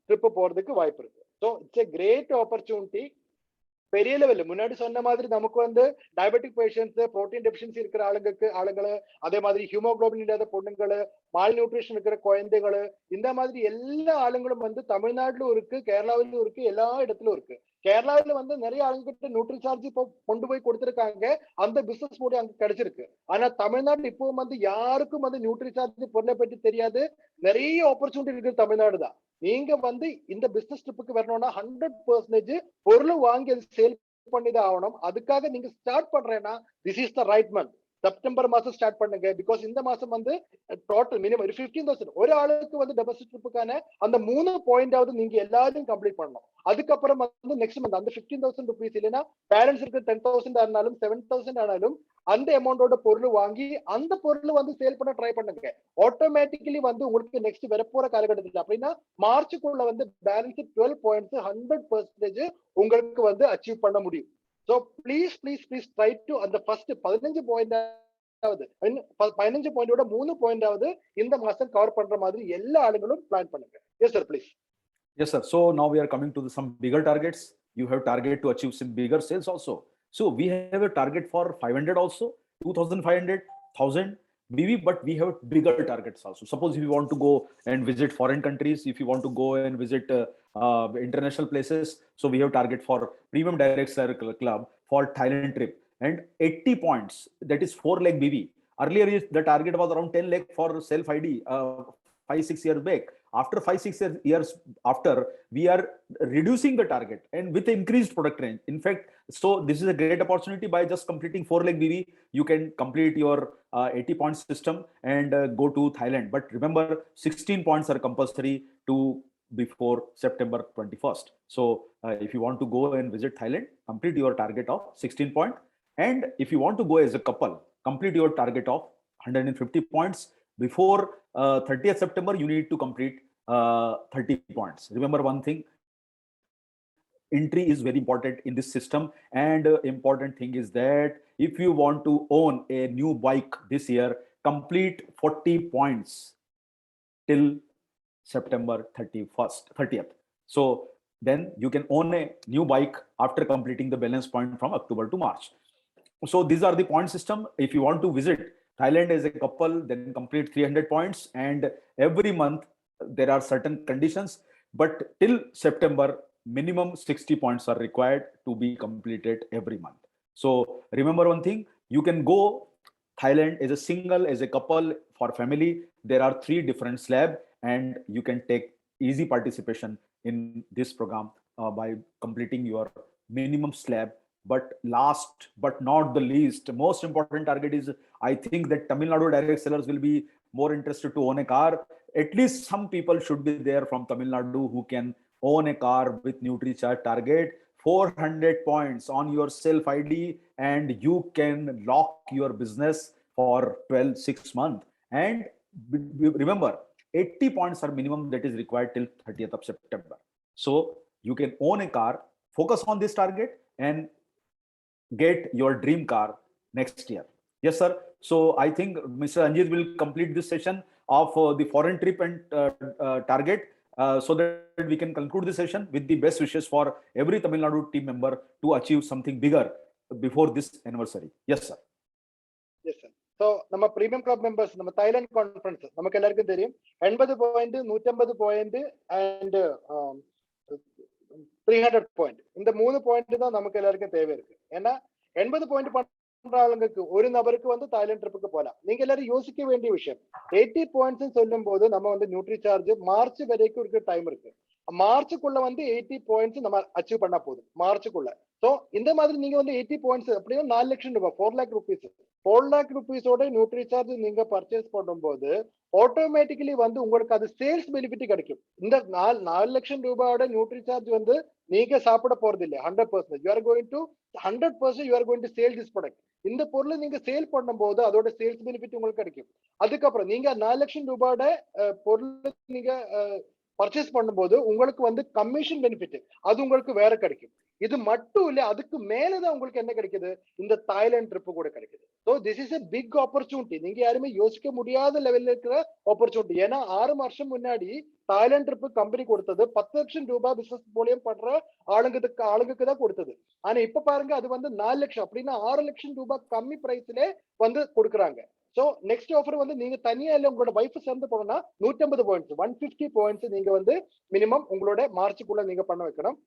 ட்ரிப் போறதுக்கு வாய்ப்பு இருக்கு. So it's a great opportunity. பெரிய லெவல்ல முன்னாடி சொன்ன மாதிரி நமக்கு வந்து டயபெட்டிக் பேஷண்ட்ஸ், புரோட்டீன் டெபிஷியன்சி இருக்கிற ஆளுங்களை, அதே மாதிரி ஹியூமோகுளோபின் இல்லாத பொண்ணுங்களை, மால் நியூட்ரிஷன் இருக்கிற குழந்தைகள், இந்த மாதிரி எல்லா ஆளுங்களும் வந்து தமிழ்நாட்டிலும் இருக்கு, கேரளாவிலும் இருக்கு, எல்லா இடத்துலயும் இருக்கு. கேரளாவில வந்து நிறைய ஆளுங்கிட்ட NutriCharge இப்போ கொண்டு போய் கொடுத்துருக்காங்க, அந்த பிசினஸ் கூட அங்க கிடைச்சிருக்கு. ஆனா தமிழ்நாடு இப்போ வந்து யாருக்கும் வந்து NutriCharge பொருளை பற்றி தெரியாது. நிறைய ஆப்பர்ச்சுனிட்டி இருக்கு தமிழ்நாடு தான். நீங்க வந்து இந்த பிசினஸ் ட்ரிப்புக்கு வரணும்னா 100% பொருள் வாங்கி அது சேல் பண்ணிதான் ஆகணும். அதுக்காக நீங்க ஸ்டார்ட் பண்றேன்னா this is the right month. September மாசம் ஸ்டார்ட் பண்ணுங்க. பிகாஸ் இந்த மாசம் வந்து டோட்டல் மினிமம் 15,000 ஒரு ஆளுக்கு வந்து டொமஸ்டிக் ட்ரிப்புக்கான அந்த 3 பாயிண்டாவது நீங்க எல்லாரும் கம்ப்ளீட் பண்ணணும். அதுக்கப்புறம் வந்து நெக்ஸ்ட் மந்த் அந்த 15,000 rupees இல்லைன்னா பேலன்ஸ் இருக்கு 10,000 ஆனாலும் 7,000 ஆனாலும் அந்த அமௌண்டோட பொருள் வாங்கி அந்த பொருள் வந்து சேல் பண்ண ட்ரை பண்ணுங்க. ஆட்டோமேட்டிக்கலி வந்து உங்களுக்கு நெக்ஸ்ட் வரப்போற காலகட்டத்தில் அப்படின்னா மார்ச்சுக்குள்ள வந்து பேலன்ஸ் 12 பாயிண்ட்ஸ் 100% உங்களுக்கு வந்து அச்சீவ் பண்ண முடியும். So please try to அந்த ஃபர்ஸ்ட் 15 பாயிண்ட் ஆகுது 15 பாயிண்டோட 3 பாயிண்ட் ஆகுது இந்த மாசம் கவர் பண்ற மாதிரி எல்லா ஆளுங்களும் பிளான் பண்ணுங்க. S sir please. Yes, sir. So now we are coming to some bigger targets. You have target to achieve some bigger sales also. So we have a target for 500 also, 2,500, 1,000 BV, but we have bigger targets also. Suppose if you want to go and visit foreign countries, if you want to go and visit international places, so we have target for Premium Direct Seller Club for Thailand trip and 80 points. That is 4 lakh BV. Earlier the target was around 10 lakh for self ID 5-6 years back. After 5-6 years after, we are reducing the target and with increased product range. In fact, so this is a great opportunity. By just completing 4 lakh BV, you can complete your 80 point system and go to Thailand. But remember, 16 points are compulsory to before September 21st. So if you want to go and visit Thailand, complete your target of 16 point. And if you want to go as a couple, complete your target of 150 points. Before 30th September, you need to complete 30 points. Remember one thing, entry is very important in this system, and important thing is that if you want to own a new bike this year, complete 40 points till September 30th. So then you can own a new bike after completing the balance point from October to March. So these are the point system. If you want to visit Thailand as a couple, then complete 300 points, and every month there are certain conditions, but till September minimum 60 points are required to be completed every month. So remember one thing, you can go Thailand as a single, as a couple, for family. There are 3 different slabs, and you can take easy participation in this program by completing your minimum slab. But last but not the least, most important target is, I think that Tamil Nadu direct sellers will be more interested to own a car. At least some people should be there from Tamil Nadu who can own a car with NutriCharge target 400 points on your self ID, and you can lock your business for 6 months. And remember, 80 points are minimum that is required till 30th of September. So you can own a car, focus on this target, and get your dream car next year. Yes, sir. So I think Mr. Ranjit will complete this session of the foreign trip and target, so that we can conclude this session with the best wishes for every Tamil Nadu team member to achieve something bigger before this anniversary. Yes, sir. Yes, sir. So நம்ம பிரீமியம் கிளப் மெம்பர்ஸ், நம்ம தாய்லாந்து கான்ஃபரன்ஸ் நமக்கு எல்லாருக்கும் தெரியும், 80 பாயிண்ட், 150 பாயிண்ட் அண்ட் 300 பாயிண்ட். இந்த 3 பாயிண்ட் தான் நமக்கு எல்லாருக்கும் தேவை இருக்கு. ஏன்னா 80 பாயிண்ட் பண்ற ஆளுங்களுக்கு ஒரு நபருக்கு வந்து தாய்லாந்து ட்ரிப்புக்கு போகலாம். நீங்க எல்லாரும் யோசிக்க வேண்டிய விஷயம், 80 பாயிண்ட்ஸ் சொல்லும் போது நம்ம வந்து நியூட்ரி சார்ஜ் மார்ச் வரைக்கும் இருக்க டைம் இருக்கு. மார்ச்சுக்குள்ள வந்து 80 பாயிண்ட்ஸ் நம்ம அச்சீவ் பண்ணா போதும் மார்ச்சுக்குள்ள. சோ இந்த மாதிரி நீங்க வந்து 80 பாயிண்ட்ஸ் அப்படின்னா 4 லட்சம் ரூபாய், 4 லேக் ருபீஸ், 4 லேக் ருபீஸோட நியூட்ரி சார்ஜ் நீங்க பர்ச்சேஸ் பண்ணும்போது ஆட்டோமேட்டிக்கலி வந்து உங்களுக்கு அது சேல்ஸ் பெனிஃபிட் கிடைக்கும். இந்த 4 லட்சம் ரூபாயோட நியூட்ரி சார்ஜ் வந்து நீங்க சாப்பிட போறது இல்லை. 100% you are going to 100% you are going to sale this product. இந்த பொருளை நீங்க சேல் பண்ணும்போது அதோட சேல்ஸ் பெனிஃபிட் உங்களுக்கு கிடைக்கும். அதுக்கப்புறம் நீங்க 4 லட்சம் ரூபாயோட பொருள் நீங்க பர்ச்சேஸ் பண்ணும்போது உங்களுக்கு வந்து கமிஷன் பெனிஃபிட் அது உங்களுக்கு வேற கிடைக்கும். இது மட்டும் இல்ல, அதுக்கு மேலதான் உங்களுக்கு என்ன கிடைக்குது, இந்த தாய்லாந்து ட்ரிப் கூட கிடைக்குது. So this is a big opportunity. நீங்க யாருமே யோசிக்க முடியாத லெவல்ல இருக்கிற ஆப்பர்ச்சுனிட்டி. ஏன்னா 6 வருஷம் முன்னாடி தாய்லாந்து ட்ரிப் கம்பெனி கொடுத்தது 10 லட்சம் ரூபாய் பிசினஸ் மூலியம் பண்ற ஆளுங்களுக்கு தான் கொடுத்தது. ஆனா இப்ப பாருங்க அது வந்து 4 லட்சம், அப்படின்னா 6 லட்சம் ரூபாய் கம்மி பிரைஸ்ல வந்து கொடுக்குறாங்க. சோ நெக்ஸ்ட் ஆஃபர் வந்து நீங்க தனியா இல்ல உங்களோட வைஃப் சேர்ந்து போனா 150 பாயிண்ட்ஸ், 150 பாயிண்ட்ஸ் நீங்க வந்து மினிமம் உங்களோட மார்ச்சுக்குள்ள நீங்க பண்ண வைக்கணும்.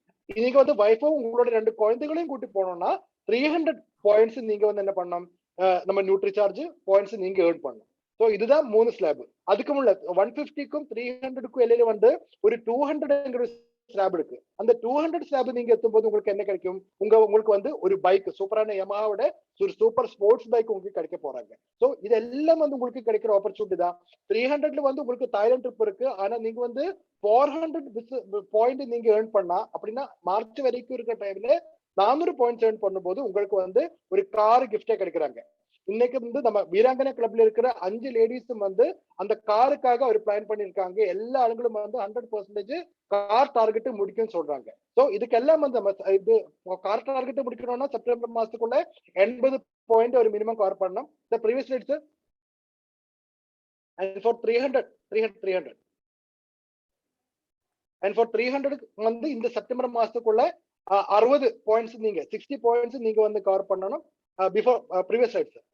நீங்க வந்து வைஃபும் உங்களோட 2 குழந்தைகளையும் கூட்டி போனோம்னா 300 பாயிண்ட்ஸ் நீங்க வந்து என்ன பண்ணணும், நம்ம நியூட்ரி சார்ஜ் பாயிண்ட்ஸ் நீங்க ஏர்ன் பண்ணணும். சோ இதுதான் 3 ஸ்லாப். அதுக்கு முன்ன 150க்கும் 300க்கும் இடையில வந்து ஒரு 200 ஸ்லாப் இருக்கு. அந்த 200 ஸ்லாப் நீங்க எத்தும்போது உங்களுக்கு என்ன கிடைக்கும், உங்களுக்கு வந்து ஒரு பைக், சூப்பரான யமஹாவோட ஒரு சூப்பர் ஸ்போர்ட்ஸ் பைக் உங்களுக்கு கிடைக்க போறாங்க. சோ இதெல்லாம் வந்து உங்களுக்கு கிடைக்கிற ஆப்பர்ச்சுனிட்டி தான். 300ல வந்து உங்களுக்கு தாய்லாந்து ட்ரிப் இருக்கு. ஆனா நீங்க வந்து 400 பாயிண்ட் நீங்க ஏர்ன் பண்ணா, அப்படின்னா மார்ச் வரைக்கும் இருக்கிற டைம்ல 400 பாயிண்ட்ஸ் ஏர்ன் பண்ணும்போது உங்களுக்கு வந்து ஒரு கார் கிஃப்டே கிடைக்கிறாங்க. இன்னைக்கு வந்து நம்ம வீராங்கனை கிளப்ல இருக்கிற 5 லேடிஸும் வந்து அந்த காருக்காக அவர் பிளான் பண்ணிருக்காங்க. எல்லா ஆளுங்களும் வந்து 100% கார் டார்கெட் முடிக்கும்னு சொல்றாங்க. சோ இதுக்கெல்லாம் வந்து நம்ம இது கார் டார்கெட் முடிக்கணும்னா செப்டம்பர் மாசத்துக்குள்ள 80 பாயிண்ட் ஒரு மினிமம் கவர் பண்ணணும். The previous rate sir, and for 300 and for 300 வந்து இந்த செப்டம்பர் மாசத்துக்குள்ள 60 பாயிண்ட்ஸ் நீங்க 60 பாயிண்ட்ஸ் நீங்க வந்து கவர் பண்ணணும் பிஃபோர் ப்ரீவியஸ் ரேட் சார்.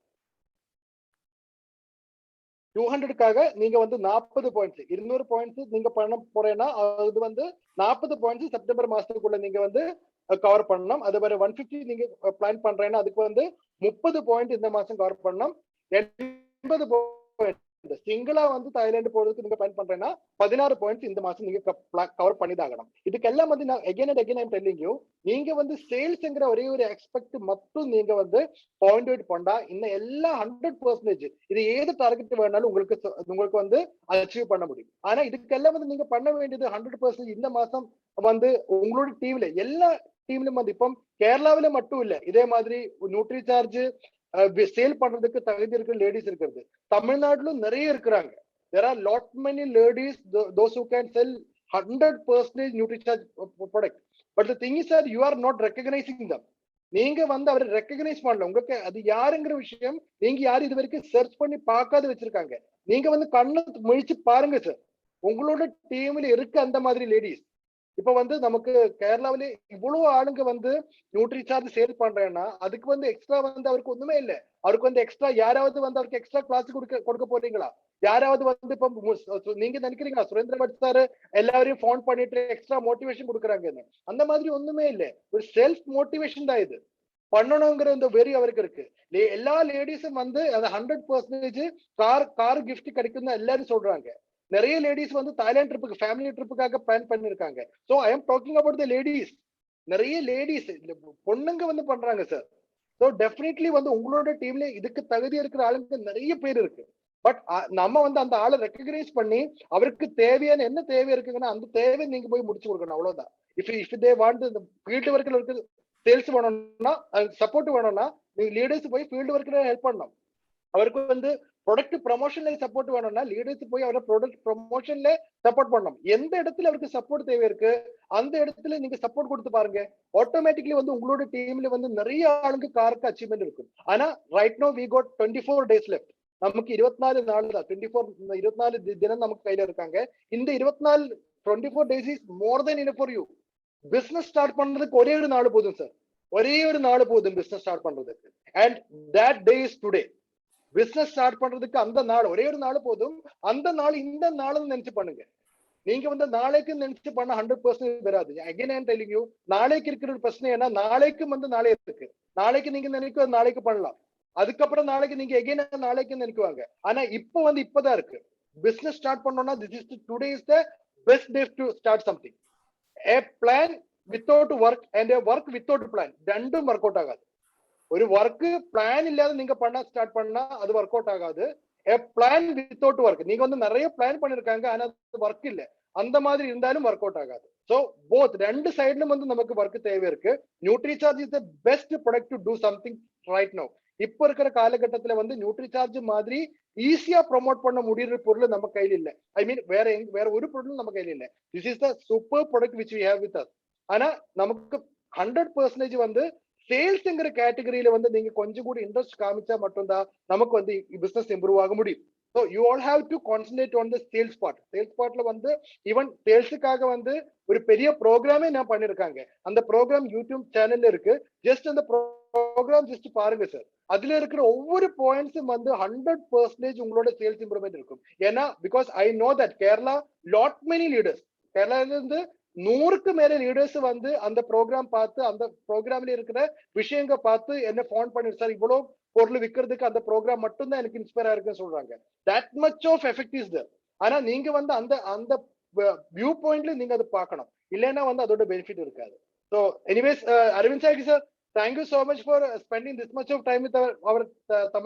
200க்காக நீங்க வந்து 40 பாயிண்ட்ஸ் 200 பாயிண்ட்ஸ் நீங்க பண்ண போறேன்னா அது வந்து 40 பாயிண்ட்ஸ் செப்டம்பர் மாசத்துக்குள்ள நீங்க வந்து கவர் பண்ணணும். அது மாதிரி 150 நீங்க பிளான் பண்றேன்னா அதுக்கு வந்து 30 பாயிண்ட் இந்த மாசம் கவர் பண்ணணும். 80 பாயிண்ட் சிங்கிளா வந்து தாய்லாந்து போறதுக்கு நீங்க பிளான் பண்றேன்னா 16 பாயிண்ட்ஸ் இந்த மாசம் நீங்க கவர் பண்ணிதாகணும். இதுக்கெல்லாம் வந்து நான் again and again I'm telling you, நீங்க வந்து சேல்ஸ்ங்கிற ஒரே ஒரு எக்ஸ்பெக்ட் மட்டும் நீங்க வந்து பாயிண்ட் அவுட் பண்ணா இன்னும் எல்லா 100% இது ஏது டார்கெட் வேணாலும் உங்களுக்கு வந்து அச்சீவ் பண்ண முடியும். ஆனா இதுக்கெல்லாம் வந்து நீங்க பண்ண வேண்டியது 100% இந்த மாசம் வந்து உங்களோட டீம்ல எல்லா டீம்லயும் வந்து இப்போ கேரளாவில மட்டும் இல்ல, இதே மாதிரி நியூட்ரி சார்ஜ் சேல் பண்றதுக்கு தகுதி இருக்கிற லேடிஸ் இருக்கிறது தமிழ்நாட்டிலும் நிறைய இருக்கிறாங்க. There are lot many ladies those who can sell 100% NutriCharge product, but the thing is that you are not recognizing them. நீங்க வந்து அவரை ரெக்கக்னைஸ் பண்ணல. உங்களுக்கு அது யாருங்கிற விஷயம் நீங்க யாரும் இது வரைக்கும் சர்ச் பண்ணி பார்க்காத வச்சிருக்காங்க. நீங்க வந்து கண்ணு முழிச்சு பாருங்க சார், உங்களோட டீம்ல இருக்க அந்த மாதிரி லேடிஸ். இப்ப வந்து நமக்கு கேரளாவிலே இவ்வளவு ஆளுங்க வந்து நியூட்ரி சார்ஜ் சேல் பண்றேன்னா அதுக்கு வந்து எக்ஸ்ட்ரா வந்து அவருக்கு ஒண்ணுமே இல்லை. அவருக்கு வந்து எக்ஸ்ட்ரா யாராவது வந்து அவருக்கு எக்ஸ்ட்ரா கிளாஸ் கொடுக்க போறீங்களா? யாராவது வந்து இப்ப நீங்க நினைக்கிறீங்களா சுரேந்திர பட் சார் எல்லாரையும் போன் பண்ணிட்டு எக்ஸ்ட்ரா மோட்டிவேஷன் கொடுக்குறாங்கன்னு? அந்த மாதிரி ஒண்ணுமே இல்லை. ஒரு செல்ஃப் மோட்டிவேஷன் தான் இது. பண்ணணுங்கிற இந்த வெறி அவருக்கு இருக்கு. எல்லா லேடிஸும் வந்து அந்த 100% கார் கிஃப்ட் கிடைக்கும் எல்லாரும் சொல்றாங்க. நிறைய லேடிஸ் வந்து தாய்லாந்து ட்ரிப்புக்கு ஃபேமிலி ட்ரிப்புக்காக பிளான் பண்ணிருக்காங்க. So I am talking about the ladies. நிறைய லேடிஸ் பொண்ணுங்க வந்து பண்றாங்க சார். சோ டெஃபினெட்லி வந்து உங்களோட டீம்ல இதுக்கு தகுதி இருக்கிற ஆளுங்க நிறைய பேர் இருக்கு. பட் நம்ம வந்து அந்த ஆளை ரெக்கக்னைஸ் பண்ணி அவருக்கு தேவையான என்ன தேவை இருக்குங்கன்னா அந்த தேவை நீங்க போய் முடிச்சு கொடுக்கணும். அவ்வளவுதான். இஃப் தே வாண்ட் இந்த ஃபீல்டு ஒர்க்ல இருக்கு சேல்ஸ் வேணும்னா சப்போர்ட் வேணும்னா நீங்க லீடர்ஸ் போய் ஃபீல்டு ஒர்க்ல ஹெல்ப் பண்ணணும். அவருக்கு வந்து ப்ராடக்ட் ப்ரமோஷன்ல சப்போர்ட் வேணும்னா லீடர்ஸ் போய் அவரோட ப்ராடக்ட் ப்ரமோஷன்ல சப்போர்ட் பண்ணணும். எந்த இடத்துல அவருக்கு சப்போர்ட் தேவை இருக்கு அந்த இடத்துல நீங்க சப்போர்ட் கொடுத்து பாருங்க. ஆட்டோமேட்டிக்லி வந்து உங்களோட டீம்ல வந்து நிறைய ஆளுங்க காருக்கு அச்சீவ்மெண்ட் இருக்கும். ஆனா right now we got 24 days left. நமக்கு 24 நாள் தான். 24 தினம் நமக்கு கையில இருக்காங்க. இந்த 24 days is more then enough for you. Business start பண்றதுக்கு ஒரே ஒரு நாள் போதும் சார். ஒரே ஒரு நாள் போதும் பிசினஸ் ஸ்டார்ட் பண்றதுக்கு. And that day is today. Business start பண்றதுக்கு அந்த நாள் ஒரே ஒரு நாள் போதும். அந்த நாள் இந்த நாளும் நினைச்சு பண்ணுங்க. நீங்க வந்து நாளைக்கு நினைச்சு பண்ண 100% வராது. Again I am telling you, நாளைக்கு இருக்கிற ஒரு பிரச்சனை என்ன, நாளைக்கு வந்து நாளை இருக்கு. நாளைக்கு நீங்க நினைக்க நாளைக்கு பண்ணலாம். அதுக்கப்புறம் நாளைக்கு நீங்க எகைன் நாளைக்கு நினைக்குவாங்க. ஆனா இப்போ வந்து இப்பதான் இருக்கு. பிசினஸ் ஸ்டார்ட் பண்ணோம்னா this is today is the best day to start something. A plan without work and a work without plan ரெண்டும் ஒர்க் அவுட் ஆகாது. ஒரு ஒர்க் பிளான் இல்லாத நீங்க பண்ண ஸ்டார்ட் பண்ணா அது ஒர்க் அவுட் ஆகாது. A plan without work, நீங்க வந்து நிறைய பிளான் பண்ணிருக்காங்க ஆனா ஒர்க் இல்ல, அந்த மாதிரி இருந்தாலும் ஒர்க் அவுட் ஆகாது. சோ போத் ரெண்டு சைடுலும் வந்து நமக்கு ஒர்க் தேவை இருக்கு. Nutri charge is the best product to to something right now. இப்ப இருக்கிற காலகட்டத்துல வந்து நியூட்ரி சார்ஜ் மாதிரி ஈஸியா ப்ரோமோட் பண்ண முடியற பொருள் நம்ம கையில இல்ல. ஐ மீன் வேற ஒரு பொருளும் நம்ம கையில இல்ல. This is the super product which we have with us. ஆனா நமக்கு 100% வந்து சேல்ஸ்ங்கிற கேட்டகரியில வந்து நீங்க கொஞ்சம் கூட இன்ட்ரெஸ்ட் காமிச்சா மட்டும்தான் நமக்கு வந்து பிசினஸ் இம்ப்ரூவ் ஆக முடியும். So you all have to concentrate on the sales part. Sales பார்ட்ல வந்து ஈவன் சேல்ஸுக்காக வந்து ஒரு பெரிய ப்ரோக்ராமே நான் பண்ணிருக்காங்க. அந்த ப்ரோக்ராம் யூடியூப் சேனல்ல இருக்கு. ஜஸ்ட் அந்த ப்ரோக்ராம் ஜஸ்ட் பாருங்க சார். அதுல இருக்கிற ஒவ்வொரு பாயிண்ட்ஸும் வந்து 100% உங்களோட சேல்ஸ் இம்ப்ரூவ்மெண்ட் இருக்கும். ஏன்னா because I know that Kerala lot many leaders, கேரளால இருந்து 100க்கு மேல லீடர்ஸ் வந்து அந்த ப்ரோக்ராம் பார்த்து அந்த ப்ரோக்ராம்ல இருக்கிற விஷயங்க பார்த்து என்ன ஃபோன் பண்ணி சார் இவ்வளவு பொருள் விற்கிறதுக்கு அந்த ப்ரோக்ராம் மட்டும் தான் எனக்கு இன்ஸ்பயர் ஆயிருக்குன்னு சொல்றாங்க. That much of effect is there. ஆனா நீங்க வந்து அந்த அந்த வியூ பாயிண்ட்ல நீங்க அதை பார்க்கணும். இல்லைன்னா வந்து அதோட பெனிஃபிட் இருக்காது. So anyways Aravind Saki sir, thank you so much for spending this much of time with our Tamil